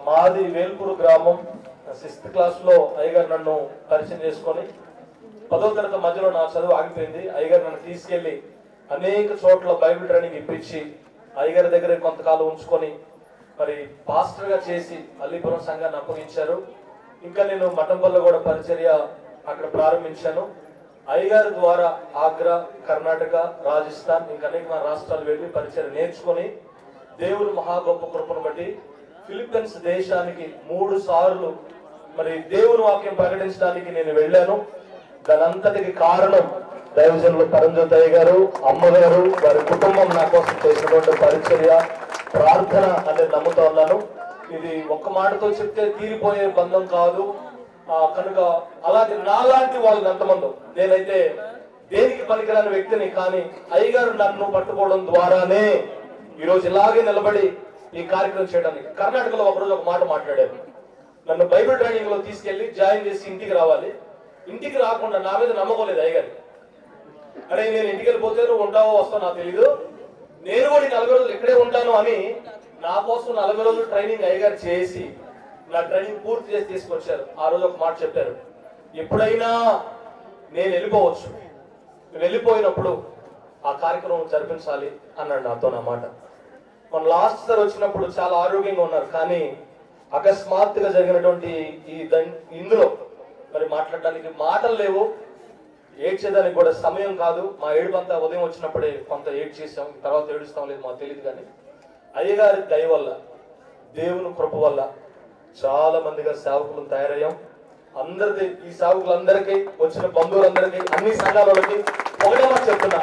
మాది వేల్పూరు గ్రామం. 6th క్లాస్లో అయ్యగారు నన్ను పరిచయం చేసుకొని 10వ తరగతి మధ్యలో నా చదువు ఆగిపోయింది. అయ్యగారు నన్ను తీసుకెళ్లి అనేక చోట్ల బైబిల్ ట్రైనింగ్ ఇప్పించి అయ్యగారి దగ్గర కొంతకాలం ఉంచుకొని మరి పాస్టర్గా చేసి అల్లీపురం సంఘాన్ని అప్పగించారు. ఇంకా నేను మఠంపల్లిలో కూడా పరిచర్య అక్కడ ప్రారంభించాను. అయ్యగారి ద్వారా ఆగ్రా, కర్ణాటక, రాజస్థాన్ ఇంకా అనేక రాష్ట్రాలు వెళ్ళి పరిచర్య నేర్చుకొని దేవుని మహా గొప్ప కృపను బట్టి ఫిలిప్పీన్స్ దేశానికి 3 సార్లు మరి దేవుని వాక్యం ప్రకటించడానికి నేను వెళ్ళాను. దానంతటికి కారణం దైవజనులు పరంజ్యోతి అయ్య గారు, అమ్మగారు, వారి కుటుంబం నా కోసం చేసినటువంటి పరిచర్య, ప్రార్థన అనేది నమ్ముతా ఉన్నాను. ఇది ఒక్క మాటతో చెప్తే తీరిపోయే బంధం కాదు. కనుక అలాగే నాలాంటి వాళ్ళు ఎంతమంది, నేనైతే దేనికి పనికిరాని వ్యక్తిని, కానీ అయ్యగారు నన్ను పట్టుకోవడం ద్వారానే ఈరోజు ఇలాగే నిలబడి ఈ కార్యక్రమం చేయడానికి. కర్ణాటకలో ఒకరోజు ఒక మాట మాట్లాడారు. నన్ను బైబిల్ ట్రైనింగ్ లో తీసుకెళ్లి జాయిన్ చేసి ఇంటికి రావాలి. ఇంటికి రాకుండా నా మీద నమ్మకం లేదు అయ్యగారు. అరే నేను ఇంటికి వెళ్ళిపోతే నువ్వు ఉంటావో వస్తావు నాకు తెలీదు, నేను కూడా 40 రోజులు ఇక్కడే ఉంటాను అని నా కోసం 40 రోజులు ట్రైనింగ్ అయ్యగారు చేసి నా ట్రైనింగ్ పూర్తి చేసి తీసుకొచ్చారు. ఆ రోజు ఒక మాట చెప్పారు, ఎప్పుడైనా నేను వెళ్ళిపోవచ్చు, వెళ్ళిపోయినప్పుడు ఆ కార్యక్రమం జరిపించాలి అన్నాడు నాతో. నా మాట మన లాస్ట్ సార్ వచ్చినప్పుడు చాలా ఆరోగ్యంగా ఉన్నారు, కానీ అకస్మాత్తుగా జరిగినటువంటి ఇందులో మరి మాట్లాడడానికి మాటలు లేవు, ఏడ్చేదానికి కూడా సమయం కాదు. మా ఏడుపంతా ఉదయం వచ్చినప్పుడే కొంత ఏడ్ చేసాం, తర్వాత ఏడుస్తాం లేదు మాకు తెలియదు. కానీ అయ్యగారి దయ వల్ల, దేవుని కృప వల్ల చాలా మందిగా సేవకులు తయారయ్యాం. అందరిది, ఈ సేవకులందరికీ, వచ్చిన బంధువులందరికీ, అన్ని సంఘాలకి ఒకటే మాట చెప్తున్నా,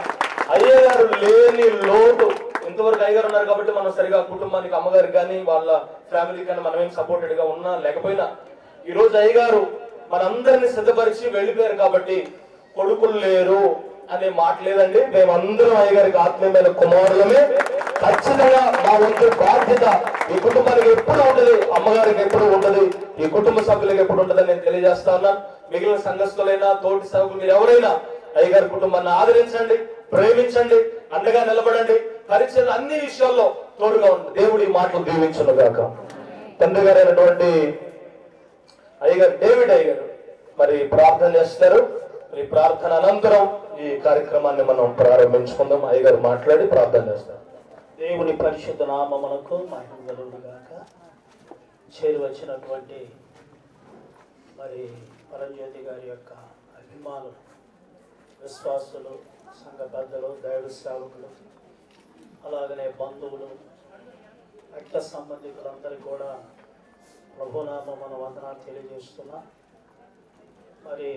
అయ్యగారు లేని లోటు ఇంతవరకు అయ్యగారు ఉన్నారు కాబట్టి మనం సరిగా కుటుంబానికి, అమ్మగారికి కానీ వాళ్ళ ఫ్యామిలీకి కానీ మనం ఏం సపోర్టెడ్ గా ఉన్నా లేకపోయినా, ఈ రోజు అయ్యగారు మనందరినీ సిద్ధపరిచి వెళ్ళిపోయారు కాబట్టి కొడుకులు లేరు అనే మాట లేదండి. మేమందరం అయ్యగారికి ఆత్మీయమైన కుమారులమే. ఖచ్చితంగా మా వంతు బాధ్యత ఈ కుటుంబానికి ఎప్పుడు ఉంటుంది, అమ్మగారికి ఎప్పుడు ఉంటుంది, ఈ కుటుంబ సభ్యులకు ఎప్పుడు ఉంటుందని నేను తెలియజేస్తా ఉన్నా. మిగిలిన సంఘస్థులైనా, తోటి సేవకులు, మీరు ఎవరైనా అయ్యగారి కుటుంబాన్ని ఆదరించండి, ప్రేమించండి, అండగా నిలబడండి, పరిచయం అన్ని విషయాల్లో తోడుగా ఉంటుంది. దేవుడి మాటలు దీవించును గాక. తండ్రి గారు అయినటువంటి అయ్యగారు డేవిడ్ అయ్యగారు మరి ప్రార్థన చేస్తారు. ఈ ప్రార్థన అనంతరం ఈ కార్యక్రమాన్ని మనం ప్రారంభించుకుందాం. అయ్యగారు మాట్లాడి ప్రార్థన చేస్తారు. దేవుని పరిశుద్ధ నామమునకు మహిమ కలుగును గాక. చేరి వచ్చినటువంటి మరి పరంజ్యోతి గారి యొక్క అభిమానులు, విశ్వాసులు, సంఘ పెద్దలు, దైవ సేవకులు, అలాగనే బంధువులు, రక్త సంబంధికులందరికీ కూడా ప్రభునామమున వందనాలు తెలియజేస్తున్నా. మరి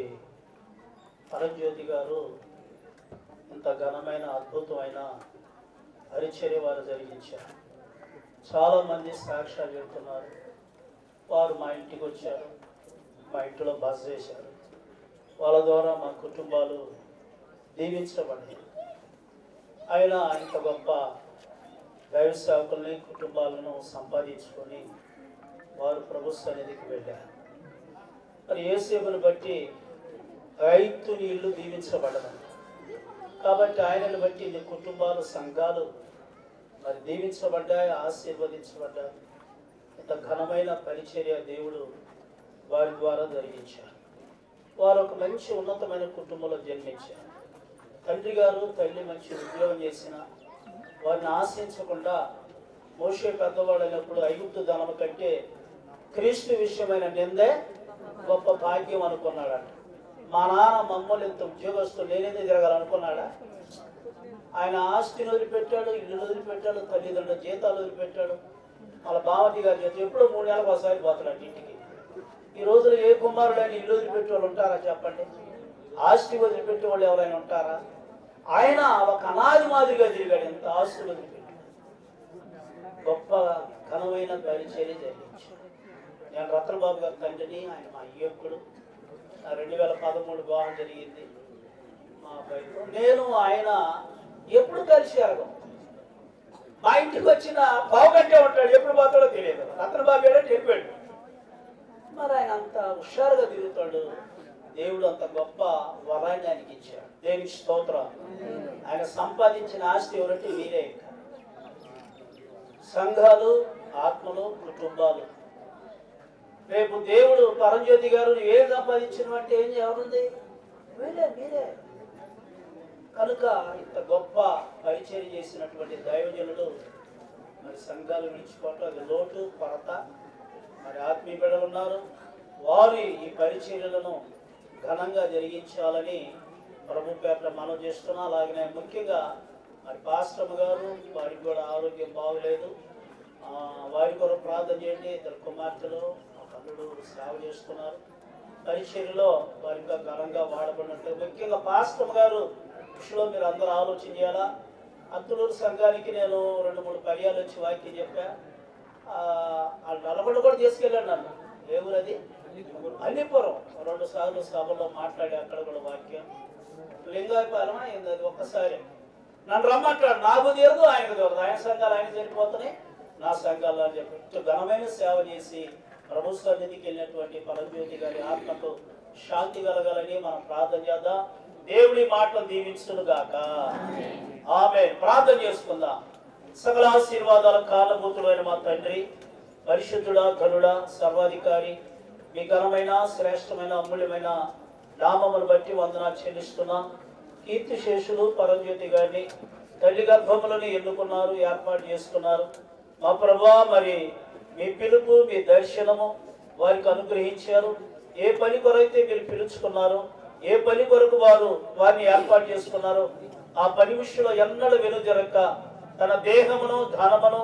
పరంజ్యోతి గారు ఇంత ఘనమైన, అద్భుతమైన పరిచర్య వారు జరిగించారు. చాలామంది సాక్ష్యాలు చెప్తున్నారు. వారు మా ఇంటికి వచ్చారు, మా ఇంటిలో బస చేశారు. వాళ్ళ ద్వారా మా కుటుంబాలు దీవించబడ్డాయి. ఆయన ఇంత గొప్ప దైవ సేవకుల్ని, కుటుంబాలను సంపాదించుకొని వారు ప్రభు సన్నిధికి వెళ్ళారు. మరి యేసేపుని బట్టి రైతుని ఇల్లు దీవించబడదండి. కాబట్టి ఆయనను బట్టి ఇన్ని కుటుంబాలు, సంఘాలు మరి దీవించబడ్డాయి, ఆశీర్వదించబడ్డాయి. ఇంత ఘనమైన పరిచర్య దేవుడు వారి ద్వారా జరిగించారు. వారు ఒక మంచి ఉన్నతమైన కుటుంబంలో జన్మించారు. తండ్రి గారు, తల్లి మంచి ఉద్యోగం చేసిన వారిని ఆశించకుండా మోషే పెద్దవాడైనప్పుడు ఐగుప్తు ధనము కంటే క్రీస్తు విషయమైన నిందే గొప్ప భాగ్యం అనుకున్నాడట. మా నాన్న మమ్మల్ని ఇంత ఉద్యోగస్తులు నేనేది తిరగాలనుకున్నాడా? ఆయన ఆస్తిని వదిలిపెట్టాడు, ఇల్లు వదిలిపెట్టాడు, తల్లిదండ్రుల జీతాలు వదిలిపెట్టాడు. వాళ్ళ బావటి గారి జీతం ఎప్పుడో 3 నెలలకు ఒకసారి పోతున్నాడు ఇంటికి. ఈ రోజులో ఏ కుమారుడైనా ఇల్లు వదిలిపెట్టే వాళ్ళు ఉంటారా చెప్పండి? ఆస్తి వదిలిపెట్టే వాళ్ళు ఎవరైనా ఉంటారా? ఆయన ఒక అనాది మాదిరిగా తిరిగాడు. ఎంత ఆస్తులు వదిలిపెట్టాడు. గొప్ప ఘనమైన పరిచర్య జరిగించాడు. నేను రత్నబాబు గారి తండ్రిని, ఆయన మా అయ్యప్పుడు 2013 వివాహం జరిగింది మా అబ్బాయితో. నేను ఆయన ఎప్పుడు కలిసి అరగం. మా ఇంటికి వచ్చిన పావుగంటే ఉంటాడు, ఎప్పుడు పోతాడో తెలియదు. రత్నబాబు ఏడో తెలిపాడు. మరి ఆయన అంత హుషారుగా తిరుగుతాడు. దేవుడు అంత గొప్ప వరాన్ని ఆయనకి ఇచ్చాడు. దేవునికి స్తోత్రం. ఆయన సంపాదించిన ఆస్తి ఎవరంటే మీరే. సంఘాలు, ఆత్మలు, కుటుంబాలు. రేపు దేవుడు పరంజ్యోతి గారు నువ్వేం సంపాదించిన అంటే ఏం ఎవరుంది? మీరే. కనుక ఇంత గొప్ప పరిచర్య చేసినటువంటి దైవజనులు మరి సంఘాలు విడిచిపోవటం అది లోటు, కొరత. మరి ఆత్మీయ బిడ్డలు ఉన్నారు, వారు ఈ పరిచర్యలను ఘనంగా జరిగించాలని ప్రభు పేర్ల మనం చేస్తున్నాం. అలాగనే ముఖ్యంగా మరి పాస్టమ్ గారు, వారికి కూడా ఆరోగ్యం బాగలేదు. వారి కొరకు ప్రార్థన చేయండి. 2 కుమార్తెలు, అల్లుడు సేవ చేస్తున్నారు. పరిచర్యలో వారి ఇంకా ఘనంగా వాడబడినట్టు ముఖ్యంగా పాస్టమ్ గారు విషయంలో మీరు అందరూ ఆలోచన చేయాలా. అత్తులూరు సంఘానికి నేను 2-3 పర్యాలు వచ్చి వాక్యం చెప్పా. వాళ్ళు నల్గొండ కూడా తీసుకెళ్ళాను నన్ను. ఏ ఊరు అది? అల్లిపురం. 2 సార్లు సభలో మాట్లాడి అక్కడ కూడా వాక్యం. లింగాయపాలెం అయింది అది ఒక్కసారి. నన్ను రమ్మంటాడు, నాకు తీరదు, ఆయనకు తీరదు. ఆయన సంఘాలు ఆయన సరిపోతున్నాయి, నా సంఘాలు అని చెప్పి ఘనమైన సేవ చేసి ప్రభు సన్నిధికి వెళ్ళినటువంటి పరంజ్యోతి గారి ఆత్మకు శాంతి కలగాలని మనం ప్రార్థన చేద్దాం. దేవుడి మాటలు దీవించును గాక. ఆమేన్. ప్రార్థన చేసుకుందాం. సకల ఆశీర్వాదాల కారణభూతుడైన మా తండ్రి, పరిశుద్ధుడా, ఘనుడా, సర్వాధికారి, మీ ఘనమైన, శ్రేష్టమైన, అమూల్యమైన నామమును బట్టి వందనాలు చెల్లిస్తున్నా. కీర్తిశేషులు పరంజ్యోతి గారిని తల్లి గర్భములను ఎన్నుకున్నారు, ఏర్పాటు చేసుకున్నారు. మా ప్రభువా, మరి మీ పిలుపు, మీ దర్శనము వారికి అనుగ్రహించారు. ఏ పని కొరైతే మీరు పిలుచుకున్నారు, ఏ పని కొరకు వారిని ఏర్పాటు చేసుకున్నారు, ఆ పని విషయంలో ఎన్నడూ వెనుజరక్క తన దేహమును, ధనమును,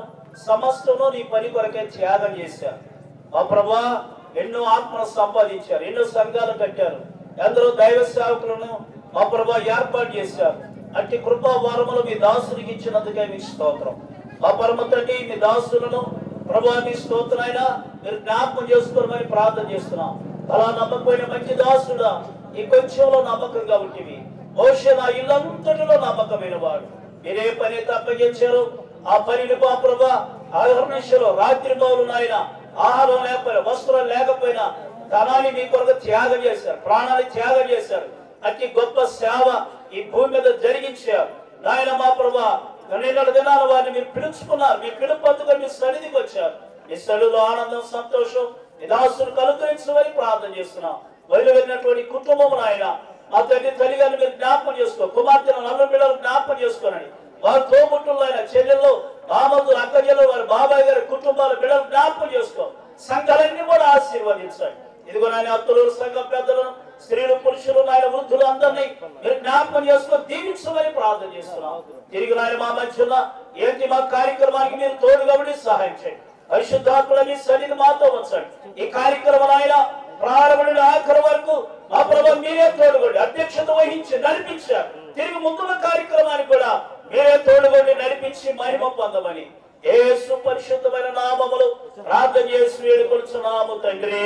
సమస్తము నీ పని కొరకే త్యాగం చేశారు. మా ప్రభా ఎన్నో ఆత్మలు సంపాదించారు, ఎన్నో సంఘాలు కట్టారు, ఎందరో దైవ సేవకులను మా ప్రభా ఏర్పాటు చేశారు. అట్టి కృపా వరములు మీ దాసునికి ఇచ్చినందుకే మీ స్తోత్రం. మా పరమ తండ్రి మీ దాసులను ప్రభా మీ స్తోత్రమైనా మీరు జ్ఞాపకం చేసుకోమని ప్రార్థన చేస్తున్నాం. అలా నమ్మకమైన మంచి దాసుడా, ఈ కొంచెంలో నమ్మకంగా ఉంటివి. మోషే నా ఇల్లంతటిలో నమ్మకమైన వాడు. మీరే పని తప్పగించారు, ఆ పనిని మా ప్రభా ఆహర్నిశలో రాత్రి మౌలు నాయన ఆహారం లేకపోయినా వస్త్రం లేకపోయినా ధనాన్ని మీ కొరకు త్యాగం చేశారు, ప్రాణాన్ని త్యాగం చేశారు. అతి గొప్ప సేవ ఈ భూమి మీద జరిగించారు నాయన. మా ప్రభా నిన్నటి దినాల వారిని మీరు పిలుచుకున్నారు, మీ పిలుపందుకొని మీ సన్నిధికి వచ్చారు. మీ సన్నిధిలో ఆనందం సంతోషం మీ దాసులు కలుగరించమని ప్రార్థన చేస్తున్నాం. వదిలివెళ్ళినటువంటి కుటుంబం నాయన మా తల్లి తల్లిగారిని మీరు జ్ఞాపకం చేసుకో, కుమార్తెను నల్ల బిడ్డలు జ్ఞాపకం చేసుకోనండి. వారి తోబుట్టులు ఆయన చెల్లెళ్ళు మామూలు అక్కజలు వారి బాబాయ్ గారి కుటుంబాల బిడ్డలు జ్ఞాపకం చేసుకో. సంఘాలన్నీ కూడా ఆశీర్వదించండి. ఇదిగో నాయన అత్తులు సంఘ పెద్దలను స్త్రీలు పురుషులు నాయన వృద్ధులు అందరినీ మీరు జ్ఞాపకం చేసుకుని దీవించమని ప్రార్థన చేస్తున్నాం. తిరిగి నాయన మా మధ్యన ఏంటి మా కార్యక్రమానికి మీరు తోడుగా ఉండి సహాయం చేయండి. పరిశుద్ధాత్మని సన్నిధి మాతో వచ్చండి. ఈ కార్యక్రమం ఆయన ప్రారంభమైన ఆఖరి వరకు మా ప్రభు మీరే తోడుగొండి అధ్యక్షత వహించి నడిపించారు. తిరిగి ముందున్న కార్యక్రమానికి కూడా మీరే తోడుగొండి నడిపించి మహిమ పొందమని యేసు పరిశుద్ధమైన నామములు ప్రార్థన చేసి వేడుకొలుచున్నాము తండ్రి.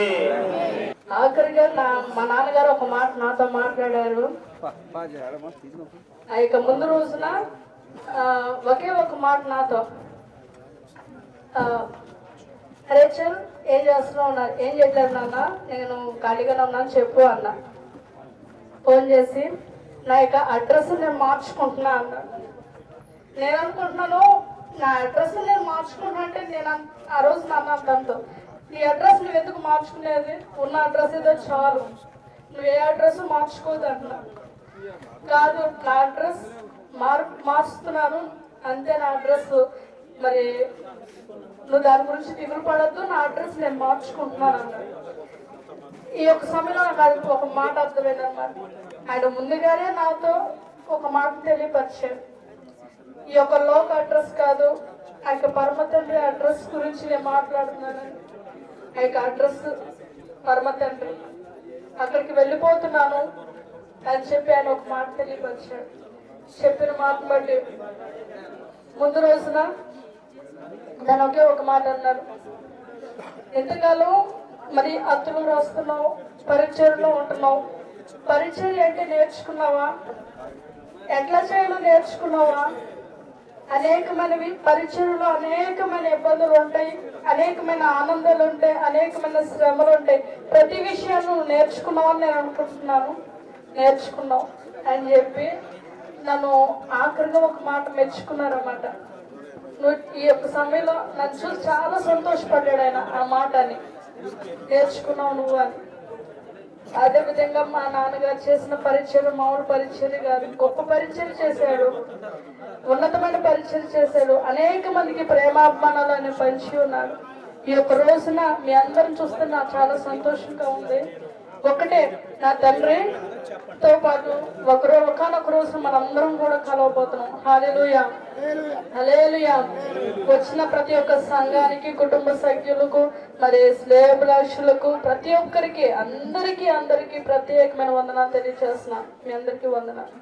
ఆఖరిగా మా నాన్నగారు ఒక మాట నాతో మాట్లాడారు. ఇక ముందు రోజున ఒకే ఒక మాట నాతో, రేచల్ ఏం చేస్తున్నావు అన్నా. ఏం చేయట్లేదు నాన్న, నేను ఖాళీగానే ఉన్నాను చెప్పు అన్న. ఫోన్ చేసి నా యొక్క అడ్రస్ నేను మార్చుకుంటున్నా అన్న. నేను అనుకుంటున్నాను నా అడ్రస్ నేను మార్చుకుంటున్నా అంటే నేను ఆ రోజు నాన్న తనతో, నీ అడ్రస్ నువ్వు ఎందుకు మార్చుకునేది, ఉన్న అడ్రస్ ఏదో చాలు, నువ్వు ఏ అడ్రస్ మార్చుకోవద్దు అంటున్నా. కాదు నా అడ్రస్ మార్చుతున్నాను అంతే, నా అడ్రస్ మరి నువ్వు దాని గురించి దిగులు పడద్దు, నా అడ్రస్ నేను మార్చుకుంటున్నాను అన్నాడు. ఈ యొక్క సమయంలో నాకు ఒక మాట అర్థమైందన్నమాట. ఆయన ముందుగానే నాతో ఒక మాట తెలియపరిచాడు. ఈ యొక్క లోక అడ్రస్ కాదు, ఆ యొక్క పరమ తండ్రి అడ్రస్ గురించి నేను మాట్లాడుతున్నానని. ఆ యొక్క అడ్రస్ పరమ తండ్రి, అక్కడికి వెళ్ళిపోతున్నాను అని చెప్పి ఆయన ఒక మాట తెలియపరిచాడు. చెప్పిన మాట బట్టి ముందు రోజున దాని ఒకే ఒక మాట అన్నారు, ఎంతకాలం మరి అత్తులు రాస్తున్నావు, పరిచర్లో ఉంటున్నావు, పరిచర్య అంటే నేర్చుకున్నావా, ఎట్లా చేయాలో నేర్చుకున్నావా, అనేకమైనవి పరిచర్లో అనేకమైన ఇబ్బందులు ఉంటాయి, అనేకమైన ఆనందాలు ఉంటాయి, అనేకమైన శ్రమలు ఉంటాయి. ప్రతి విషయాన్ని నువ్వు నేర్చుకున్నావని నేను అనుకుంటున్నాను. నేర్చుకున్నావు అని చెప్పి నన్ను ఆఖరిగా ఒక మాట మెచ్చుకున్నారన్నమాట. నువ్వు ఈ యొక్క సమయంలో నన్ను చూసి చాలా సంతోషపడ్డాడు ఆయన ఆ మాటని, నేర్చుకున్నావు నువ్వు అని. అదేవిధంగా మా నాన్నగారు చేసిన పరిచయం మామూలు పరిచయం కాదు, గొప్ప పరిచయం చేశాడు, ఉన్నతమైన పరిచయం చేశాడు, అనేక మందికి ప్రేమాభిమానాలు ఆయన పంచి ఉన్నాడు. ఈ యొక్క రోజున మీ అందరిని చూస్తే నాకు చాలా సంతోషంగా ఉంది. ఒకటే, నా తండ్రితో పాటు ఒకనొక రోజు మనందరం కూడా కలవబోతున్నాం. హల్లెలూయా హల్లెలూయా. వచ్చిన ప్రతి ఒక్క సంఘానికి, కుటుంబ సభ్యులకు, మరి శ్రేయోభిలాషులకు, ప్రతి ఒక్కరికి అందరికీ ప్రత్యేకమైన వందనాలు తెలియజేస్తున్నా. మీ అందరికీ వందనాలు.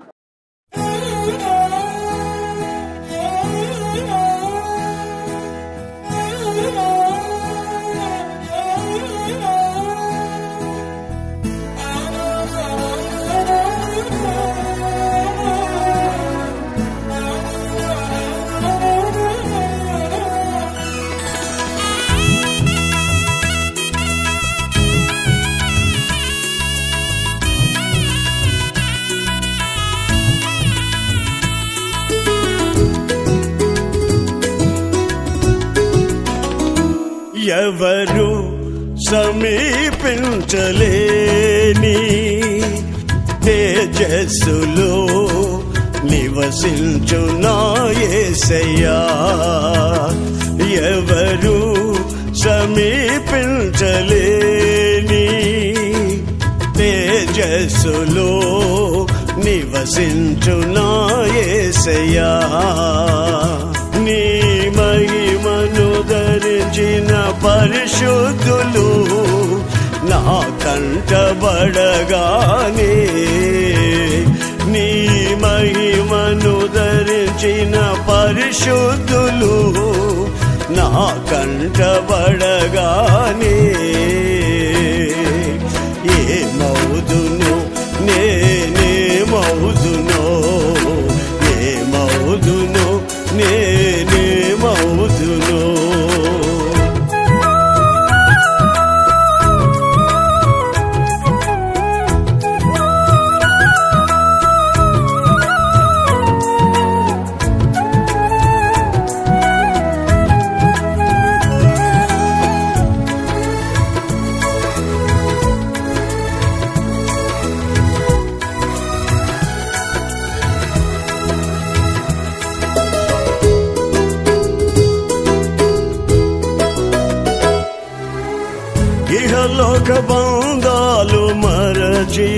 ఎవరు సమీపించలేని తేజస్సులో నివసించు నా యేసయ్యా, ఎవరు సమీపించలేని తేజస్సులో నివసించు నా యేసయ్యా, నీ మహిమను కంటబడగానే నీ మహిమను ధరించిన పరిశుద్ధులు నా కంటబడగానే ఏమవుదును నేనేమవుదునో ఏమవుదునో నేనేమవుదునో ఇహలోక బంధాలు మరచి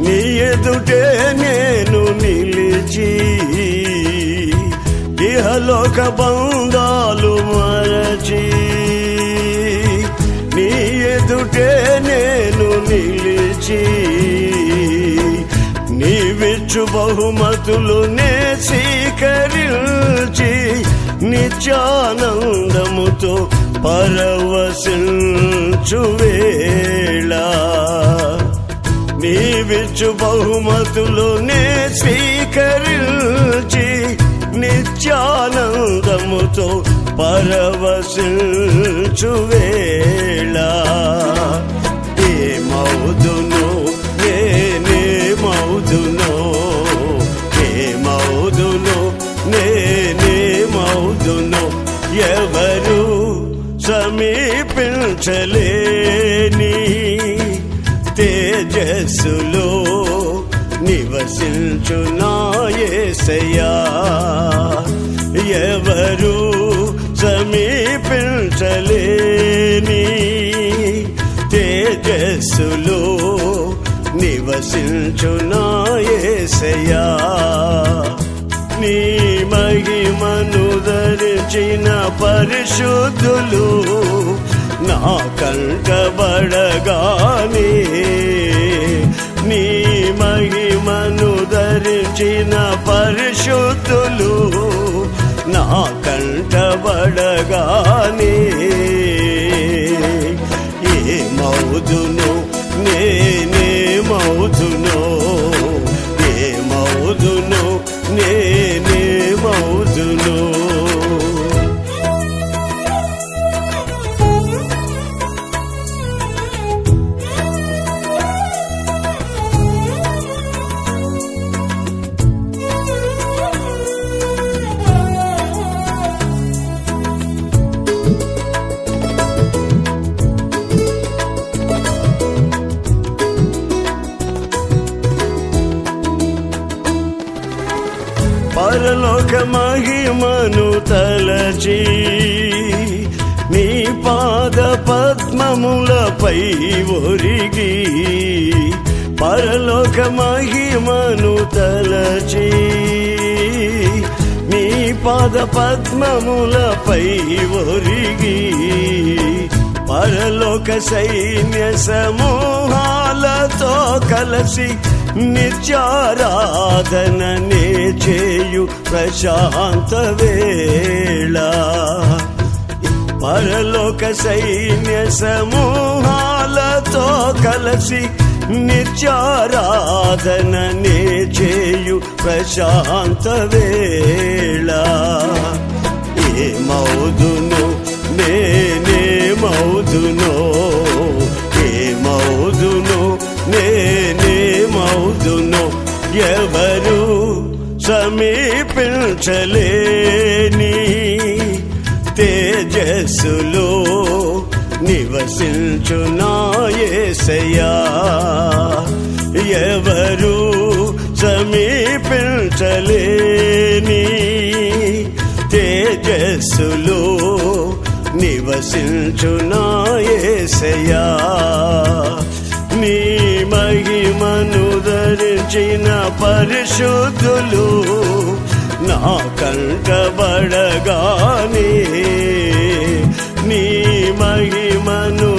నీ ఎదుటే నేను నిలిచి ఇహలోక బంధాలు మరచి నీ ఎదుటే నేను నిలిచి నీవిచ్చు బహుమతులు నే స్వీకరించి నిత్యానందముతో పరవశించు వేళ నీవిచ్చు బహుమతులు నే స్వీకరించి నిత్యానందముతో పరవశించు వేళ ఏమవుదును నేనేమవుదునో ఏమవుదును నేనేమవుదునో ఎవరు సమీపించలేని తేజస్సులో నివసించు నా యేసయ్యా ఎవరు సమీపించలేని తేజస్సులో నివసించు నా యేసయ్యా నీ మహిమను ధరించిన పరిశుద్ధులు నా కంటబడగానే నీ మహిమను ధరించిన పరిశుద్ధులు నా కంటబడగానే ఏమవుదును నేనేమవుదునో ఏమవుదును నేనేమవుదును పరలోక మహిమను తలచి నీ పాద పద్మములపై ఒరిగి పరలోక మహిమను తలచి నీ పాద పద్మములపై ఒరిగి పరలోక సైన్య సమూహాలతో కలసి నిత్యారాధననే చేయు ప్రశాంత వేళ పరలోక సైన్య సమూహాలతో కలసి నిత్యారాధననే చేయు ప్రశాంత వేళ ఏమవుదును నేనేమవుదునో ఏమవుదును నేనేమవుదునో ఎవరు సమీపించలేని తేజస్సులో నివసించు నా యేసయ్యా ఎవరు సమీపించలేని తేజస్సులో నివసించు నా యేసయ్యా నీ మహిమను ధరించిన పరిశుద్ధులు నా కంటబడగానే నీ మహిమను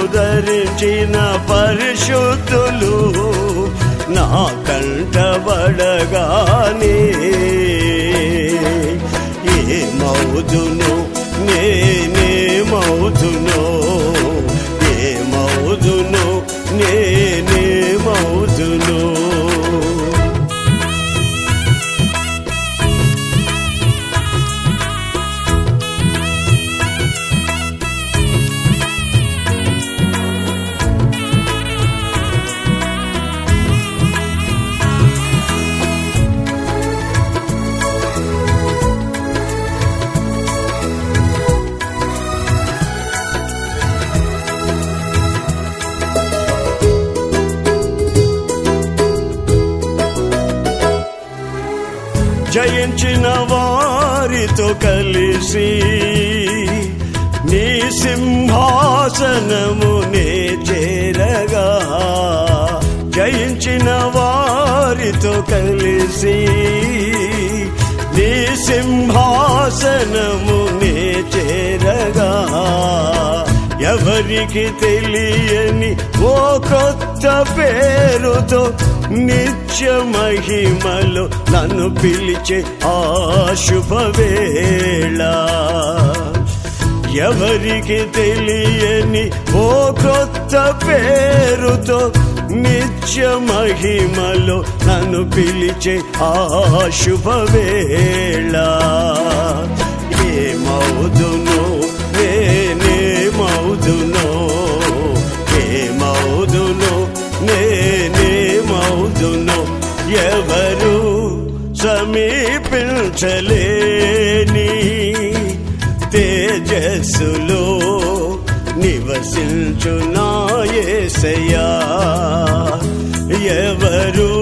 ధరించిన పరిశుద్ధులు నా కంటబడగానే ఏమవుదును నేనేమవుదును ఏమవుదును నేనేమవుదును జయించిన వారితో కలిసి నీ సింహాసనమునే చేరగా జయించిన వారితో కలిసి నీ సింహాసనమునే చేరగా ఎవరికి తెలియని ఓ కొత్త పేరుతో నిత్య మహిమలో నన్ను పిలిచే ఆ శుభవేళ ఎవరికి తెలియని ఓ కొత్త పేరుతో నిత్య మహిమలో నన్ను పిలిచే ఆ శుభవేళ ఏమవుదును నేనేమవుదును ఏమవుదును నేనేమవుదును ఎవరు సమీపించలేని తేజస్సులో నివసించు నా యేసయ్యా ఎవరు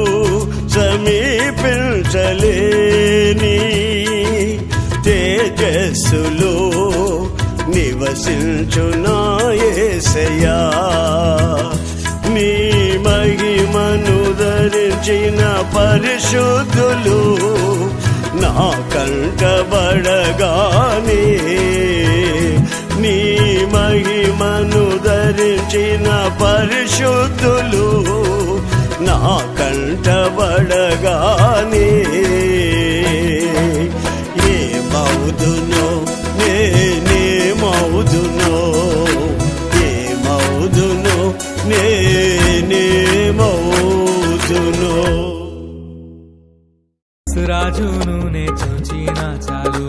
సమీపించలేని తేజస్సులో నివసించు నా యేసయ్యా నీ మహిమను ధరించిన పరిశుద్ధులు నా కంటబడగానే నీ మహిమను ధరించిన పరిశుద్ధులు నా కంటబడగానే ఏమవుదునో నేనేమవుదునో ఏమవుదునో నేనేమవుదునో రాజును నే చూచిన చాలు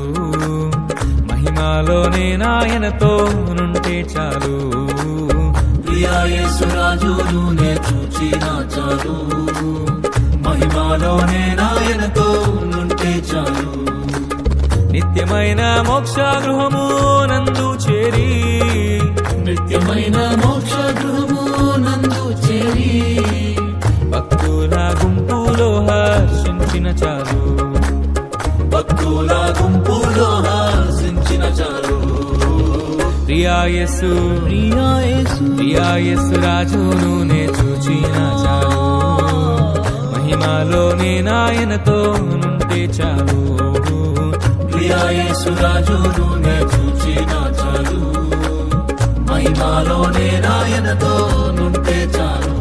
మహిమాలోనే నాయనతో నుంటే చాలు ప్రియా యేసు రాజును నే చూచిన చాలు మహిమాలోనే నాయనతో నుంటే చాలు నిత్యమైన మోక్ష గృహము నందు చేరి నిత్యమైన మోక్ష గృహము నందు చేరి భక్తుల గుంపులో హర్షించిన చాలు భక్తుల గుంపులో హర్షించిన చాలు ప్రియా యేసు రాజును నే చూచిన చాలు మహిమాలోనే నాయనతో నుంటే చాలు ప్రియా యేసు రాజును నే చూచిన చాలు మహిమాలోనే నాయనతో నుంటే చాలు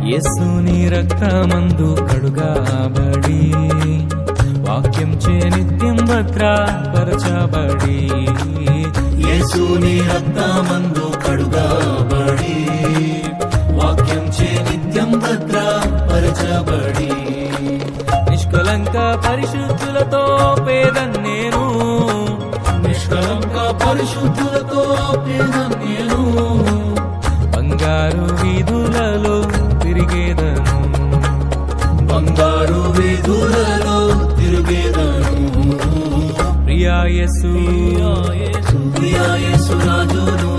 యేసుని రక్తమందు కడుగాబడి వాక్యం చే నిత్యం భద్రపరచబడి యేసుని రక్తమందు కడుగాబడి వాక్యం చే నిత్యం భద్రపరచబడి నిష్కలంక పరిశుద్ధులతో పేదన్ నేను నిష్కలంక పరిశుద్ధులతో పేదన్ నేను బంగారు వీధులలో తిరిగేదను బంగారు వీధులలో తిరిగేదను ప్రియా యేసు రాజును